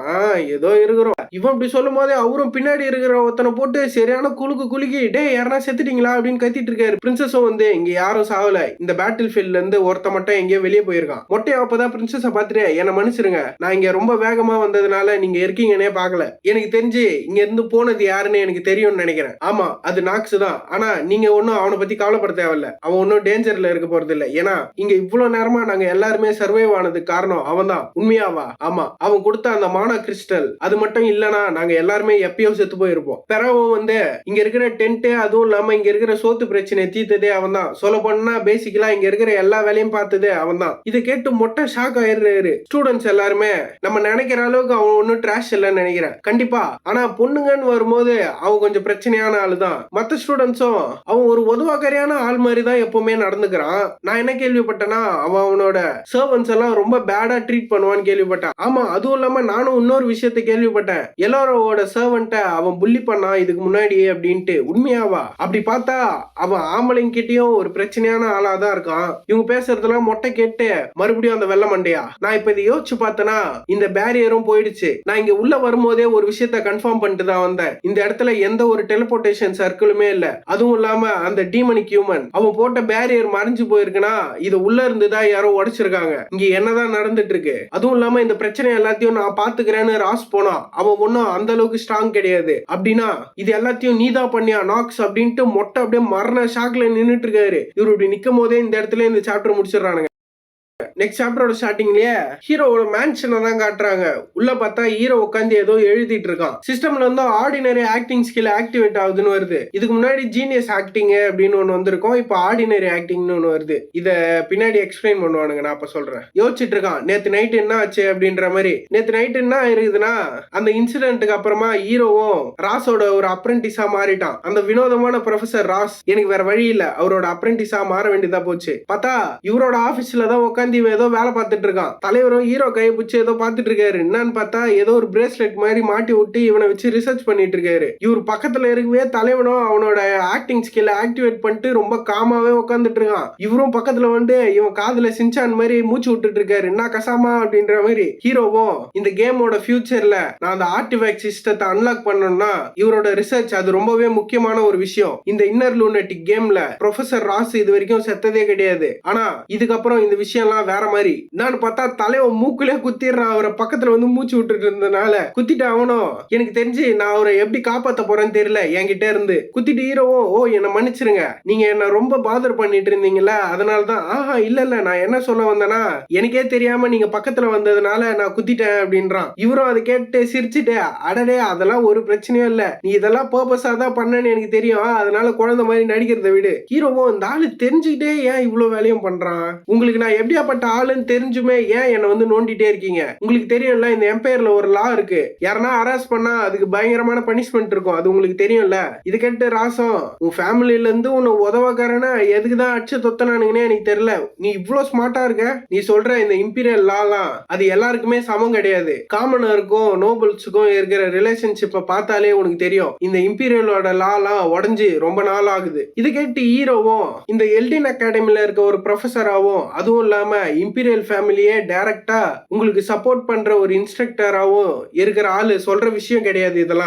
ஏதோ இருக்கிறோம். இவன் இப்படி சொல்லும் போதே அவரும் பின்னாடி இருக்கிற ஒருத்தனை போட்டு சரியான குலுக்கி, டே யாரா செத்துட்டீங்களா அப்படின்னு கத்திட்டு இருக்காரு. பிரின்சஸும் வந்து, இங்க யாரும் சாவல, இந்த பேட்டில் ஃபீல்ட்ல இருந்து ஒருத்த மட்டும் எங்கேயோ வெளியே போயிருக்கான். மொட்டையா அப்பதான் பிரின்சஸ பாத்துட்டு, என்ன மன்னிச்சிருங்க, நான் இங்க ரொம்ப வேகமா வந்ததுனால நீங்க இருக்கீங்கன்னே பாக்கல. எனக்கு தெரிஞ்சு இங்க இருந்து போனது யாருன்னு எனக்கு தெரியும்னு நினைக்கிறேன். ஆமா அது நாக்ஸ் தான். ஆனா நீங்க ஒன்னும் அவனை பத்தி கவலைப்பட தேவையில்ல, அவன் ஒன்னும் டேஞ்சர்ல இருக்க போறது இல்ல. ஏன்னா இங்க இவ்வளவு நேரமா நாங்க எல்லாருமே சர்வைவ் ஆனதுக்கு காரணம் அவன் தான். உண்மையாவா? ஆமா, அவன் கொடுத்த அந்த மானா கிறிஸ்டல் அது மட்டும் இல்லனா நாங்க எல்லாருமே எப்பயோ செத்து போயிருப்போம். பிறவும் வந்து இங்க இருக்கிற டென்ட், அதுவும் இல்லாம இங்க இருக்கிற சோத்து பிரச்சனை தீர்த்ததே அவன் தான். சொல்ல போனா பேசிக்கலா இங்க இருக்கிற எல்லா வேலையும் பார்த்ததே அவன் தான். இதை கேட்டு மொட்டை ஷாக் ஆயிடுறாரு. ஸ்டூடெண்ட்ஸ் எல்லாருமே, நம்ம நினைக்கிற அளவுக்கு அவன் ஒன்னும் ட்ராஷ் இல்லைன்னு நினைக்கிறேன் கண்டிப்பா. ஆனா பொண்ணுங்கன்னு வரும்போது அவன் கொஞ்சம் பிரச்சனையான ஆளு தான். மத்த ஸ்டூடெண்ட்ஸும் அவன் ஒரு உதவாக்கரையான ஆள் மாதிரி தான் எப்பவுமே நடந்துக்கிறான். நான் என்ன கேள்விப்பட்டேன்னா அவனோட சர்வன்ஸ் எல்லாம் ரொம்ப பேடா ட்ரீட் பண்ணுவான்னு கேள்விப்பட்டேன். ஆமா, அதுவும் இல்லாம நானும் இன்னொரு விஷயத்தை கேள்விப்பட்டேன், எல்லாரோட சர்வன்ட்ட அவன் புள்ளி பண்ணா இதுக்கு முன்னாடியே அப்படின்ட்டு. உண்மையாவா? அப்படி பார்த்தா அவன் ஆம்பளைங்க கிட்டயும் ஒரு பிரச்சனையான ஆளா தான் இருக்கான். இவங்க பேசுறதெல்லாம் மொட்டை கேட்டு மறுபடியும் அந்த வெள்ள மண்டையா. நான் இப்ப இதை யோசிச்சு பார்த்தேன்னா இந்த பேரியரும் போயிடுச்சு. நான் இங்க உள்ள வரும்போதே ஒரு விஷயத்த கன்ஃபார்ம் பண்ணிட்டு தான் வந்தேன், இந்த இடத்துல எந்த ஒரு டெலிபோர்டேஷன் சர்க்கிளுமே இல்ல. அதுவும் இல்லாம அந்த டீமனிக் ஹியூமன் அவன் போட்ட பேரியர் மறைஞ்சு போயிருக்குன்னா இது உள்ள இருந்துதான் யாரோ உடைச்சிருக்காங்க. இங்க என்னதான் நடந்துட்டு இருக்கு? அதுவும் இல்லாம இந்த பிரச்சனை எல்லாத்தையும் நான் பாத்துக்கிறேன்னு ராஸ் போனா அவன் ஒன்னும் அந்த அளவுக்கு ஸ்ட்ராங் கிடையாது. அப்படின்னா இது எல்லாத்தையும் நீதான் பண்ணியா நாக்ஸ் அப்படின்ட்டு மொட்டை அப்படியே மரண ஷாக்ல நின்னுட்டு இருக்காரு. இவரு இப்படி நிக்கும் போதே இந்த இடத்துல இந்த சாப்டர் முடிச்சிடறானுங்க. நெக்ஸ்ட் சாப்டரோட ஸ்டார்டிங்லயே ஹீரோவோட மேன்ஷனை தான் காட்டுறாங்க. உள்ள பார்த்தா ஹீரோ உட்காந்து ஏதோ எழுதிட்டு இருக்கான். சிஸ்டம்ல வந்து ஆர்டினரி ஆக்டிங் ஸ்கில் ஆக்டிவேட் ஆகுதுன்னு வருது. இதுக்கு முன்னாடி ஜீனியஸ் ஆக்டிங் அப்படின்னு ஒன்னு வந்திருக்கும், இப்போ ஆர்டினரி ஆக்டிங்னு ஒன்னு வருது. இத பின்னாடி எக்ஸ்பிளைன் பண்ணுவானுங்க, நான் அப்ப சொல்றேன். யோசிச்சுட்டு இருக்கான் நேத்து நைட் என்ன ஆச்சு அப்படின்ற மாதிரி. நேத்து நைட் என்ன ஆயிருக்குதுன்னா அந்த இன்சிடென்ட்டுக்கு அப்புறமா ஹீரோவும் ராஸோட ஒரு அப்ரெண்டிஸா மாறிட்டான். அந்த வினோதமான ப்ரொஃபசர் ராஸ் எனக்கு வேற வழி இல்ல அவரோட அப்ரெண்டிஸா மாற வேண்டியதா போச்சு. பார்த்தா இவரோட ஆபீஸ்ல தான் உட்காந்து ஏதோ வேலை பார்த்துட்டு இருக்கான். தலைவரும் ஹீரோ கையை பிடிச்சி ஏதோ பார்த்துட்டு இருக்காரு. என்னன்னு பார்த்தா ஏதோ ஒரு பிரேஸ்லெட் மாதிரி மாட்டி விட்டு இவனை வச்சு ரிசர்ச் பண்ணிட்டு இருக்காரு. இவர் பக்கத்துல இருக்கவே தலைவனும் அவனோட ஆக்டிங் ஸ்கில் ஆக்டிவேட் பண்ணிட்டு ரொம்ப காமாவே உட்காந்துட்டு இருக்கான். இவரும் பக்கத்துல வந்து இவன் காதுல சின்சான் மாதிரி மூச்சு விட்டுட்டு இருக்காரு, என்ன கசாமா அப்படின்ற மாதிரி. ஹீரோவும் இந்த கேமோட ஃபியூச்சர்ல நான் அந்த ஆர்டிஃபேக்ட் சிஸ்டத்தை அன்லாக் பண்ணணும்னா இவரோட ரிசர்ச் அது ரொம்பவே முக்கியமான ஒரு விஷயம். இந்த இன்னர் லூனட்டிக் கேம்ல ப்ரொஃபசர் ராஸ் இது வரைக்கும் செத்ததே கிடையாது. ஆனா இதுக்கப்புறம் இந்த விஷயம்லாம் வேற மாதிரி. நான் பார்த்தா தலைவன் மூக்குலே குத்திடுறான். அவரை பக்கத்துல வந்து மூச்சு விட்டுட்டு இருந்தனால குத்திட்டு அவனும், எனக்கு தெரிஞ்சு நான் அவரை எப்படி காப்பாத்த போறேன்னு தெரியல என்கிட்ட இருந்து குத்திட்டு ஹீரோவும், ஓ என்ன மன்னிச்சிருங்க, நீங்க என்ன ரொம்ப பாதர் பண்ணிட்டு இருந்தீங்களா அதனாலதான். ஆஹா இல்ல நான் என்ன சொல்ல வந்தேன்னா எனக்கே தெரியாம நீங்க பக்கத்துல வந்ததுனால நான் குத்திட்டேன் அப்படின்றான். இவரும் அதை கேட்டு சிரிச்சுட்டு, அடடே அதெல்லாம் ஒரு பிரச்சனையும் இல்ல, நீ இதெல்லாம் பர்பஸா தான் பண்ணன்னு எனக்கு தெரியும், அதனால குழந்தை மாதிரி நடிக்கிறத விடு. ஹீரோவும் இந்த ஆளு தெரிஞ்சுக்கிட்டே ஏன் இவ்வளவு வேலையும் பண்றான், உங்களுக்கு நான் எப்படியா எப்படியாப்பட்ட ஆளுன்னு தெரிஞ்சுமே ஏன் என்ன வந்து நோண்டிட்டே இருக்கீங்க? உங்களுக்கு தெரியும்ல இந்த எம்பையர்ல ஒரு லா இருக்கு. யாரனா ஹராஸ் பண்ணா அதுக்கு பயங்கரமான பனிஷ்மெண்ட் இருக்கும். அது உங்களுக்கு தெரியும்ல. இது கேட்டு ராசம் உன் ஃபேமிலில இருந்து உன்னை உதவக்காரனா எதுக்குதான் அடிச்சு தொத்தனானுங்கன்னே எனக்கு தெரியல. நீ இவ்வளவு ஸ்மார்ட்டா இருக்க. நீ சொல்ற இந்த இம்பீரியல் லாலாம் அது எல்லாருக்குமே சமம் கிடையாது. காமனருக்கும் நோபல்ஸுக்கும் இருக்கிற ரிலேஷன்ஷிப்பை பார்த்தாலே உனக்கு தெரியும். இந்த இம்பீரியலோட லாலாம் உடஞ்சு ரொம்ப நாள் ஆகுது. இது கேட்டு ஹீரோவும் இந்த எல்டின் அகாடமில இருக்க ஒரு ப்ரொஃபஸராவும் அதுவும் இல்லாம இம்பீரியல் ஃபேமிலியே டைரக்டா உங்களுக்கு சப்போர்ட் பண்ற ஒரு இன்ஸ்ட்ரக்டராவும் இருக்கிற ஆளு சொல்ற விஷயம் கிடையாது.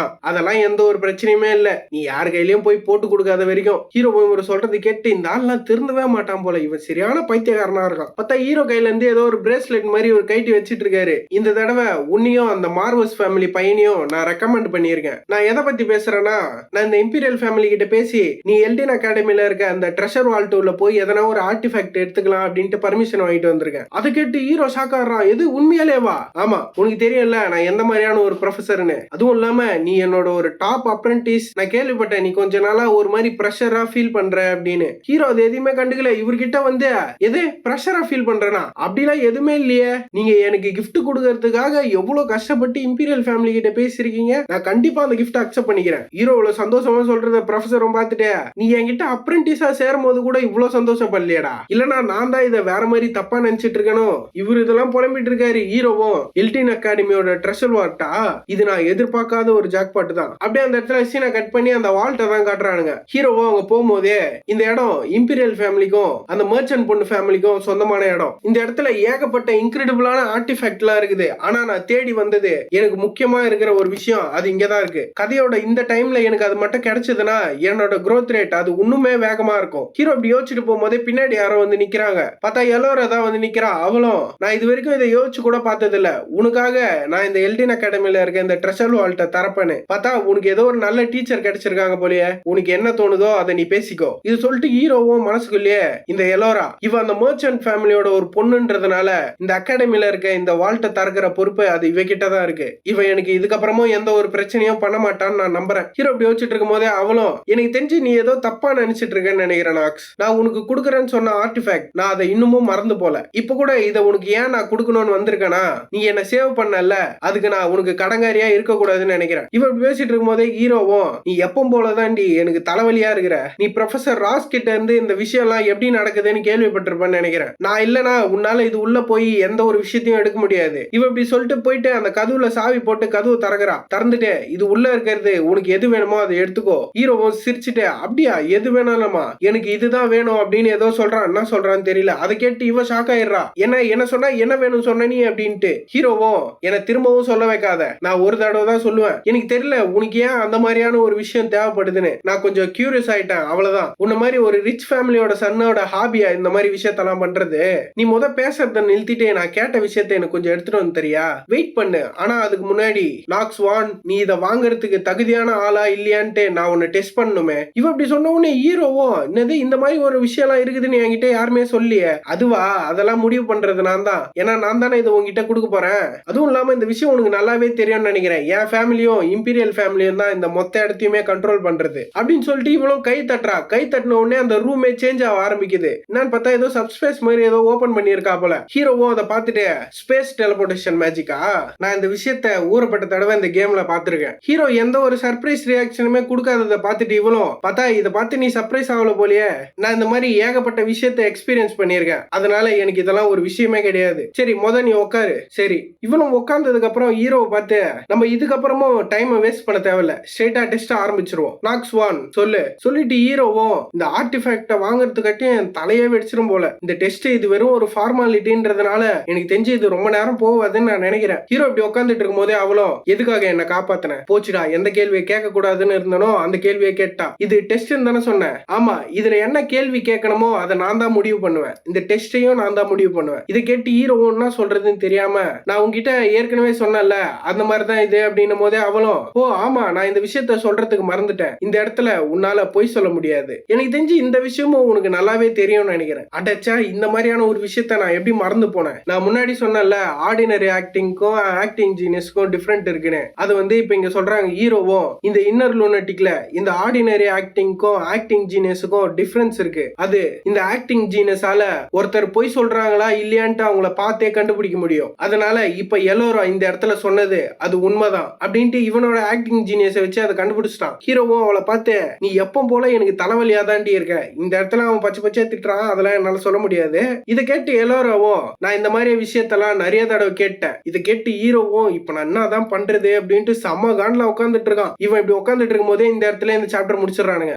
அதெல்லாம் எந்த ஒரு பிரச்சனையுமே இல்ல. நீ யார் கையிலயும் போய் போட்டு கொடுக்காத வரைக்கும் ஹீரோ இவர் சொல்றது கேட்டு இந்த ஆள்லாம் திருந்தவே மாட்டான் போல. இவன் சரியான பைத்தியக்காரனா இருக்கான். பார்த்தா ஹீரோ கையில இருந்து ஏதோ ஒரு பிரேஸ்லெட் மாதிரி ஒரு கைட்டி வச்சிட்டு இருக்காரு. இந்த தடவை உன்னையும் அந்த மார்வஸ் ஃபேமிலி பையனையும் நான் ரெக்கமெண்ட் பண்ணியிருக்கேன். நான் எதை பத்தி பேசுறேன்னா, நான் இந்த இம்பீரியல் ஃபேமிலி கிட்ட பேசி நீ எல்டின் அகாடமில இருக்க அந்த ட்ரெஷர் வால்ட் உள்ள போய் எதனா ஒரு ஆர்டிஃபேக்ட் எடுத்துக்கலாம் அப்படின்ட்டு பர்மிஷன் வாங்கிட்டு வந்திருக்கேன். அதை கேட்டு ஹீரோ ஷாக் ஆடுறான். எது உண்மையாலேவா? ஆமா, உனக்கு தெரியல நான் எந்த மாதிரியான ஒரு ப்ரொஃபஸர்னு. அதுவும் இல்லாம நீ என்னோட ஒரு டாப் அப்ரெண்டிஸ். நான் கேள்விப்பட்டேன் நீ கொஞ்ச நாளா ஒரு மாதிரி ப்ரெஷரா ஃபீல் பண்ற அப்படின்னு. ஹீரோ அது எதுவுமே கண்டுக்கல. இவர்கிட்ட வந்து எது ப்ரெஷரா ஃபீல் பண்றேனா? அப்படிலாம் எதுவுமே இல்லையே. நீங்க எனக்கு கிஃப்ட் கொடுக்கறதுக்காக எவ்வளவு கஷ்டப்பட்டு இம்பீரியல் ஃபேமிலி கிட்ட பேசிருக்கீங்க. நான் கண்டிப்பா அந்த கிஃப்ட் அக்செப்ட் பண்ணிக்கிறேன். ஹீரோ இவ்வளவு சந்தோஷமா சொல்றத ப்ரொஃபஸரும் பார்த்துட்டு நீ என்கிட்ட அப்ரெண்டிஸா சேரும் போது கூட இவ்வளவு சந்தோஷப்படலையடா. இல்லனா நான் தான் இதை வேற மாதிரி தப்பா நினைச்சிட்டு இருக்கணும். இவர் இதெல்லாம் புலம்பிட்டு இருக்காரு. ஹீரோவும் எல்டின் அகாடமியோட ட்ரெஷர் வால்ட்டா இது நான் எதிர்பார்க்காத ஒரு ஜாக்பாட் தான். அப்படியே அந்த இடத்துல சீனை கட் பண்ணி அந்த வால்ட்டை தான் காட்டுறானுங்க. ஹீரோவும் அவங்க போகும்போதே இந்த இடம் இம்பீரியல் ஃபேமிலிக்கும் அந்த மர்ச்சன்ட் பொண்ணு ஃபேமிலிக்கும் சொந்தமான இடம். இந்த இடத்துல ஏகப்பட்ட இன்கிரெடிபிளான ஆர்டிஃபேக்ட்லாம் இருக்குது. ஆனா நான் தேடி வந்தது எனக்கு முக்கியமா இருக்கிற ஒரு விஷயம் அது இங்கதான் இருக்கு. கதையோட இந்த டைம்ல எனக்கு அது மட்டும் கிடைச்சதுன்னா என்னோட growth ரேட் அது இன்னுமே வேகமா இருக்கும். ஹீரோ இப்படி யோசிச்சுட்டு போகும்போதே பின்னாடி யாரோ வந்து நிக்கிறாங்க. பார்த்தா எல்லோரும் தான் வந்து நிக்கிறா. அவளும் நான் இது வரைக்கும் இதை யோசிச்சு கூட பார்த்தது இல்ல. உனக்காக நான் இந்த எல்டின் அகாடமில இருக்க இந்த ட்ரெஷர் வால்ட்டை தரப்பேன்னு பார்த்தா உனக்கு ஏதோ ஒரு நல்ல டீச்சர் கிடைச்சிருக்காங்க போலயே. உனக்கு என்ன தோணுதோ அதை நீ பேசிக்கோ. இது சொல்லிட்டு ஹீரோவும் மனசுக்குள்ளேயே இந்த எலோரா இவ அந்த மர்ச்சன்ட் ஃபேமிலியோட ஒரு பொண்ணுன்றதுனால இந்த அகாடமில இருக்க இந்த வால்ட்டை தரக்கிற பொறுப்பு அது இவகிட்ட தான் இருக்கு. இவ எனக்கு இதுக்கப்புறமும் எந்த ஒரு பிரச்சனையும் பண்ண மாட்டான்னு நான் நம்புறேன். ஹீரோ இப்படி யோசிச்சுட்டு இருக்கும் போதே அவளும் எனக்கு தெரிஞ்சு நீ ஏதோ தப்பா நினைச்சிட்டு இருக்கேன்னு நினைக்கிறேன் நாக்ஸ். நான் உனக்கு கொடுக்குறேன்னு சொன்ன ஆர்டிஃபேக்ட் நான் அதை இன்னமும் மறந்து போல. இப்ப கூட இதை உனக்கு ஏன் நான் கொடுக்கணும்னு வந்திருக்கேனா, நீ என்ன சேவ் பண்ணல அதுக்கு நான் உனக்கு கடங்காரியா இருக்க கூடாதுன்னு நினைக்கிறேன். இவ பேசிட்டு இருக்கும் போதே ஹீரோவும் நீ எப்பவும் போலதான்டி எனக்கு தலைவலியா இருக்கிற. நீ ப்ரொஃபசர் ராஸ் கிட்ட இருந்து இந்த விஷயம் எல்லாம் எப்படி நடக்குதுன்னு கேள்விப்பட்டிருப்பேன்னு நினைக்கிறேன். நான் இல்லனா உன்னால இது உள்ள போய் எந்த ஒரு விஷயத்தையும் எடுக்க முடியாது. இவ இப்படி சொல்லிட்டு போயிட்டு அந்த கதவுல சாவி போட்டு கதவு திறக்கிறா. திறந்துட்டு இது உள்ள இருக்கிறது உனக்கு எது வேணுமோ அதை எடுத்துக்கோ. ஹீரோவும் சிரிச்சுட்டு அப்படியா எது வேணாலுமா எனக்கு இதுதான் வேணும் அப்படின்னு ஏதோ சொல்றான். என்ன சொல்றான்னு தெரியல. அதை கேட்டு இவ ஷாக் ஆயிடுறா. என்ன சொன்னா என்ன வேணும் சொன்ன நீ அப்படின்ட்டு. ஹீரோவும் என்ன திரும்பவும் சொல்ல வைக்காத. நான் ஒரு தடவை தான் சொல்லுவேன். எனக்கு தெரியல உனக்கு ஏன் அந்த மாதிரியான ஒரு விஷயம் தேவைப்படுதுன்னு. நான் கொஞ்சம் கியூரியஸ் ஆயிட்டேன் அவ்வளவுதான். உன்ன மாதிரி ஒரு ரிச் ஃபேமிலியோட சன்னோட ஹாபியா இந்த மாதிரி விஷயத்தெல்லாம் பண்றது. நீ முத பேசுறத நிறுத்திட்டு நான் கேட்ட விஷயத்த எனக்கு கொஞ்சம் எடுத்துட்டு வந்து தெரியா. வெயிட் பண்ணு. ஆனா அதுக்கு முன்னாடி நாக்ஸ் வான் நீ இதை வாங்குறதுக்கு தகுதியான ஆளா இல்லையான்ட்டு நான் உன்னை டெஸ்ட் பண்ணணுமே. இவ அப்படி சொன்ன உடனே ஹீரோவும் என்னது இந்த மாதிரி ஒரு விஷயம் எல்லாம் இருக்குதுன்னு என்கிட்ட யாருமே சொல்லியே. அதுவா அதெல்லாம் முடிவு பண்றது நான் தான். ஏன்னா நான் தானே இதை உங்ககிட்ட கொடுக்க போறேன். அதுவும் இல்லாம இந்த விஷயம் உனக்கு நல்லாவே தெரியும்னு நினைக்கிறேன். என் ஃபேமிலியும் இம்பீரியல் ஃபேமிலியும் தான் இந்த மொத்த இடத்தையுமே கண்ட்ரோல் பண்றது அப்படின்னு சொல்லிட்டு இவ்வளவு கை தட்டுறா. கை தட்டின உடனே அந்த ரூமே சேஞ்ச் ஆக ஆரம்பிக்குது. என்னன்னு பார்த்தா ஏதோ சப்ஸ்பேஸ் மாதிரி ஏதோ ஓபன் பண்ணியிருக்கா போல. ஹீரோவும் அதை பார்த்துட்டு ஸ்பேஸ் டெலிபோர்டேஷன் மேஜிக்கா நான் இந்த விஷயத்த ஊறப்பட்ட தடவை இந்த கேம்ல பாத்துருக்கேன். ஹீரோ எந்த ஒரு சர்ப்ரைஸ் ரியாக்ஷனுமே கொடுக்காததை பார்த்துட்டு இவளும் பார்த்தா இதை பார்த்து நீ சர்ப்ரைஸ் ஆகல போலயே. நான் இந்த மாதிரி ஏகப்பட்ட விஷயத்த எக்ஸ்பீரியன்ஸ் பண்ணியிருக்கேன். அதனால எனக்கு இதெல்லாம் ஒரு விஷயமே கிடையாது. சரி முத நீ உட்காரு. சரி இவனும் உட்கார்ந்ததுக்கு அப்புறம் ஹீரோவை பார்த்து நம்ம இதுக்கப்புறமும் டைம் வேஸ்ட் பண்ண தேவையில்ல. ஸ்ட்ரெயிட்டா டெஸ்ட் ஆரம்பிச்சிருவோம். நாக்ஸ் வான் சொல்லிட்டு ஹீரோவும் இந்த ஆர்டிஃபேக்ட வாங்குறதுக்காட்டியும் தலையே வெடிச்சிரும் போல. இந்த டெஸ்ட் இது வெறும் ஒரு ஃபார்மாலிட்டின்றதுனால எனக்கு தெரிஞ்சு இது ரொம்ப நேரம் போவாதுன்னு நான் நினைக்கிறேன். ஹீரோ இப்படி உட்காந்துட்டு இருக்கும் போதே அவளும் எதுக்காக என்ன காப்பாத்தின போச்சுடா. எந்த கேள்வியை கேட்க கூடாதுன்னு இருந்தனோ அந்த கேள்வியை கேட்டா. இது டெஸ்ட் தானே சொன்னேன். ஆமா இதுல என்ன கேள்வி கேட்கணுமோ அதை நான் தான் முடிவு பண்ணுவேன். இந்த டெஸ்டையும் நான் தான் முடிவு பண்ணுவேன். இதை கேட்டு ஹீரோவும் என்ன சொல்றதுன்னு தெரியாம நான் உங்ககிட்ட ஏற்கனவே சொன்னல அந்த மாதிரிதான் இது அப்படின்னும் போதே அவளும் ஓ ஆமா நான் இந்த விஷயத்த சொல்றதுக்கு மறந்துட்டேன். இந்த இடத்துல உன்னால பொய் சொல்ல முடியாது. எனக்கு தெரிஞ்சு இந்த விஷயமும் உனக்கு நல்லாவே தெரியும்னு நினைக்கிறேன். அடச்சா இந்த மாதிரியான ஒரு விஷயத்த நான் எப்படி மறந்து போனேன். நான் முன்னாடி சொன்னல ஆர்டினரி ஆக்டிங்க்கும் ஆக்டிங் ஜீனியஸ்க்கும் டிஃபரெண்ட் இருக்குன்னு. அது வந்து இப்ப இங்க சொல்றாங்க ஹீரோவும் இந்த இன்னர் லூனட்டிக்ல இந்த ஆர்டினரி ஆக்டிங்க்கும் ஆக்டிங் ஜீனியஸுக்கும் டிஃபரன்ஸ் இருக்கு. அது இந்த ஆக்டிங் ஜீனியஸால ஒருத்தர் பொய் பொய் சொல்றாங்களா இல்லையான்ட்டு அவங்கள பார்த்தே கண்டுபிடிக்க முடியும். அதனால இப்ப எல்லோரும் இந்த இடத்துல சொன்னது அது உண்மைதான் அப்படின்ட்டு இவனோட ஆக்டிங் ஜீனியஸை வச்சு அதை கண்டுபிடிச்சிட்டான். ஹீரோவும் அவளை பார்த்து நீ எப்பவும் போல எனக்கு தலைவலியா தாண்டி இருக்க, இந்த இடத்துல அவன் பச்சை பச்சையா திட்டுறான், அதெல்லாம் என்னால சொல்ல முடியாது. இதை கேட்டு எல்லோரும் நான் இந்த மாதிரி விஷயத்தெல்லாம் நிறைய தடவை கேட்டேன். இதை கேட்டு ஹீரோவும் இப்ப நான் என்னதான் பண்றது அப்படின்ட்டு செம்ம காண்ட்ல உட்காந்துட்டு இருக்கான். இவன் இப்படி உட்காந்துட்டு இருக்கும் போதே இந்த இடத்துல இந்த சாப்டர் முடிச்சிடறானுங்க.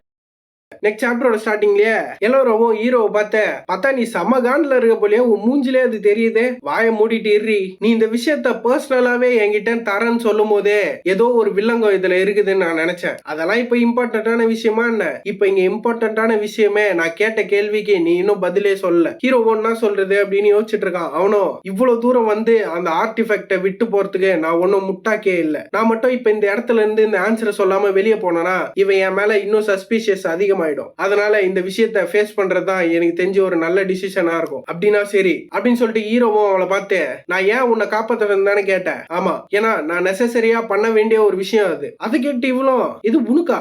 நெக்ஸ்ட் சாப்டரோட ஸ்டார்டிங்லயே எல்லாரும் ஹீரோவை பார்த்தா நீ செம்ம காண்ட்ல இருக்க போலயே உன் மூஞ்சிலே அது தெரியுது, வாயை மூடிட்டு இருறி, நீ இந்த விஷயத்த பர்சனலாவே என்கிட்ட தரேன்னு சொல்லும் போதே ஏதோ ஒரு வில்லங்கம் இதுல இருக்குதுன்னு நான் நினைச்சேன். அதெல்லாம் இப்ப இம்பார்ட்டன்டான விஷயமா என்ன? இப்ப இங்க இம்பார்ட்டன்டான விஷயமே நான் கேட்ட கேள்விக்கு நீ இன்னும் பதிலே சொல்லல. ஹீரோ ஒன்னா சொல்றது அப்படின்னு யோசிச்சுட்டு இருக்கான். அவனும் இவ்வளவு தூரம் வந்து அந்த ஆர்டிஃபெக்ட விட்டு போறதுக்கு நான் ஒன்னும் முட்டாக்கே இல்ல. நான் மட்டும் இப்ப இந்த இடத்துல இருந்து இந்த ஆன்சரை சொல்லாம வெளியே போனா இவன் என் மேல இன்னும் சஸ்பீஷியஸ் அதிகமா. அதனால இந்த விஷயத்தை ஃபேஸ் பண்றதுதான் எனக்கு தெரிஞ்ச ஒரு நல்ல டிசிஷனா இருக்கும். அப்படின்னா சரி அப்படின்னு சொல்லிட்டு ஹீரோவும் அவளை பார்த்து நான் ஏன் உன்னை காப்பாத்துறேன்னு தானே கேட்டேன். ஆமா, ஏன்னா நான் நெசசரியா பண்ண வேண்டிய ஒரு விஷயம் அது. அது கேட்டு இவளும் இது உனக்கா?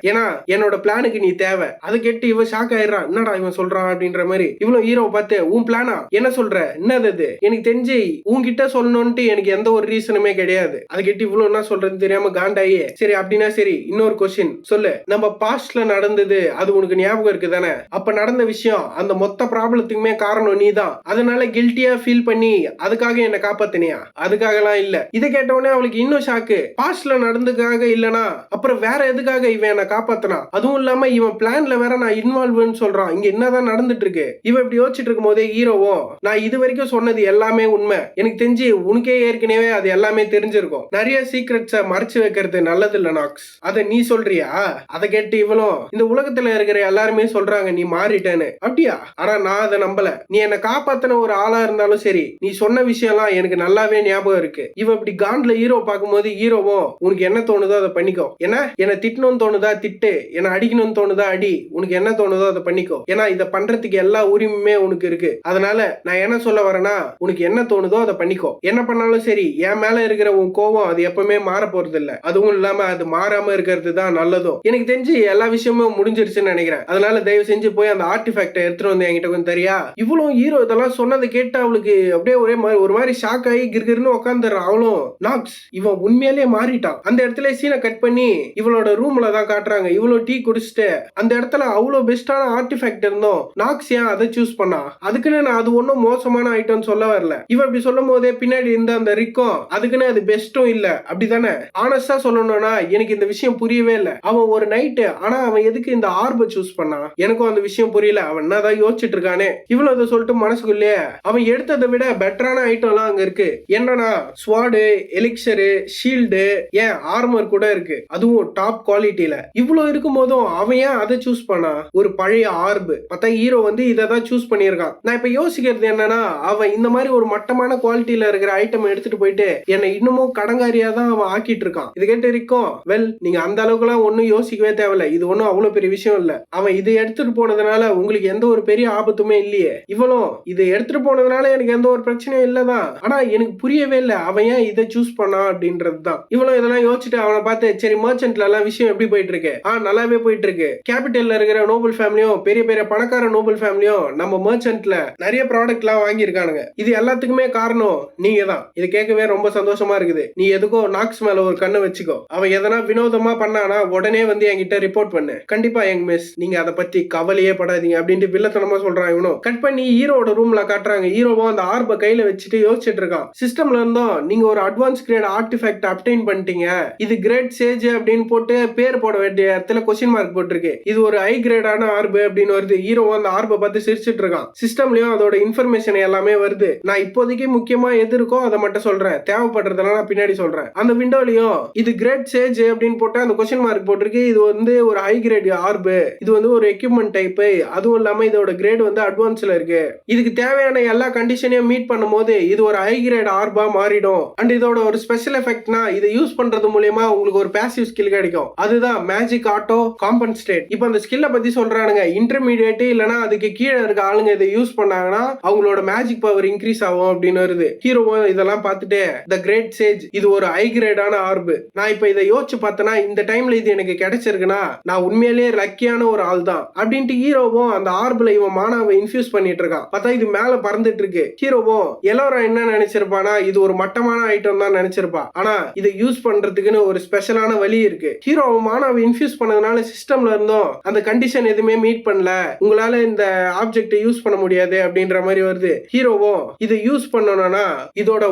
ஏன்னா என்னோட பிளானுக்கு நீ தேவை. அது கேட்டு இவன் ஷாக் ஆயிடுறான். என்னடா இவன் சொல்றான் அப்படின்ற மாதிரி. இவளும் ஹீரோவை பார்த்து உன் பிளானா என்ன சொல்ற, என்னது அது? எனக்கு தெரிஞ்சு உன்கிட்ட சொல்லணும்ட்டு எனக்கு எந்த ஒரு ரீசனுமே கிடையாது. அது கேட்டு இவ்வளவு என்ன சொல்றது தெரியாம காண்டாயே. சரி அப்படின்னா சரி, இன்னொரு கொஸ்டின் சொல்லு. நம்ம பாஸ்ட்ல நடந்தது அது உனக்கு ஞாபகம் இருக்கு தானே? அப்ப நடந்த விஷயம் அந்த மொத்த ப்ராப்ளத்துக்குமே காரணம் நீ தான். அதனால கில்ட்டியா ஃபீல் பண்ணி அதுக்காக என்ன காப்பாத்தினியா? அதுக்காக எல்லாம் இல்ல. இதை கேட்டவுடனே அவளுக்கு இன்னும் ஷாக்கு. பாஸ்ட்ல நடந்துக்காக இல்லனா அப்புறம் வேற எதுக்காக இவன் என்ன காப்பாத்தினா? அதுவும் இல்லாம இவன் பிளான்ல வேற நான் இன்வால்வ்னு சொல்றான். இங்க என்னதான் நடந்துட்டு இருக்கு? இவன் இப்படி யோசிச்சுட்டு இருக்கும் போதே ஹீரோவும் நான் இது வரைக்கும் சொன்னது எல்லாமே உண்மை. எனக்கு தெரிஞ்சு உனக்கே ஏற்கனவே அது எல்லாமே தெரிஞ்சிருக்கும். நிறைய சீக்ரெட்ஸ மறைச்சு வைக்கிறது நல்லது இல்ல நாக்ஸ், அதை நீ சொல்றியா? அதை கேட்டு இவளும் இந்த உலகத்துல இருக்கிற எல்லாருமே சொல்றாங்க நீ மாறிட்டேன்னு. அப்படியா? ஆனா நான் அதை நம்பல. நீ என்ன காப்பாத்தின ஒரு ஆளா இருந்தாலும் சரி, நீ சொன்ன விஷயம்லாம் எனக்கு நல்லாவே ஞாபகம் இருக்கு. இவ இப்படி காண்ட்ல ஹீரோ பார்க்கும்போது ஹீரோவும் உனக்கு என்ன தோணுதோ அதை பண்ணிக்கோ. என்ன திட்டணும்னு தோணுதா திட்டு, என்ன அடிக்கணும்னு தோணுதா அடி, உனக்கு என்ன தோணுதோ அதை பண்ணிக்கோ. ஏன்னா இதை பண்றதுக்கு எல்லா உரிமையுமே உனக்கு இருக்கு. அதனால நான் என்ன சொல்ல வரேன்னா உனக்கு என்ன தோணுதோ அதை பண்ணிக்கோ. என்ன பண்ணாலும் சரி, என் மேல இருக்கிற உன் கோவம் அது எப்பவுமே மாற போறது இல்ல. அதுவும் இல்லாம அது மாறாம இருக்கிறது தான் நல்லதும். எனக்கு தெரிஞ்சு எல்லா விஷயமும் முடிஞ்சிருச்சு நினைக்கிறேன். அதனால தயவு செஞ்சு போய் அந்த ஆர்டிஃபேக்ட் எடுத்துட்டு வந்து என்கிட்ட கொஞ்சம் தெரியா. இவ்வளவு ஹீரோ இதெல்லாம் சொன்னதை கேட்டு அவளுக்கு அப்படியே ஒரு மாதிரி ஷாக் ஆகி கிர்கிர்னு உட்காந்துடுறான். அவளும் நாக்ஸ் இவன் உண்மையிலேயே மாறிட்டான். அந்த இடத்துல சீனை கட் பண்ணி இவளோட ரூம்ல தான் காட்டுறாங்க. இவ்வளவு டீ குடிச்சிட்டு அந்த இடத்துல அவ்வளவு பெஸ்டான ஆர்டிஃபேக்ட் இருந்தோம். நாக்ஸ் ஏன் அதை சூஸ் பண்ணா? அதுக்குன்னு நான் அது ஒன்னும் மோசமான ஐட்டம் சொல்ல வரல. இவ இப்படி சொல்லும் போதே பின்னாடி இருந்த அந்த ரிக்கும் அதுக்குன்னு அது பெஸ்டும் இல்ல. அப்படிதானே? ஆனஸ்டா சொல்லணும்னா எனக்கு இந்த விஷயம் புரியவே இல்லை. அவன் ஒரு நைட்டு ஆனா அவன் எதுக்கு இந்த ஆர்ப சூஸ் பண்ணா? எனக்கும் அந்த விஷயம் புரியல. அவன் என்னதான் யோசிச்சுட்டு இருக்கானே. இவ்வளவு அதை சொல்லிட்டு மனசுக்குள்ளே அவன் எடுத்ததை விட பெட்டரான ஐட்டம் எல்லாம் அங்க இருக்கு. என்னன்னா ஸ்வாடு, எலிக்சரு, ஷீல்டு, ஏன் ஆர்மர் கூட இருக்கு. அதுவும் டாப் குவாலிட்டியில. இவ்வளவு இருக்கும் போதும் அவன் ஏன் அதை சூஸ் பண்ணா? ஒரு பழைய ஆர்பு. பார்த்தா ஹீரோ வந்து இதை தான் சூஸ் பண்ணியிருக்கான். நான் இப்ப யோசிக்கிறது என்னன்னா அவன் இந்த மாதிரி ஒரு மட்டமான குவாலிட்டியில இருக்கிற ஐட்டம் எடுத்துட்டு போயிட்டு என்னை இன்னமும் கடங்காரியா தான் அவன் ஆக்கிட்டு இருக்கான். இது கேட்டு இருக்கும். வெல், நீங்க அந்த அளவுக்கு எல்லாம் ஒன்னும் யோசிக்கவே தேவையில்ல. இது ஒன்னும் அவ்வளவு பெரிய விஷயம் இல்ல. அவன் இதை எடுத்துட்டு போனதுனால உங்களுக்கு எந்த ஒரு பெரிய ஆபத்துமே இல்லையே. இவளும் இதை எடுத்துட்டு போனதுனால எனக்கு எந்த ஒரு பிரச்சனையும் இல்லதான். ஆனா எனக்கு புரியவே இல்லை அவன் ஏன் இதை சூஸ் பண்ணா அப்படின்றதுதான். இவளும் இதெல்லாம் யோசிச்சுட்டு அவனை பார்த்து சரி மர்ச்சன்ட்ல எல்லாம் விஷயம் எப்படி போயிட்டு இருக்கு? நல்லாவே போயிட்டு இருக்கு. கேபிட்டல்ல இருக்கிற நோபல் ஃபேமிலியும் பெரிய பெரிய பணக்கார நோபல் ஃபேமிலியும் நம்ம மர்ச்சன்ட்ல நிறைய ப்ராடக்ட் எல்லாம் வாங்கியிருக்கானுங்க. இது எல்லாத்துக்குமே காரணம் நீங்க தான். இது கேட்கவே ரொம்ப சந்தோஷமா இருக்குது. நீ எதுக்கோ நாக்ஸ் மேல ஒரு கண்ணை வச்சுக்கோ. அவன் எதனா வினோதமா பண்ணானா உடனே வந்து என்கிட்ட ரிப்போர்ட் பண்ணு. கண்டிப்பா யங் மிஸ், நீங்க அதை பத்தி கவலையே படாதீங்க அப்படின்ட்டு வில்லத்தனமா சொல்றான். இவனும் கட் பண்ணி ஹீரோட ரூம்ல காட்டுறாங்க. ஹீரோவும் அந்த ஆர்ப கையில வச்சுட்டு யோசிச்சுட்டு இருக்கான். சிஸ்டம்ல இருந்தோம் நீங்க ஒரு அட்வான்ஸ் கிரேட் ஆர்டிஃபேக்ட் அப்டைன் பண்ணிட்டீங்க. இது கிரேட் சேஜ் அப்படின்னு போட்டு பேர் போட வேண்டிய இடத்துல கொஸ்டின் மார்க் போட்டிருக்கு. இது ஒரு ஹை கிரேடான ஆர்பு அப்படின்னு வருது. ஹீரோவும் அந்த ஆர்பை பார்த்து சிரிச்சிட்டு இருக்கான். சிஸ்டம்லயும் அதோட இன்ஃபர்மேஷன் எல்லாமே வருது. நான் இப்போதைக்கு முக்கியமா எது இருக்கோ அதை மட்டும் சொல்றேன். தேவைப்படுறதெல்லாம் நான் பின்னாடி சொல்றேன். அந்த விண்டோலயும் இது கிரேட் சேஜ் அப்படின்னு போட்டு அந்த கொஸ்டின் மார்க் போட்டிருக்கு. இது வந்து ஒரு ஹை கிரேட் ஆர்பு. இது வந்து ஒரு எக்யூப்மெண்ட் டைப். அதுவும் இல்லாம இதோட கிரேட் வந்து அட்வான்ஸ்ல இருக்கு. இதுக்கு தேவையான எல்லா கண்டிஷனையும் மீட் பண்ணும்போது இது ஒரு ஹை கிரேட் ஆர்பா மாறிடும். அண்ட் இதோட ஒரு ஸ்பெஷல் எஃபெக்ட்னா இதை யூஸ் பண்றது மூலமா உங்களுக்கு ஒரு பாசிவ் ஸ்கில் கிடைக்கும். அதுதான் மேஜிக் ஆட்டோ காம்பன்சேட். இப்போ அந்த ஸ்கில்ல பத்தி சொல்றானுங்க. இன்டர்மீடியேட் இல்லனா அதுக்கு கீழே இருக்க ஆளுங்க இதை யூஸ் பண்ணாங்கன்னா அவங்களோட மேஜிக் பவர் இன்க்ரீஸ் ஆகும் அப்படின்னு வருது. ஹீரோ இதெல்லாம் பார்த்துட்டு தி கிரேட் சேஜ் இது ஒரு ஹை கிரேடான ஆர்பு. நான் இப்ப இதை யோசிச்சு பார்த்தனா இந்த டைம்ல இது எனக்கு கிடைச்சிருக்குன்னா நான் உண்மையிலேயே லக்கியான ஒரு ஆள் தான் அப்படின்ட்டு ஹீரோவும் அந்த ஆர்பில் இவன் மானாவை இன்ஃபியூஸ் பண்ணிட்டு இருக்கான். பார்த்தா இது மேல பறந்துட்டு இருக்கு. ஹீரோவும் எல்லாரும் என்ன நினைச்சிருப்பானா இது ஒரு மட்டமான ஐட்டம் தான் நினைச்சிருப்பா. ஆனா இதை யூஸ் பண்றதுக்குன்னு ஒரு ஸ்பெஷலான வழி இருக்கு. ஹீரோ மானாவை இன்ஃபியூஸ் பண்ணதுனால சிஸ்டம்ல இருந்தும் அந்த கண்டிஷன் எதுவுமே மீட் பண்ணல, உங்களால இந்த ஆப்ஜெக்ட் யூஸ் பண்ண முடியாது அப்படின்ற மாதிரி வருது. ஹீரோவும் இதை யூஸ் பண்ணணும்னா இதோட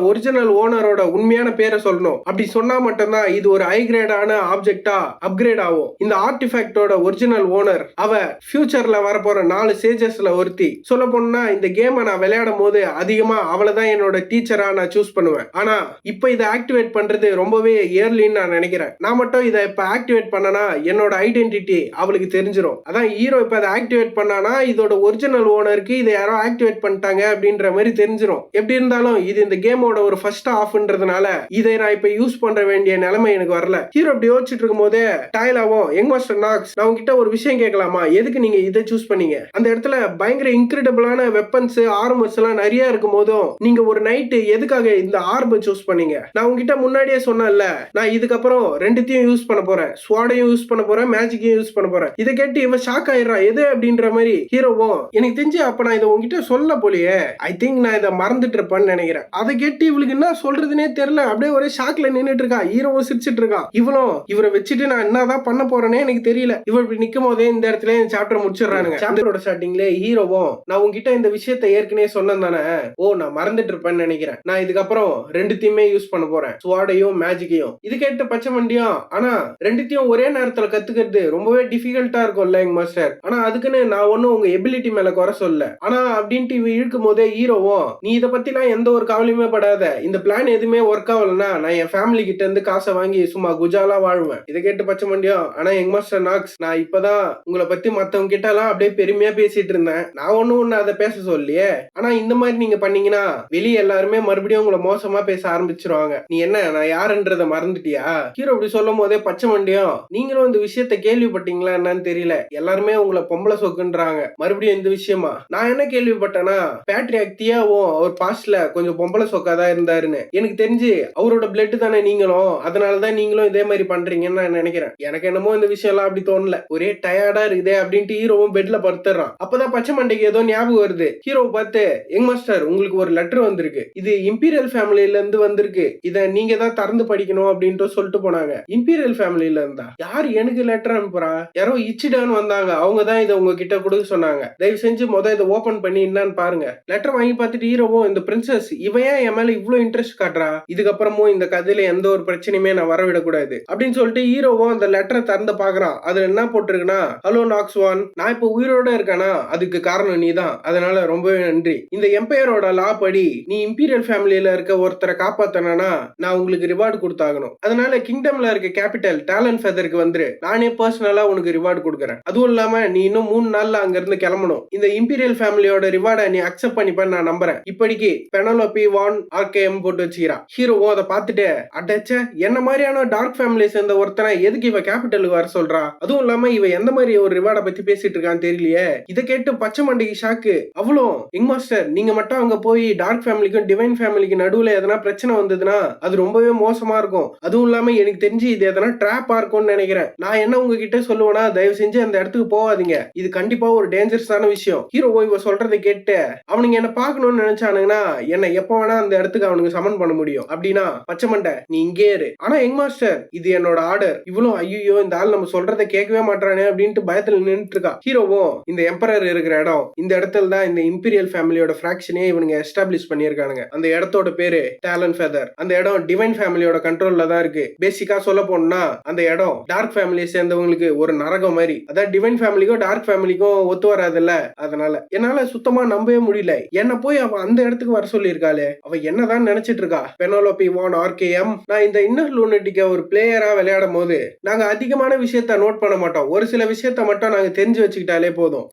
ஒரிஜினல் ஓனரோட உண்மையான பேரை சொல்லணும். அப்படி சொன்னா மட்டும்தான் இது ஒரு ஹை கிரேடான ஆப்ஜெக்டா அப்கிரேட் ஆகும். இந்த ஆர்டிஃபேக்டோட ஒரிஜினல் ஓனர் அவ ஃபியூச்சர்ல வரப்போற 4 சேஜஸ்ல ஒருத்தி. சொல்ல போனா இந்த கேமை நான் விளையாடும் போது அதிகமா அவளை தான் என்னோட டீச்சரா நான் சூஸ் பண்ணுவேன். ஆனா இப்ப இதை ஆக்டிவேட் பண்றது ரொம்பவே இயர்லின்னு நான் நினைக்கிறேன். நான் மட்டும் இதை இப்ப ஆக்டிவேட் பண்ணனா என்னோட ஐடென்டிட்டி அவளுக்கு தெரிஞ்சிடும். அதான் ஹீரோ இப்ப அதை ஆக்டிவேட் பண்ணானா இதோட ஒரிஜினல் ஓனருக்கு இதை யாரோ ஆக்டிவேட் பண்ணிட்டாங்க அப்படின்ற மாதிரி தெரிஞ்சிடும். எப்படி இருந்தாலும் இது இந்த கேமோட ஒரு ஃபர்ஸ்ட் ஆஃப்ன்றதுனால இதை நான் இப்ப யூஸ் பண்ற வேண்டிய நிலைமை எனக்கு வரல. ஹீரோ இப்படி யோசிச்சுட்டு இருக்கும் போதே டைலாவும் யங் மாஸ்டர் நாக்ஸ் நான் உங்ககிட்ட ஒரு விஷயம் கேட்கலாமா, எதுக்கு நீங்க இதை சூஸ் பண்ணீங்க? அந்த இடத்துல பயங்கர இன்கிரெடிபிளான வெப்பன்ஸ் ஆர்மர்ஸ் எல்லாம் நிறைய இருக்கும் போதும் நீங்க ஒரு நைட் எதுக்காக இந்த ஆர்பை சூஸ் பண்ணீங்க? நான் உங்ககிட்ட முன்னாடியே சொன்னேன்ல நான் இதுக்கப்புறம் ரெண்டுத்தையும் யூஸ் பண்ண போறேன், ஸ்வாடையும் யூஸ் பண்ண போறேன், மேஜிக்கையும் யூஸ் பண்ண போறேன். இதை கேட்டு இவன் ஷாக் ஆயிடுறா. எது அப்படின்ற மாதிரி ஹீரோவும் எனக்கு தெரிஞ்சு அப்ப நான் இதை உங்ககிட்ட சொல்ல போலியே, ஐ திங்க் நான் இதை மறந்துட்டு இருப்பேன்னு நினைக்கிறேன். அதை கேட்டு இவளுக்கு என்ன சொல்றதுனே தெரியல. அப்படியே ஒரே ஷாக்ல நின்னுட்டு இருக்கா. ஹீரோவும் சிரிச்சிட்டு இருக்கான். இவளும் இவரை வச்சுட்டு நான் என்னதான் பண்ண போறேனே எனக்கு தெரியல. இவர் இப்படி நிக்கும் போதே இந்த இடத்துல சாப்டர் முடிச்சிடறானுங்க. சாப்டரோட ஸ்டார்டிங்ல ஹீரோவும் நான் உங்ககிட்ட இந்த விஷயத்தை ஏற்கனவே சொன்னேன் தானே, ஓ நான் மறந்துட்டு இருப்பேன்னு நினைக்கிறேன், நான் இதுக்கப்புறம் ரெண்டுத்தையுமே யூஸ் பண்ண போறேன், ஸ்வாடையும் மேஜிக்கையும். இது கேட்டு பச்சை மண்டியும் ஆனா ரெண்டுத்தையும் ஒரே நேரத்துல கத்துக்கிறது ரொம்பவே டிஃபிகல்ட்டா இருக்கும்ல எங்க மாஸ்டர். ஆனா அதுக்குன்னு நான் ஒன்னும் உங்க எபிலிட்டி மேல குறை சொல்ல. ஆனா அப்படின்ட்டு இவ இழுக்கும் போதே ஹீரோவும் நீ இதை பத்திலாம் எந்த ஒரு கவலையுமே படாத, இந்த பிளான் எதுவுமே ஒர்க் ஆகலன்னா நான் என் ஃபேமிலி கிட்ட இருந்து காசை வாங்கி சும்மா குஜாலா வாழ்வேன். இதை கேட்டு பச்சை மண்டியும் ஆனா எங்க மாஸ்டர் நாக்ஸ் நான் இப்பதான் உங்களை பத்தி மத்தவங்க கிட்ட எல்லாம் அப்படியே பெருமையா பேசிட்டு இருந்தேன், நான் ஒண்ணு அதை பேச சொல்லியே. ஆனா இந்த மாதிரி நீங்க பண்ணீங்கன்னா வெளியே எல்லாருமே மறுபடியும் உங்களை மோசமா பேச ஆரம்பிச்சிருவாங்க. நீ என்ன நான் யாருன்றத மறந்துட்டியா? ஹீரோ இப்படி சொல்லும் போதே பச்சை மண்டியும் நீங்களும் இந்த விஷயத்த கேள்விப்பட்டீங்களா என்னன்னு தெரியல, எல்லாருமே உங்களை பொம்பளை சொக்குன்றாங்க. மறுபடியும் இந்த விஷயமா நான் என்ன கேள்விப்பட்டேன்னா பேட்ரியாக் தியாவும் அவர் பாஸ்ட்ல கொஞ்சம் பொம்பளை சொக்காதான் இருந்தாருன்னு. எனக்கு தெரிஞ்சு அவரோட பிளட் தானே நீங்களும், அதனாலதான் நீங்களும் இதே மாதிரி பண்றீங்கன்னு நான் நினைக்கிறேன். எனக்கு என்னமோ இந்த விஷயம் எல்லாம் அப்படி தோணல, ஒரே டயர்டா இருக்குதே அப்படின்ட்டு ஹீரோவும் பெட்ல படுத்துறான். அப்பதான் பச்சை மண்டைக்கு ஏதோ ஞாபகம் வருது. ஹீரோ பார்த்து யங் மாஸ்டர் உங்களுக்கு ஒரு லெட்டர் வந்திருக்கு, இது இம்பீரியல் ஃபேமிலில இருந்து வந்திருக்கு, இத நீங்க தான் திறந்து படிக்கணும் அப்படின்ட்டு சொல்லிட்டு போனாங்க. இம்பீரியல் ஃபேமிலில இருந்தா யாரு எனக்கு லெட்டர் அனுப்புறா? யாரோ இச்சிடான்னு வந்தாங்க, அவங்க தான் இதை உங்ககிட்ட கொடுக்க சொன்னாங்க, தயவு செஞ்சு இதை ஓபன் பண்ணி என்னன்னு பாருங்க. லெட்டர் வாங்கி பார்த்துட்டு ஹீரோவும் இந்த பிரின்சஸ் இவன் ஏன் என் மேல இவ்வளவு இன்ட்ரெஸ்ட் காட்டுறா, இதுக்கப்புறமும் இந்த கதையில எந்த ஒரு பிரச்சனையுமே நான் வரவிடக்கூடாது அப்படின்னு சொல்லிட்டு ஹீரோவும் அந்த லெட்டரை திறந்து பாக்குறான். அதுல என்ன போட்டிருக்குன்னா ஹலோ நாக்ஸ் ஒன், நான் இப்ப உயிரோட இருக்கேனா அதுக்கு காரணம் நீ தான், அதனால ரொம்பவே நன்றி. இந்த எம்பையரோட லா படி நீ இம்பீரியல் ஃபேமிலியில இருக்க ஒருத்தரை காப்பாத்தனா நான் உங்களுக்கு ரிவார்டு கொடுத்தாகணும். அதனால கிங்டம்ல இருக்க கேபிட்டல் டேலண்ட் ஃபெதருக்கு வந்துரு, நானே பர்சனலா உனக்கு ரிவார்டு கொடுக்குறேன். அதுவும் இல்லாம நீ இன்னும் 3 நாள்ல அங்க இருந்து கிளம்பணும். இந்த இம்பீரியல் ஃபேமிலியோட ரிவார்டை நீ அக்செப்ட் பண்ணிப்பேன்னு நான் நம்புறேன். இப்படிக்கு பெனலோபி வான் ஆர்கேஎம் போட்டு வச்சுக்கிறா. ஹீரோவும் அதை பார்த்துட்டு அடச்ச என்ன மாதிரியான டார்க் ஃபேமிலி சேர்ந்த ஒருத்தனை எதுக்கு இவ கேபிட்டலுக்கு வர சொல்றா, அதுவும் இல்லாம இவ எந்த மாதிரி ஒரு ரிவார்டை பத்தி பேசிட்டு இருக்கான்னு தெரியலையே. இதை கேட்டு பச்சை மண்டைக்கு ஷாக்கு. அவ்வளோ யங் மாஸ்டர் நீங்க மட்டும் அங்க போய் டார்க் ஃபேமிலிக்கும் டிவைன் ஃபேமிலிக்கு நடுவுல எதனா பிரச்சனை வந்ததுன்னா அது ரொம்பவே மோசமா இருக்கும். அதுவும் இல்லாம எனக்கு தெரிஞ்சு இது எதனா ட்ராப்பா இருக்கும்னு நினைக்கிறேன். நான் என்ன உங்ககிட்ட சொல்லுவேன்னா தயவு செஞ்சு அந்த இடத்துக்கு போகாதீங்க, இது கண்டிப்பா ஒரு டேஞ்சரஸான விஷயம். ஹீரோ இவ சொல்றதை கேட்டு அவனுங்க என்ன பாக்கணும்னு நினைச்சானுங்கன்னா என்ன எப்ப வேணா அந்த இடத்துக்கு அவனுக்கு சமன் பண்ண முடியும். அப்படின்னா பச்சை மண்டை நீ இங்கே இரு. ஆனா யங் மாஸ்டர் இது என்னோட ஆர்டர். இவ்வளவு ஐயோ இந்த ஆள் நம்ம சொல்றதை கேட்கவே மாட்டானே அப்படின்ட்டு பயத்துல நின்றுட்டு இருக்கா. ஹீரோவும் இந்த எம்பரர் இருக்கிற இடம், இந்த இடத்துல தான் இந்த இம்பீரியல் ஃபேமிலியோட பிராக்ஷனே இவனுங்க எஸ்டாப்ளிஷ் பண்ணிருக்கானுங்க. அந்த இடத்தோட பேரு டேலண்ட் ஃபெதர். அந்த இடம் டிவைன் ஃபேமிலியோட கண்ட்ரோல்ல தான் இருக்கு. பேசிக்கா சொல்ல போனா அந்த இடம் டார்க் ஃபேமிலியை சேர்ந்தவங்களுக்கு ஒரு நரகம் மாதிரி. அதான் டிவைன் ஃபேமிலிக்கும் டார்க் ஃபேமிலிக்கும் ஒத்து வராதுல்ல, அதனால என்னால சுத்தமா நம்பவே முடியல. என்ன போய் அவ அந்த இடத்துக்கு வர சொல்லி இருக்காளே, அவ என்னதான் நினைச்சிட்டு இருக்கா? பெனோலோபி வான் ஆர்கேஎம், நான் இந்த இன்னர் லூனட்டிக்க ஒரு பிளேயரா விளையாடும் போது நாங்க அதிகமான விஷயத்த நோட் பண்ண மாட்டோம், ஒரு சில விஷயத்த மட்டும் நாங்க தெரிஞ்சு வச்சுக்கிட்டாலே போதும்.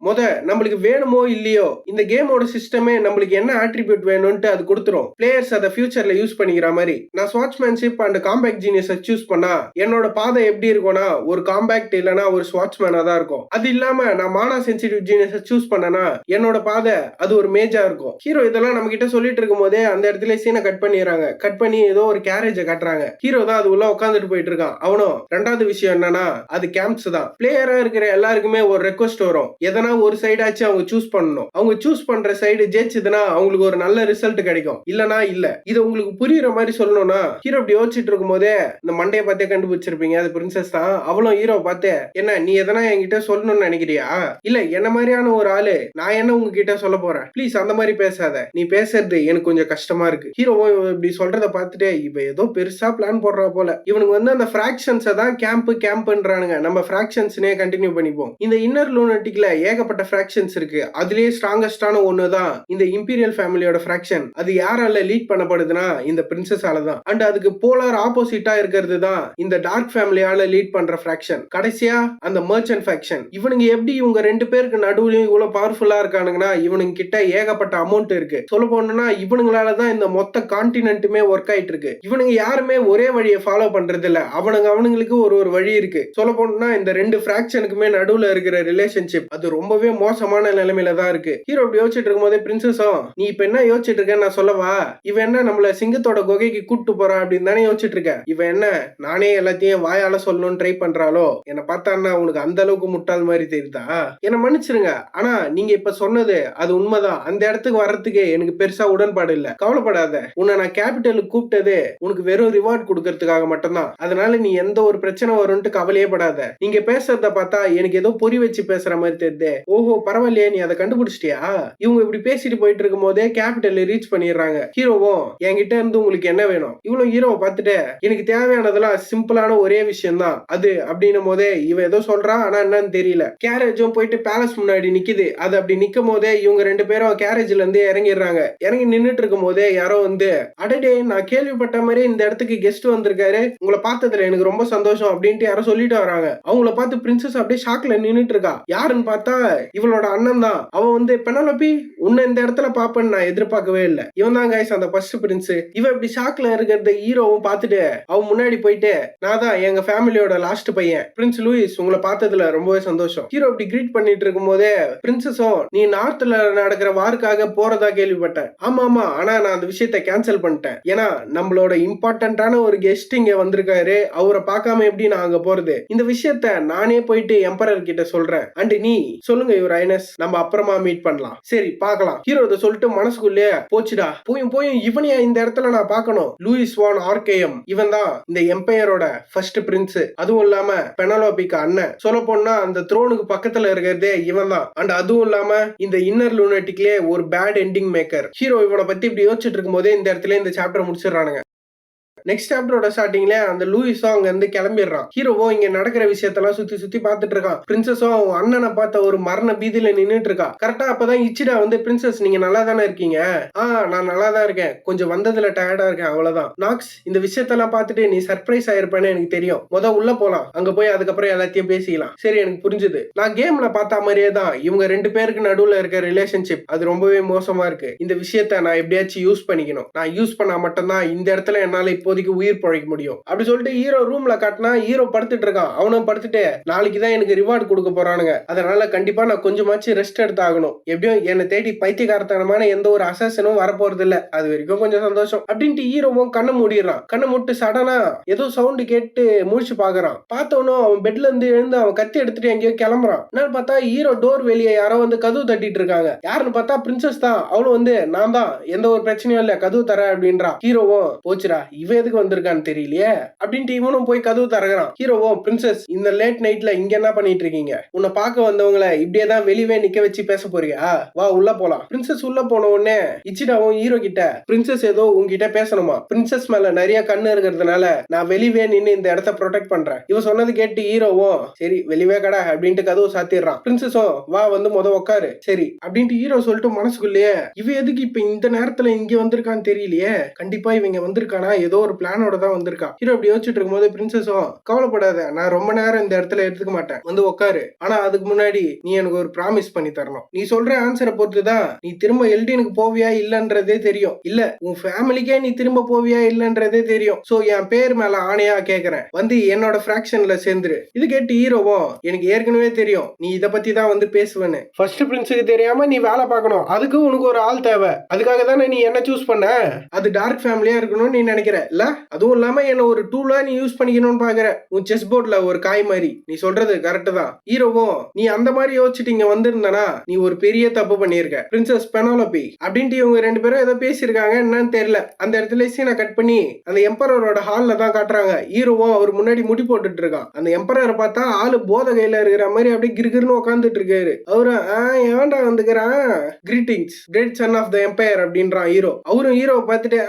நம்மளுக்கு வேணுமோ இல்லையோ இந்த கேமோட சிஸ்டமே நம்மளுக்கு என்ன ஆட்ரிபியூட் வேணும்ட்டு அது கொடுத்துரும். பிளேயர்ஸ் அதை ஃபியூச்சர்ல யூஸ் பண்ணிக்கிற மாதிரி. நான் ஸ்வாட்ச்மேன்ஷிப் அண்ட் காம்பேக்ட் ஜீனியஸை சூஸ் பண்ணா என்னோட பாதை எப்படி இருக்கும்னா ஒரு காம்பேக்ட் இல்லனா ஒரு ஸ்வாட்ச்மேனா தான் இருக்கும். அது இல்லாம நான் மானா சென்சிட்டிவ் ஜீனியஸை சூஸ் பண்ணனா என்னோட பாதை அது ஒரு மேஜா இருக்கும். ஹீரோ இதெல்லாம் நம்ம கிட்ட சொல்லிட்டு இருக்கும் போதே அந்த இடத்துல சீனை கட் பண்ணிடுறாங்க. கட் பண்ணி ஏதோ ஒரு கேரேஜை காட்டுறாங்க. ஹீரோ தான் அது உள்ள உட்காந்துட்டு போயிட்டு இருக்கான். அவனும் ரெண்டாவது விஷயம் என்னன்னா அது கேம்ப்ஸ் தான். பிளேயரா இருக்கிற எல்லாருக்குமே ஒரு ரெக்வஸ்ட் வரும், எதனா ஒரு சைடாச்சும் அவங்க சூஸ் பண்ணணும். அவங்க சூஸ் பண்ற சைடு ஜெயிச்சதுன்னா அவங்களுக்கு ஒரு நல்ல ரிசல்ட் கிடைக்கும், இல்லனா இல்ல. இது உங்களுக்கு புரியுற மாதிரி சொல்லணும்னா, ஹீரோ இப்படி யோசிச்சுட்டு இருக்கும் போதே இந்த மண்டையை பார்த்தே கண்டுபிடிச்சிருப்பீங்க, அது பிரின்சஸ் தான். அவளும் ஹீரோ பார்த்து, என்ன நீ எதனா என்கிட்ட சொல்லணும்னு நினைக்கிறியா? இல்ல என்ன மாதிரியான ஒரு ஆளு நான் என்ன உங்ககிட்ட சொல்ல போறேன், ப்ளீஸ் அந்த மாதிரி பேசாத, நீ பேசுறது எனக்கு கொஞ்சம் கஷ்டமா இருக்கு. ஹீரோவும் இப்படி சொல்றத பார்த்துட்டு இவ ஏதோ பெருசா பிளான் போடுறா போல. இவனுக்கு வந்து அந்த பிராக்ஷன்ஸை தான் கேம்ப்ன்றானுங்க. நம்ம பிராக்ஷன்ஸ்னே கண்டினியூ பண்ணிப்போம். இந்த இன்னர் லூனட்டிக்ல ஏகப்பட்ட பிராக்ஷன்ஸ் இருக்கு. அதுலயே ஸ்ட்ராங்கஸ்டான ஒன்னு தான் இந்த இம்பீரியல் ஃபேமிலியோட பிராக்ஷன். அது யாரால லீட் பண்ணப்படுதுன்னா இந்த பிரின்சஸால தான். அண்ட் அதுக்கு போலார் ஆப்போசிட்டா இருக்கிறது தான் இந்த டார்க் ஃபேமிலியால லீட் பண்ற பிராக்ஷன். கடைசியா அந்த மர்ச்சன்ட் ஃபேக்ஷன். இவனுங்க எப்படி இவங்க ரெண்டு பேருக்கு நடுவுலயும் இவ்வளவு பவர்ஃபுல்லா இருக்கானுங்கன்னா, இவனுங்க கிட்ட ஏகப்பட்ட அமௌண்ட் இருக்கு. சொல்ல போனா இவனுங்களால தான் இந்த மொத்த கான்டினென்ட்டுமே ஒர்க் ஆயிட்டு இருக்கு. இவனுங்க யாருமே ஒரே வழியை ஃபாலோ பண்றது இல்ல. அவனுங்களுக்கு ஒரு வழி இருக்கு. சொல்ல போனா இந்த ரெண்டு பிராக்ஷனுக்குமே நடுவுல இருக்கிற ரிலேஷன்ஷிப் அது ரொம்பவே மோசமான நிலைமையில தான் இருக்கு. ஹீரோ இப்படி யோசிச்சுட்டு இருக்கும் போதே பிரின்சஸும், நீ இப்ப என்ன யோசிச்சுட்டு இருக்க நான் சொல்லவா? இவன் என்ன நம்மள சிங்கத்தோட குகைக்கு கூட்டு போறான் அப்படின்னு தானே யோசிச்சுட்டு இருக்க. இவன் என்ன நானே எல்லாத்தையும் வாயால சொல்லணும்னு ட்ரை பண்றாளோ? என்ன பார்த்தான்னா உனக்கு அந்த அளவுக்கு முட்டாள் மாதிரி தெரியுதா? என்ன மன்னிச்சிருங்க, ஆனா நீங்க இப்ப சொன்னது அது உண்மைதான். அந்த இடத்துக்கு வர்றதுக்கு எனக்கு பெருசா உடன்பாடு இல்ல. கவலைப்படாத, உன்னை நான் கேபிட்டலுக்கு கூப்பிட்டது உனக்கு வெறும் ரிவார்ட் கொடுக்கறதுக்காக மட்டும்தான். அதனால நீ எந்த ஒரு பிரச்சனை வரும்னு கவலையே படாத. நீங்க பேசுறத பார்த்தா எனக்கு ஏதோ பொறி வச்சு பேசுற மாதிரி தெரியுது. ஓஹோ பரவாயில்லையே, நீ அதை கண்டுபிடிச்சிட்டியா? இவங்க இப்படி பேசிட்டு போயிட்டு இருக்கும் போதே கேபிட்டல் ரீச் பண்ணிடுறாங்க. ஹீரோவும், என்கிட்ட இருந்து உங்களுக்கு என்ன வேணும்? இவ்வளவு ஹீரோவை பார்த்துட்டு, எனக்கு தேவையானதெல்லாம் சிம்பிளான ஒரே விஷயம் தான் அது அப்படின்னும் போதே இவ ஏதோ சொல்றா, ஆனா என்னன்னு தெரியல. கேரேஜும் போயிட்டு பேலஸ் முன்னாடி நிக்குது. அது அப்படி நிக்கும் போதே இவங்க ரெண்டு பேரும் கேரேஜ்ல இருந்து இறங்கிடுறாங்க. இறங்கி நின்னுட்டு இருக்கும் போதே யாரோ வந்து, அடடே நான் கேள்விப்பட்ட மாதிரி இந்த இடத்துக்கு கெஸ்ட் வந்திருக்காரு, உங்களை பார்த்ததுல எனக்கு ரொம்ப சந்தோஷம் அப்படின்ட்டு யாரோ சொல்லிட்டு வராங்க. அவங்கள பார்த்து பிரின்சஸ் அப்படியே ஷாக்ல நின்னுட்டு இருக்கா. யாருன்னு பார்த்தா இவளோட அண்ணன் தான். அவன் வந்து, பெனலோபி உன்னை இந்த இடத்துல பாப்பேன்னு நான் எதிர்பார்க்கவே இல்லை. இவன் தான் கைஸ் அந்த ஃபர்ஸ்ட் பிரின்ஸ். இவன் இப்படி ஷாக்ல இருக்கிறத ஹீரோவும் பார்த்துட்டு அவன் முன்னாடி போயிட்டு, நான் தான் எங்க ஃபேமிலியோட லாஸ்ட் பையன் பிரின்ஸ் லூயிஸ், உங்களை பார்த்ததுல ரொம்பவே சந்தோஷம். ஹீரோ இப்படி கிரீட் பண்ணிட்டு இருக்கும் போதே பிரின்சஸும், நீ நார்த்ல நடக்கிற வாருக்காக போறதா கேள்விப்பட்டேன். ஆமா ஆமா, ஆனா நான் அந்த விஷயத்தை கேன்சல் பண்ணிட்டேன். ஏன்னா நம்மளோட இம்பார்ட்டன்டான ஒரு கெஸ்ட் இங்க வந்திருக்காரு, அவரை பார்க்காம எப்படி நான் அங்க போறது? இந்த விஷயத்த நானே போயிட்டு எம்பரர் கிட்ட சொல்றேன். அண்ட் நீ சொல்லுங்க யுவர் ஹைனஸ், நம்ம அப்புறமா மீட் பண்ணலாம். சரி பார்க்கலாம். ஹீரோ இதை சொல்லிட்டு மனசுக்குள்ளே, போச்சுடா போயும் இவனையா இந்த இடத்துல நான் பார்க்கணும். லூயிஸ் வான் ஆர்கேயம், இவன் தான் இந்த எம்பையரோட ஃபர்ஸ்ட் பிரின்ஸ். அதுவும் இல்லாம பெனலோபிக்கு அண்ணன். சொல்ல போனா அந்த த்ரோனுக்கு பக்கத்துல இருக்கிறதே இவன் தான். அண்ட் அதுவும் இல்லாம இந்த இன்னர் லூனட்டிக்லயே ஒரு பேட் எண்டிங் மேக்கர். ஹீரோ இவனை பத்தி இப்படி யோசிச்சுட்டு இருக்கும் போதே இந்த இடத்துல இந்த சாப்டர் முடிச்சிடறானுங்க. நெக்ஸ்ட் சாப்டரோட ஸ்டார்டிங்ல அந்த லூயிஸும் அங்க இருந்து கிளம்பிடுறான். ஹீரோவும் இங்க நடக்கிற விஷயத்தெல்லாம் சுத்தி பார்த்துட்டு இருக்கான். பிரின்சஸும் அவங்க அண்ணனை பார்த்த ஒரு மரண பீதியில நின்னுட்டு இருக்கா. கரெக்டா அப்பதான் இச்சிடா வந்து, பிரின்சஸ் நீங்க நல்லா தானே இருக்கீங்க? நான் நல்லா தான் இருக்கேன், கொஞ்சம் வந்ததுல டயர்டா இருக்கேன், அவ்வளவுதான். நாக்ஸ் இந்த விஷயத்தெல்லாம் பார்த்துட்டு நீ சர்ப்ரைஸ் ஆயிருப்பேன்னு எனக்கு தெரியும். உள்ள போலாம், அங்க போய் அதுக்கப்புறம் எல்லாத்தையும் பேசிக்கலாம். சரி எனக்கு புரிஞ்சுது. நான் கேம்ல பார்த்த மாதிரியே தான் இவங்க ரெண்டு பேருக்கு நடுவுல இருக்க ரிலேஷன்ஷிப் அது ரொம்பவே மோசமா இருக்கு. இந்த விஷயத்த நான் எப்படியாச்சும் யூஸ் பண்ணிக்கணும். நான் யூஸ் பண்ணா மட்டும்தான் இந்த இடத்துல என்னால இப்போதைக்கு உயிர் பழைக்க முடியும் அப்படி சொல்லிட்டு ஹீரோ ரூம்ல காட்டினா ஹீரோ படுத்துட்டு இருக்கான். அவனும் படுத்துட்டு, நாளைக்கு தான் எனக்கு ரிவார்டு கொடுக்க போறானுங்க, அதனால கண்டிப்பா நான் கொஞ்சமாச்சு ரெஸ்ட் எடுத்து ஆகணும். எப்படியும் என்னை தேடி பைத்தியகாரத்தனமான எந்த ஒரு அசாசனும் வரப்போறது இல்ல, அது வரைக்கும் கொஞ்சம் சந்தோஷம் அப்படின்ட்டு ஹீரோவும் கண்ணை மூடிடுறான். கண்ணை மூட்டு சடனா ஏதோ சவுண்டு கேட்டு முழிச்சு பாக்குறான். பார்த்தவனும் அவன் பெட்ல இருந்து எழுந்து அவன் கத்தி எடுத்துட்டு எங்கேயோ கிளம்புறான். என்னன்னு பார்த்தா ஹீரோ டோர் வெளியே யாரோ வந்து கதவு தட்டிட்டு இருக்காங்க. யாருன்னு பார்த்தா பிரின்சஸ் தான். அவளும் வந்து, நான் தான், எந்த ஒரு பிரச்சனையும் இல்ல, கதவு தர அப்படின்றா. ஹீரோவும், போச்சுடா இவ எதுக்கு வந்திருக்கான்னு தெரியலையே அப்படின்ட்டு இவனும் போய் கதவு தரகிறான். ஹீரோவும், பிரின்சஸ் இந்த லேட் நைட்ல இங்க என்ன பண்ணிட்டு இருக்கீங்க? உன்னை பார்க்க வந்தவங்களை இப்படியேதான் வெளியே நிக்க வச்சு பேச போறியா? வா உள்ள போலாம். பிரின்சஸ் உள்ள போன உடனே இச்சிடாவும் ஹீரோ கிட்ட, பிரின்சஸ் ஏதோ உங்ககிட்ட பேசணுமா? பிரின்சஸ் மேல நிறைய கண்ணு இருக்கிறதுனால நான் வெளியே நின்று இந்த இடத்த ப்ரொடெக்ட் பண்றேன். இவ சொன்னது கேட்டு ஹீரோவும், சரி வெளியே கடை அப்படின்ட்டு கதவு சாத்திடுறான். பிரின்சஸும், வா வந்து உட்காரு. சரி அப்படின்ட்டு ஹீரோ சொல்லிட்டு மனசுக்குள்ளேயே, இவ எதுக்கு இப்ப இந்த நேரத்துல இங்க வந்திருக்கான்னு தெரியலையே, கண்டிப்பா இவங்க வந்திருக்கானா ஏதோ ஒரு பிளானோட தான் வந்திருக்கா. ஹீரோ அப்படி யோசிச்சுட்டு இருக்கும்போது பிரின்சஸும், கவலைப்படாத, நான் ரொம்ப நேரம் இந்த இடத்துல எடுத்துக்க மாட்டேன், வந்து உட்காரு. ஆனா அதுக்கு முன்னாடி நீ எனக்கு ஒரு ப்ராமிஸ் பண்ணி தரணும். நீ சொல்ற ஆன்சரை பொறுத்துதான் நீ திரும்ப எல்டினுக்கு போவியா இல்லன்றதே தெரியும். இல்ல உன் ஃபேமிலிக்கே நீ திரும்ப போவியா இல்லன்றதே தெரியும். சோ என் பேர் மேல ஆணையா கேக்குறேன், வந்து என்னோட பிராக்ஷன்ல சேர்ந்துரு. இது கேட்டு ஹீரோவும், எனக்கு ஏற்கனவே தெரியும் நீ இத பத்தி தான் வந்து பேசுவேன்னு. ஃபர்ஸ்ட் பிரின்ஸுக்கு தெரியாம நீ வேலை பார்க்கணும், அதுக்கு உனக்கு ஒரு ஆள் தேவை. அதுக்காக தானே நீ என்ன சூஸ் பண்ண? அது டார்க் ஃபேமிலியா இருக்கணும்னு நீ நினைக்கிற. இல்ல? அதுவும் இல்லாம என்ன ஒரு டூலா நீ யூஸ் பண்ணிக்கணும்னு பாக்குற. உன் செஸ் போர்ட்ல ஒரு காய் மாதிரி. நீ சொல்றது கரெக்ட் தான். ஹீரோவும் நீ அந்த மாதிரி யோசிச்சுட்டு இங்க வந்திருந்தனா நீ ஒரு பெரிய தப்பு பண்ணிருக்க. பிரின்சஸ் பெனோலோபி அப்படின்ட்டு இவங்க ரெண்டு பேரும் ஏதோ பேசியிருக்காங்க, என்னன்னு தெரியல. அந்த இடத்துல சீனை கட் பண்ணி அந்த எம்பரரோட ஹால்ல தான் காட்டுறாங்க. ஹீரோவும் அவர் முன்னாடி முடி போட்டுட்டு இருக்கான். அந்த எம்பரரை பார்த்தா ஆளு போத கையில இருக்கிற மாதிரி அப்படியே கிருகிருன்னு உட்காந்துட்டு இருக்காரு. அவரு ஏன்டா வந்துக்கிறான், greetings great son of the empire அப்படின்றான் ஹீரோ. அவரும் ஹீரோவை பார்த்துட்டு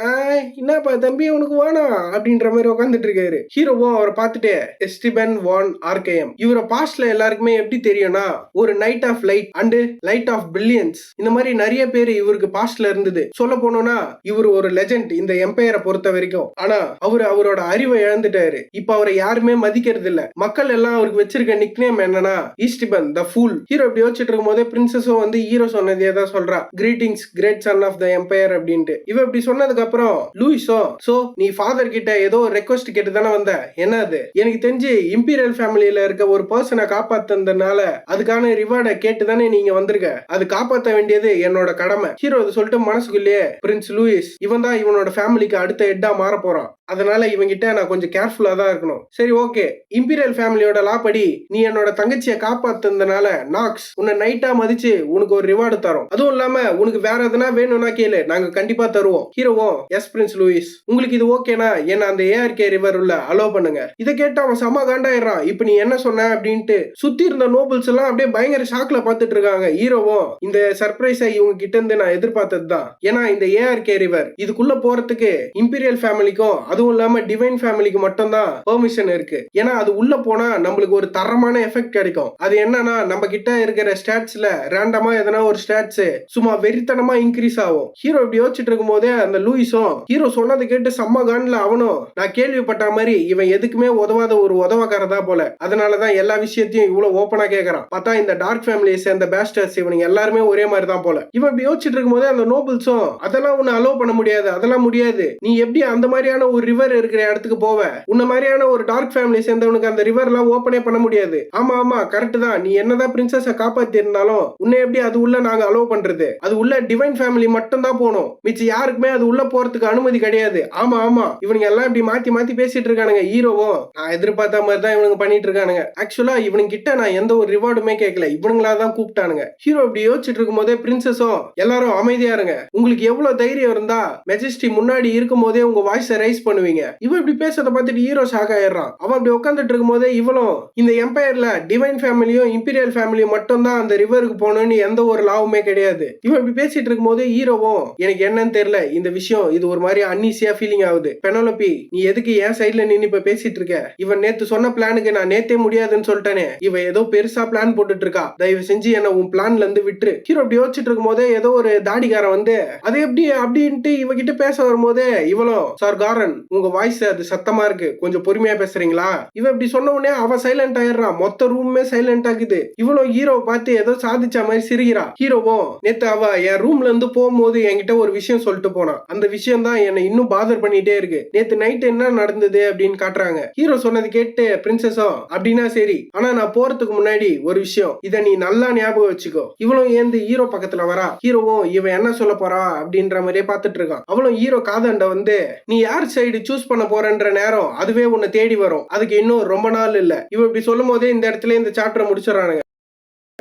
என்னப்பா தம்பி உனக்கு வேணாம் அப்படின்ற மாதிரி உட்காந்துட்டு இருக்காரு. ஹீரோவும் அவரை பார்த்துட்டு எஸ்டிபன் வான் ஆர்கேஎம், இவரை பாஸ்ட்ல எல்லாருக்குமே எப்படி தெரியும்னா ஒரு night of light and light of billions இந்த மாதிரி நிறைய பேர் இவருக்கு பாஸ்ட்ல இருந்தது. சொல்ல போனோம்னா இவர் ஒரு லெஜெண்ட் இந்த எம்பையரை பொறுத்த வரைக்கும். ஆனா அவரோட அறிவை இழந்துட்டாரு. இப்ப அவரை யாருமே மதிக்கிறது இல்ல. மக்கள் எல்லாம் அவருக்கு வச்சிருக்க நிக்நேம் என்னன்னா ஈஸ்டிபன் த ஃபூல். ஹீரோ இப்படி யோசிச்சுட்டு இருக்கும் போதே பிரின்சஸும் வந்து ஹீரோ சொன்னதே தான் சொல்றா, greetings great son of the empire அப்படின்ட்டு. இவ இப்படி சொன்னதுக்கு அப்புறம் லூயிஸோ, சோ நீ ஃபாதர் கிட்ட ஏதோ ரெக்வஸ்ட் கேட்டு தானே வந்த, என்ன அது? எனக்கு தெரிஞ்சு இம்பீரியல் ஃபேமிலியில இருக்க ஒரு பர்சனை காப்பாத்துறதுனால அதுக்கான ரிவார்டை கேட்டு தானே நீங்க வந்திருக்க. அது காப்பாற்ற வேண்டியது என்னோட கடமை. ஹீரோ அதை சொல்லிட்டு மனசுக்குள்ளேயே பிரின்ஸ் லூயிஸ் இவன் தான் இவனோட ஃபேமிலிக்கு அடுத்த ஹெட்டா மாற போறான். அதனால இவங்கிட்ட நான் கொஞ்சம் கேர்ஃபுல்லா தான் இருக்கணும். சரி ஓகே, இம்பீரியல் ஃபேமிலியோட லா படி நீ என்னோட தங்கச்சியை காப்பாத்துறதுனால நாக்ஸ் உன்னை நைட்டா மதிச்சு உனக்கு ஒரு ரிவார்டு தரும். அதுவும் இல்லாம உனக்கு வேற எதனா வேணும்னா கேளு, நாங்க கண்டிப்பா தருவோம். ஹீரோவும் எஸ் பிரின்ஸ் லூயிஸ், உங்களுக்கு இது ஓகேனா என்ன அந்த ஏஆர்கே ரிவர் உள்ள அலோ பண்ணுங்க. இதை கேட்டு அவன் செம்ம காண்டாயிடுறான். இப்ப நீ என்ன சொன்ன அப்படின்ட்டு சுத்தி இருந்த நோபல்ஸ் எல்லாம் அப்படியே பயங்கர ஷாக்ல பாத்துட்டு இருக்காங்க. ஹீரோவும் இந்த சர்ப்ரைஸை இவங்க கிட்ட இருந்து நான் எதிர்பார்த்தது தான். ஏன்னா இந்த ஏஆர்கே ரிவர் இதுக்குள்ள போறதுக்கு இம்பீரியல் ஃபேமிலிக்கும் அதுவும் இல்லாம டிவைன் ஃபேமிலிக்கு மட்டும் தான் பெர்மிஷன் இருக்கு. ஏன்னா அது உள்ள போனா நம்மளுக்கு ஒரு தரமான எஃபெக்ட் கிடைக்கும். அது என்னன்னா நம்ம கிட்ட இருக்கிற ஸ்டாட்ஸ்ல ரேண்டமா எதனா ஒரு ஸ்டாட்ஸ் சும்மா வெறித்தனமா இன்க்ரீஸ் ஆகும். ஹீரோ இப்படி யோசிச்சுட்டு இருக்கும் போதே அந்த லூயிஸும் ஹீரோ சொன்னதை கேட்டு செம்ம கான்ல அவனும் நான் கேள்விப்பட்ட மாதிரி இவன் எதுக்குமே உதவாத ஒரு உதவக்காரதா போல. அதனாலதான் எல்லா விஷயத்தையும் இவ்வளவு ஓப்பனா கேக்குறான். பார்த்தா இந்த டார்க் ஃபேமிலியை சேர்ந்த பேஸ்டர்ஸ் இவனுங்க எல்லாருமே ஒரே மாதிரி தான் போல. இவன் இப்படி யோசிச்சுட்டு இருக்கும் போதே அந்த நோபல்ஸும் அதெல்லாம் உன்னை அலோ பண்ண முடியாது, அதெல்லாம் முடியாது. நீ எப்படி அந்த மாதிரியான ஒரு ரிவர் இருக்கிற இடத்துக்கு போவ? உன்ன மாதிரியான ஒரு டார்க் ஃபேமிலி சேர்ந்தவனுக்கு அந்த ரிவர் எல்லாம் ஓப்பனே பண்ண முடியாது. ஆமா ஆமா கரெக்ட் தான், நீ என்னதான் பிரின்சஸ காப்பாத்தி இருந்தாலும் உன்னை எப்படி அது உள்ள நாங்க அலோ பண்றது? அது உள்ள டிவைன் ஃபேமிலி மட்டும் தான் போகணும், மிச்சம் யாருக்குமே அது உள்ள போறதுக்கு அனுமதி கிடையாது. ஆமா ஆமா இவனுங்க எல்லாம் இப்படி மாத்தி மாத்தி பேசிட்டு இருக்கானுங்க. ஹீரோவும் நான் எதிர்பார்த்த மாதிரி தான் இவனுங்க பண்ணிட்டு இருக்கானுங்க. ஆக்சுவலா இவனுங்க கிட்ட நான் எந்த ஒரு ரிவார்டுமே கேட்கல, இவனுங்களா தான் கூப்பிட்டானுங்க. ஹீரோ இப்படி யோசிச்சுட்டு இருக்கும் போதே பிரின்சஸும் எல்லாரும் அமைதியா இருங்க, உங்களுக்கு எவ்வளவு தைரியம் இருந்தா மெஜஸ்டி முன்னாடி இருக்கும் போதே உங்க வாய்ஸை ரைஸ் பண்ணுவீங்க. இவன் இப்படி பேசுறத பார்த்துட்டு ஹீரோ ஷாக் ஆயிடுறான். அவன் அப்படி உட்காந்துட்டு இருக்கும் போதே இவளும் இந்த எம்பையர்ல டிவைன் ஃபேமிலியும் இம்பீரியல் ஃபேமிலியும் மட்டும் தான் அந்த ரிவருக்கு போகணும்னு எந்த ஒரு லாவுமே கிடையாது. இவன் இப்படி பேசிட்டு இருக்கும் போதே ஹீரோவும் எனக்கு என்னன்னு தெரியல இந்த விஷயம், இது ஒரு மாதிரி அன்ஈசியா ஃபீலிங் ஆகுது. பெனோலோபி நீ எதுக்கு என் சைட்ல நின்னு இப்ப பேசிட்டு இருக்க? இவன் நேத்து சொன்ன பிளானுக்கு நான் நேத்தே முடியாதுன்னு சொல்லிட்டேனே, இவன் ஏதோ பெருசா பிளான் போட்டுட்டு இருக்கா, தயவு செஞ்சு என்ன உன் பிளான்ல இருந்து விட்டுரு. ஹீரோ அப்படி யோசிச்சுட்டு இருக்கும் போதே ஏதோ ஒரு தாடிகாரன் வந்து அது எப்படி அப்படின்ட்டு இவகிட்ட பேச வரும்போதே இவளும் சார் காரன் உங்க வாய்ஸ் அது சத்தமா இருக்கு, கொஞ்சம் பொறுமையா பேசுறீங்களா? இவன் இப்படி சொன்ன உடனே அவ சைலண்ட் ஆயிடுறான். மொத்த ரூமே சைலண்ட் ஆகுது. இவளும் ஹீரோவை பார்த்து ஏதோ சாதிச்ச மாதிரி சிரிக்கிறா. ஹீரோவும் நேத்து அவ என் ரூம்ல இருந்து போகும்போது என்கிட்ட ஒரு விஷயம் சொல்லிட்டு போனா, அந்த விஷயம் தான் என்னை இன்னும் பாதர் பண்ணிட்டே இருக்கு. நேத்து நைட் என்ன நடந்தது அப்படின்னு காட்டுறாங்க. ஹீரோ சொன்னது கேட்டு பிரின்சஸும் அப்படின்னா சரி, ஆனா நான் போறதுக்கு முன்னாடி ஒரு விஷயம், இத நீ நல்லா ஞாபகம் வச்சுக்கோ. இவளும் ஏந்து ஹீரோ பக்கத்துல வரா. ஹீரோவும் இவன் என்ன சொல்ல போறா அப்படின்ற மாதிரியே பாத்துட்டு இருக்கான். அவளும் ஹீரோ காதாண்ட வந்து நீ யார் சைடு சூஸ் பண்ண போறன்ற நேரம் அதுவே உன்னை தேடி வரும், அதுக்கு இன்னும் ரொம்ப நாள் இல்ல. இவ இப்படி சொல்லும் போதே இந்த இடத்துல இந்த சாப்டரை முடிச்சிடறானுங்க.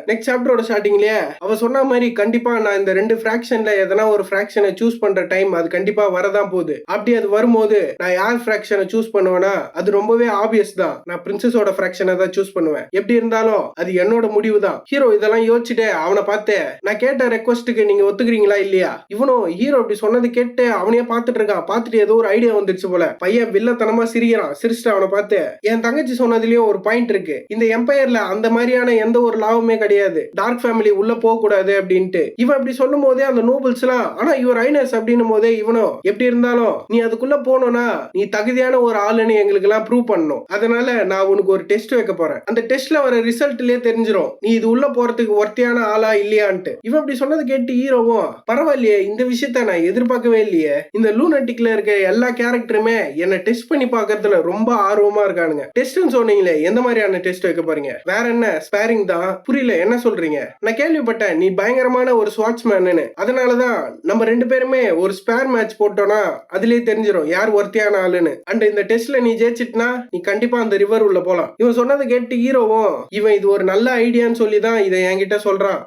நெக்ஸ்ட் சாப்டரோட ஸ்டார்டிங்லயே அவ சொன்ன மாதிரி கண்டிப்பா நான் இந்த ரெண்டு ஃபிராக்ஷன்ல எதனா ஒரு ஃபிராக்ஷனை சூஸ் பண்ற டைம் அது கண்டிப்பா வரதான் போகுது. அப்படி அது வரும்போது நான் யார் ஃபிராக்ஷனை சூஸ் பண்ணுவேன்னா அது ரொம்பவே ஆப்வியஸ் தான், நான் பிரின்சஸோட ஃபிராக்ஷனை தான் சூஸ் பண்ணுவேன். எப்படி இருந்தாலும் அது என்னோட முடிவு தான். ஹீரோ இதெல்லாம் யோசிச்சுட்டு அவனை பார்த்து நான் கேட்ட ரெக்வஸ்ட்டுக்கு நீங்க ஒத்துக்கிறீங்களா இல்லையா? இவனும் ஹீரோ இப்படி சொன்னது கேட்டு அவனையே பார்த்துட்டு இருக்கான். பார்த்துட்டு ஏதோ ஒரு ஐடியா வந்துருச்சு போல. பையன் வில்லத்தனமா சிரிக்கிறான். சிரிச்சுட்டு அவனை பார்த்து என் தங்கச்சி சொன்னதுலயும் ஒரு பாயிண்ட் இருக்கு, இந்த எம்பையர்ல அந்த மாதிரியான எந்த ஒரு லாவுமே கிடையாது, டார்க் ஃபேமிலி உள்ள போக கூடாது அப்படின்ட்டு. இவன் அப்படி சொல்லும் போதே அந்த நோபல்ஸ் எல்லாம் ஆனா யுவர் ஹைனஸ் அப்படின்னும் போதே இவனும் எப்படி இருந்தாலும் நீ அதுக்குள்ள போனோம்னா நீ தகுதியான ஒரு ஆளுன்னு எங்களுக்கு எல்லாம் ப்ரூவ் பண்ணணும், அதனால நான் உனக்கு ஒரு டெஸ்ட் வைக்க போறேன், அந்த டெஸ்ட்ல வர ரிசல்ட்லயே தெரிஞ்சிடும் நீ இது உள்ள போறதுக்கு ஒர்த்தியான ஆளா இல்லையான்ட்டு. இவன் அப்படி சொன்னது கேட்டு ஹீரோவும் பரவாயில்லையே இந்த விஷயத்த நான் எதிர்பார்க்கவே இல்லையே, இந்த லூனட்டிக்ல இருக்க எல்லா கேரக்டருமே என்ன டெஸ்ட் பண்ணி பாக்குறதுல ரொம்ப ஆர்வமா இருக்கானுங்க. டெஸ்ட்னு சொன்னீங்களே எந்த மாதிரியான டெஸ்ட் வைக்க போறீங்க? வேற என்ன ஸ்பேரிங் தான், புரியல என்ன சொல்றீங்க? நான் கேள்விப்பட்டேன் நீ பயங்கரமான ஒரு ஸ்வாட்ச்மேன்னு. அதனாலதான் நம்ம 2 பேருமே ஒரு ஸ்பேர் மேட்ச் போட்டோம்னா அதுலயே தெரிஞ்சிடும் யார் ஒர்த்தியான ஆளுன்னு. அண்ட் இந்த டெஸ்ட்ல நீ ஜெயிச்சிட்டனா நீ கண்டிப்பா அந்த ரிவர் உள்ள போலாம். இவன் சொன்னதை கேட்டு ஹீரோவும் இவன் இது ஒரு நல்ல ஐடியான்னு சொல்லிதான் இதை என்கிட்ட சொல்றான்.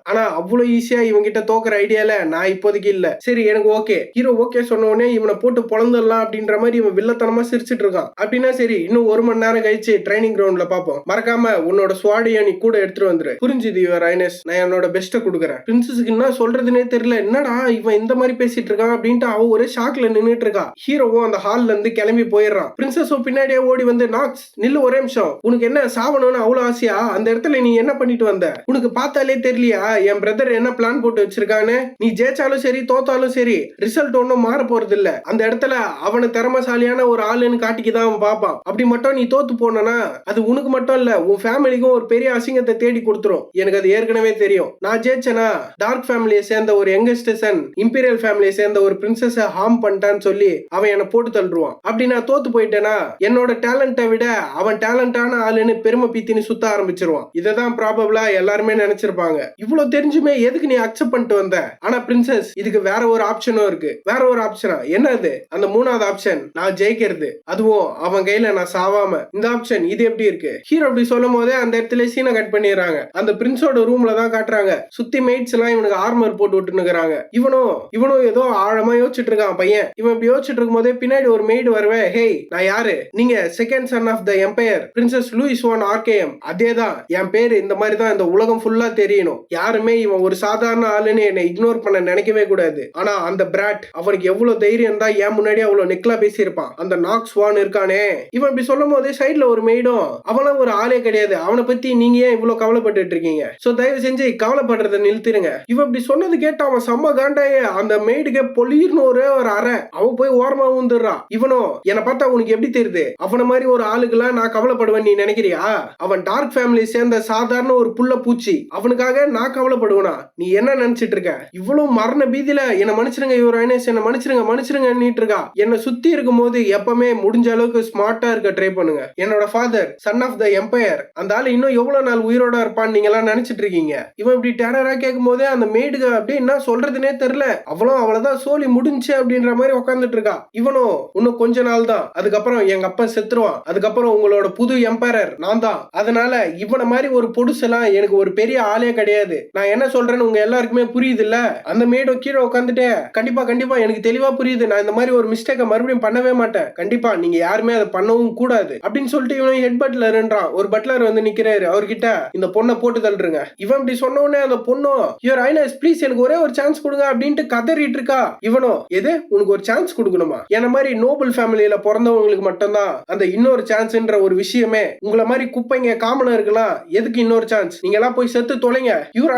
ஆனா அவ்வளவு ஈஸியா இவன் கிட்ட தோக்குற ஐடியால நான் இப்போதைக்கு இல்ல. சரி எனக்கு ஓகே. ஹீரோ ஓகே சொன்ன உடனே இவனை போட்டு பொழந்துடலாம் அப்படின்ற மாதிரி இவன் வில்லத்தனமா சிரிச்சிட்டு இருக்கான். அப்படின்னா சரி இன்னும் 1 மணி நேரம் கழிச்சு ட்ரைனிங் கிரவுண்ட்ல பாப்போம். மறக்காம உன்னோட ஸ்வாடிய நீ கூட எடுத்துட்டு வந்துரு. புரிஞ்சுது யுவர் ஹைனஸ், நான் என்னோட பெஸ்ட்டை கொடுக்குறேன். பிரின்சஸ்க்கு என்ன சொல்றதுன்னே தெரியல. என்னடா இவன் இந்த மாதிரி பேசிட்டு இருக்கான் அப்படின்ட்டு அவ ஒரே ஷாக்ல நின்னுட்டு இருக்கா. ஹீரோவும் அந்த ஹால்ல இருந்து கிளம்பி போயிடுறான். பிரின்சஸும் பின்னாடியே ஓடி வந்து நாக்ஸ் நில்லு ஒரே நிமிஷம். உனக்கு என்ன சாவணும்னு அவ்வளவு ஆசையா? அந்த இடத்துல நீ என்ன பண்ணிட்டு வந்த? உனக்கு பார்த்தாலே தெரியலையா என் பிரதர் என்ன பிளான் போட்டு வச்சிருக்கான்னு? நீ ஜெயிச்சாலும் சரி தோத்தாலும் சரி ரிசல்ட் ஒன்னும் மாற போறது இல்ல. அந்த இடத்துல அவனை திறமசாலியான ஒரு ஆளுன்னு காட்டிக்குதான் அவன் பாப்பான். அப்படி மட்டும் நீ தோத்து போனா அது உனக்கு மட்டும் இல்ல உன் ஃபேமிலிக்கும் ஒரு பெரிய அசிங்கத்தை தேடி கொடுத்துரும். எனக்கு அது ஏற்கனவே தெரியும். நான் ஜெயிச்சனா டார்க் ஃபேமிலியை சேர்ந்த ஒரு யங்கஸ்ட் சன் இம்பீரியல் ஃபேமிலியை சேர்ந்த ஒரு பிரின்சஸ ஹார்ம் பண்ணிட்டான்னு சொல்லி அவன் என்ன போட்டு தள்ளுவான். அப்படி நான் தோத்து போயிட்டேனா என்னோட டேலண்ட்டை விட அவன் டேலண்டான ஆளுன்னு பெருமை பீத்தின்னு சுத்த ஆரம்பிச்சிருவான். இததான் ப்ராபபிளா எல்லாருமே நினைச்சிருப்பாங்க. இவ்வளவு தெரிஞ்சுமே எதுக்கு நீ அக்செப்ட் பண்ணிட்டு வந்த? ஆனா பிரின்சஸ் இதுக்கு வேற ஒரு ஆப்ஷனும் இருக்கு. வேற ஒரு ஆப்ஷனா? என்னது? அந்த 3வது ஆப்ஷன் நான் ஜெயிக்கிறது, அதுவும் அவன் கையில நான் சாவாம. இந்த ஆப்ஷன் இது எப்படி இருக்கு? ஹீரோ அப்படி சொல்லும் போதே அந்த இடத்துல சீனை கட் பண்ணிடுறாங்க. அந்த பிரின்ஸோட ரூம்ல தான் காட்டுறாங்க. சுத்தி மேட்ஸ் எல்லாம் இவனுக்கு ஆர்மர் போட்டு விட்டுனுக்குறாங்க. இவனும் ஏதோ ஆழமா யோசிச்சுட்டு இருக்கான் பையன். இவன் இப்படி யோசிச்சுட்டு இருக்கும் போதே பின்னாடி ஒரு மெய்டு வருவே. ஹே நான் யாரு? நீங்க second son of the empire princess Louise von RKM. அதேதான் என் பேரு. இந்த மாதிரி தான் இந்த உலகம் ஃபுல்லா தெரியணும். யாருமே இவன் ஒரு சாதாரண ஆளுன்னு என்னை இக்னோர் பண்ண நினைக்கவே கூடாது. ஆனா அந்த பிராட் அவனுக்கு எவ்வளவு தைரியம் தான் என் முன்னாடி அவ்வளவு நெக்லா பேசியிருப்பான். அந்த நாக்ஸ் வான் இருக்கானே. இவன் இப்படி சொல்லும் போதே சைட்ல ஒரு மெய்டும் அவனும் ஒரு ஆளே கிடையாது. அவனை பத்தி நீங்க ஏன் இவ்வளவு கவலைப்பட்டு இருக்கீங்க? சோ தயவு செஞ்சு கவலைப்படுறத நிறுத்திடுங்க. இவன் இப்படி சொன்னது கேட்டு அவன் செம்ம காண்டாயே அந்த மெய்டுக்கு பொலிர்னு ஒரு அறை. அவன் போய் ஓரமா ஊந்துடுறான். இவனும் என்னை பார்த்தா உனக்கு எப்படி தெரியுது? அவனை மாதிரி ஒரு ஆளுக்கெல்லாம் நான் கவலைப்படுவேன் நீ நினைக்கிறியா? அவன் டார்க் ஃபேமிலி சேர்ந்த சாதாரண ஒரு புள்ள பூச்சி. அவனுக்காக நான் கவலைப்படுவேனா? நீ என்ன நினைச்சிட்டு இருக்க? இவ்வளவு மரண பீதியில என்ன மன்னிச்சிருங்க யுவர் ஹைனஸ், என்ன மன்னிச்சிருங்க இருக்கா. என்ன சுத்தி இருக்கும் போது எப்பவுமே முடிஞ்ச அளவுக்கு ஸ்மார்ட்டா இருக்க ட்ரை பண்ணுங்க. என்னோட father son of the empire அந்த ஆளு இன்னும் எவ்வளவு நாள் உயிரோட இருப்பான்னு நீங்க எல்லாம் நினைச்சிட்டு இருக்கீங்க? இவன் இப்படி டெரரா கேட்கும் போதே அந்த மேடுக்கு அப்படி என்ன சொல்றதுன்னே தெரியல. அவ்வளவுதான் சோலி முடிஞ்சு அப்படின்ற மாதிரி உட்காந்துட்டு இருக்கா. இவனும் இன்னும் கொஞ்ச நாள் தான், அதுக்கப்புறம் எங்க அப்பா செத்துருவான், அதுக்கப்புறம் உங்களோட புது எம்பையர் நான் தான். அதனால இவனை மாதிரி ஒரு பொடுசெல்லாம் எனக்கு ஒரு பெரிய ஆளே கிடையாது. நான் என்ன சொல்றேன்னு உங்க எல்லாருக்குமே புரியுது இல்ல? அந்த மேடோ கீழே உட்காந்துட்டு கண்டிப்பா எனக்கு தெளிவா புரியுது. நான் இந்த மாதிரி ஒரு மிஸ்டேக்கை மறுபடியும் பண்ணவே மாட்டேன். கண்டிப்பா நீங்க யாருமே அதை பண்ணவும் கூடாது அப்படின்னு சொல்லிட்டு இவன் ஹெட் பட்லர்ன்றான். ஒரு பட்லர் வந்து நிக்கிறாரு. அவர்கிட்ட இந்த பொண்ணை போட்டு தள்ளுங்க. இவன் இப்படி சொன்ன உடனே அந்த பொண்ணும் யுவர் ஹைனஸ் ப்ளீஸ் எனக்கு ஒரே ஒரு சான்ஸ் கொடுங்க அப்படின்ட்டு கதறிட்டு இருக்கா. இவனும் எது உனக்கு ஒரு சான்ஸ் கொடுக்கணுமா? என்ன மாதிரி நோபல் ஃபேமிலியில பிறந்தவங்களுக்கு மட்டும்தான் அந்த இன்னொரு சான்ஸ்ன்ற ஒரு விஷயமே. உங்களை மாதிரி குப்பைங்க காமனருக்குலாம் எதுக்கு இன்னொரு சான்ஸ்? நீங்க எல்லாம் போய் செத்து தொலைங்க. யுவர்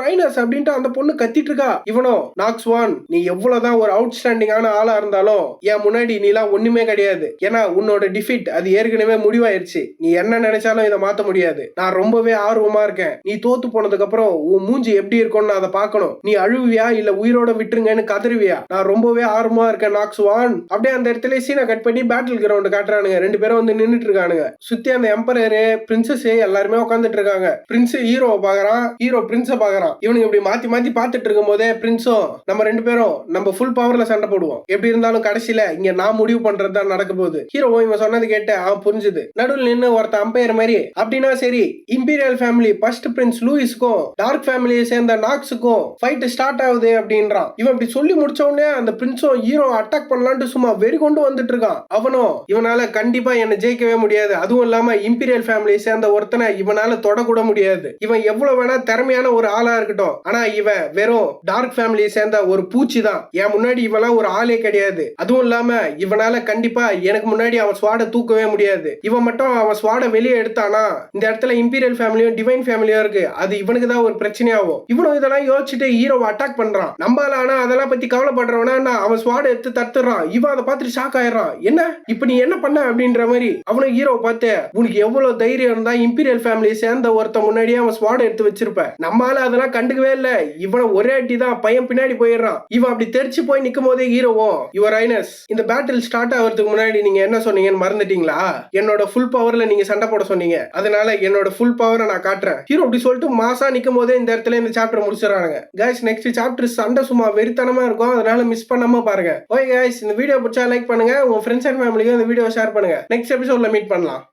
ஹைனஸ் அப்படின்ட்டு அந்த பொண்ணு கத்திட்டு இருக்கா. இவனும் நாக்ஸ் வான் நீ எவ்வளவுதான் ஒரு அவுட்ஸ்டாண்டிங்கான ஆளா இருந்தாலும் என் முன்னாடி நீலாம் ஒண்ணுமே கிடையாது. ஏன்னா உன்னோட டிஃபீட் அது ஏற்கனவே முடிவாயிருச்சு. நீ என்ன நினைச்சாலும் இதை மாத்த முடியாது. நான் ரொம்பவே ஆர்வமா இருக்கேன். நீ தோத்து போனதுக்கு அப்புறம் உன் மூஞ்சி எப்படி இருக்கும்னு அதை பார்க்கணும். நீ அழுவியா இல்ல உயிரோட விட்டுருங்கன்னு கதறுவியா? நான் ரொம்பவே ஆர்வமா இருக்கேன் நாக்ஸ் வான். அப்படியே அந்த இடத்துல சீனை கட் பண்ணி பேட்டில் கிரவுண்ட் காட்டுறானுங்க. 2 பேரும் வந்து நின்னுட்டு இருக்கானுங்க. சுத்தி அந்த எம்பரரு பிரின்சஸ் எல்லாருமே உட்காந்துட்டு இருக்காங்க. பிரின்ஸ் ஹீரோவை பாக்குறான், ஹீரோ பிரின்ஸ பாக்குறான். இவனுக்கு இப்படி மாத்தி பாத்துட்டு இருக்கும் போதே பிரின்ஸும் நம்ம 2 பேரும் நம்ம ஃபுல் பவர்ல சண்டை போடுவோம். எப்படி இருந்தாலும் கடைசியில இங்க நான் முடிவு பண்றதுதான் நடக்க போகுது. ஹீரோ இவன் சொன்னது கேட்டு அவன் புரிஞ்சுது. நடுவில் நின்று ஒருத்த அம்பையர் மாதிரி அப்படின்னா சரி இம்பீரியல் ஃபேமிலி ஃபர்ஸ்ட் பிரின்ஸ் லூயிஸ்க்கும் டார்க் ஃபேமிலியை சேர்ந்த நாக்ஸுக்கும் ஃபைட் ஸ்டார்ட் ஆகுது அப்படின்றான். இவன் இப்படி சொல்லி முடிச்ச உடனே அந்த பிரின்ஸும் ஹீரோ அட்டாக் பண்ணலான்ட்டு சும்மா வெறி கொண்டு வந்துட்டு இருக்கான். அவனும் இவனால கண்டிப்பா என்ன ஜெயிக்கவே முடியாது. அதுவும் இல்லாம இம்பீரியல் ஃபேமிலியை சேர்ந்த ஒருத்தனை இவனால தொடக்கூட முடியாது. இவன் எவ்வளவு வேணா திறமையான ஒரு ஆளா இருக்கட்டும், ஆனா இவன் வெறும் டார்க் ஃபேமிலியை சேர்ந்த ஒரு பூச்சி தான். என் முன்னாடி இவெல்லாம் ஒரு ஆளே கிடையாது. அதுவும் இல்லாம இவனால கண்டிப்பா எனக்கு முன்னாடி அவன் ஸ்வாட தூக்கவே முடியாது. இவன் மட்டும் அவன் ஸ்வாட வெளியே எடுத்தானா இந்த இடத்துல இம்பீரியல் ஃபேமிலியும் டிவைன் ஃபேமிலியும் இருக்கு. அது இவனுக்கு தான் ஒரு பிரச்சனையாகும். இவனும் இதெல்லாம் யோசிச்சுட்டு ஹீரோவை அட்டாக் பண்றான். நம்பால ஆனா அதெல்லாம் பத்தி கவலைப்படுறவனா அவன் ஸ்வாட எடுத்து தடுத்துறான். இவன் அதை பார்த்துட்டு ஷாக் ஆயிடுறான். என்ன இப்ப நீ என்ன பண்ண அப்படின்ற மாதிரி. அவனும் ஹீரோவை பார்த்து உனக்கு எவ்வளவு தைரியம் இருந்தா இம்பீரியல் ஃபேமிலியை சேர்ந்த ஒருத்த முன்னாடியே அவன் ஸ்வாட எடுத்து வச்சிருப்ப. நம்மால அதெல்லாம் கண்டுக்கவே இல்ல. இவனை ஒரே அடி தான் பையன் பின்னாடி போயிடுறான். இவன் அப்படி தெரிச்சு போய் நிக்கும் போதே ஹீரோவும் யுவர் ஹைனஸ் இந்த பேட்டில் ஸ்டார்ட் ஆகிறதுக்கு முன்னாடி நீங்க என்ன சொன்னீங்கன்னு மறந்துட்டீங்களா? என்னோட ஃபுல் பவர்ல நீங்க சண்டை போட சொன்னீங்க. அதனால என்னோட ஃபுல் பவரை நான் காட்டுறேன். ஹீரோ அப்படி சொல்லிட்டு மாசா நிக்கும் போதே இந்த இடத்துல இந்த சாப்டர் முடிச்சிடறாங்க. கைஸ் நெக்ஸ்ட் சாப்டர் சண்டை சும்மா வெறித்தனமா இருக்கும், அதனால மிஸ் பண்ணாம பாருங்க. ஓகே கைஸ், இந்த வீடியோ பிடிச்சா லைக் பண்ணுங்க, உங்க ஃப்ரெண்ட்ஸ் அண்ட் ஃபேமிலிக்கு இந்த வீடியோ ஷேர் பண்ணுங்க. நெக்ஸ்ட் எபிசோட்ல மீட் பண்ணலாம்.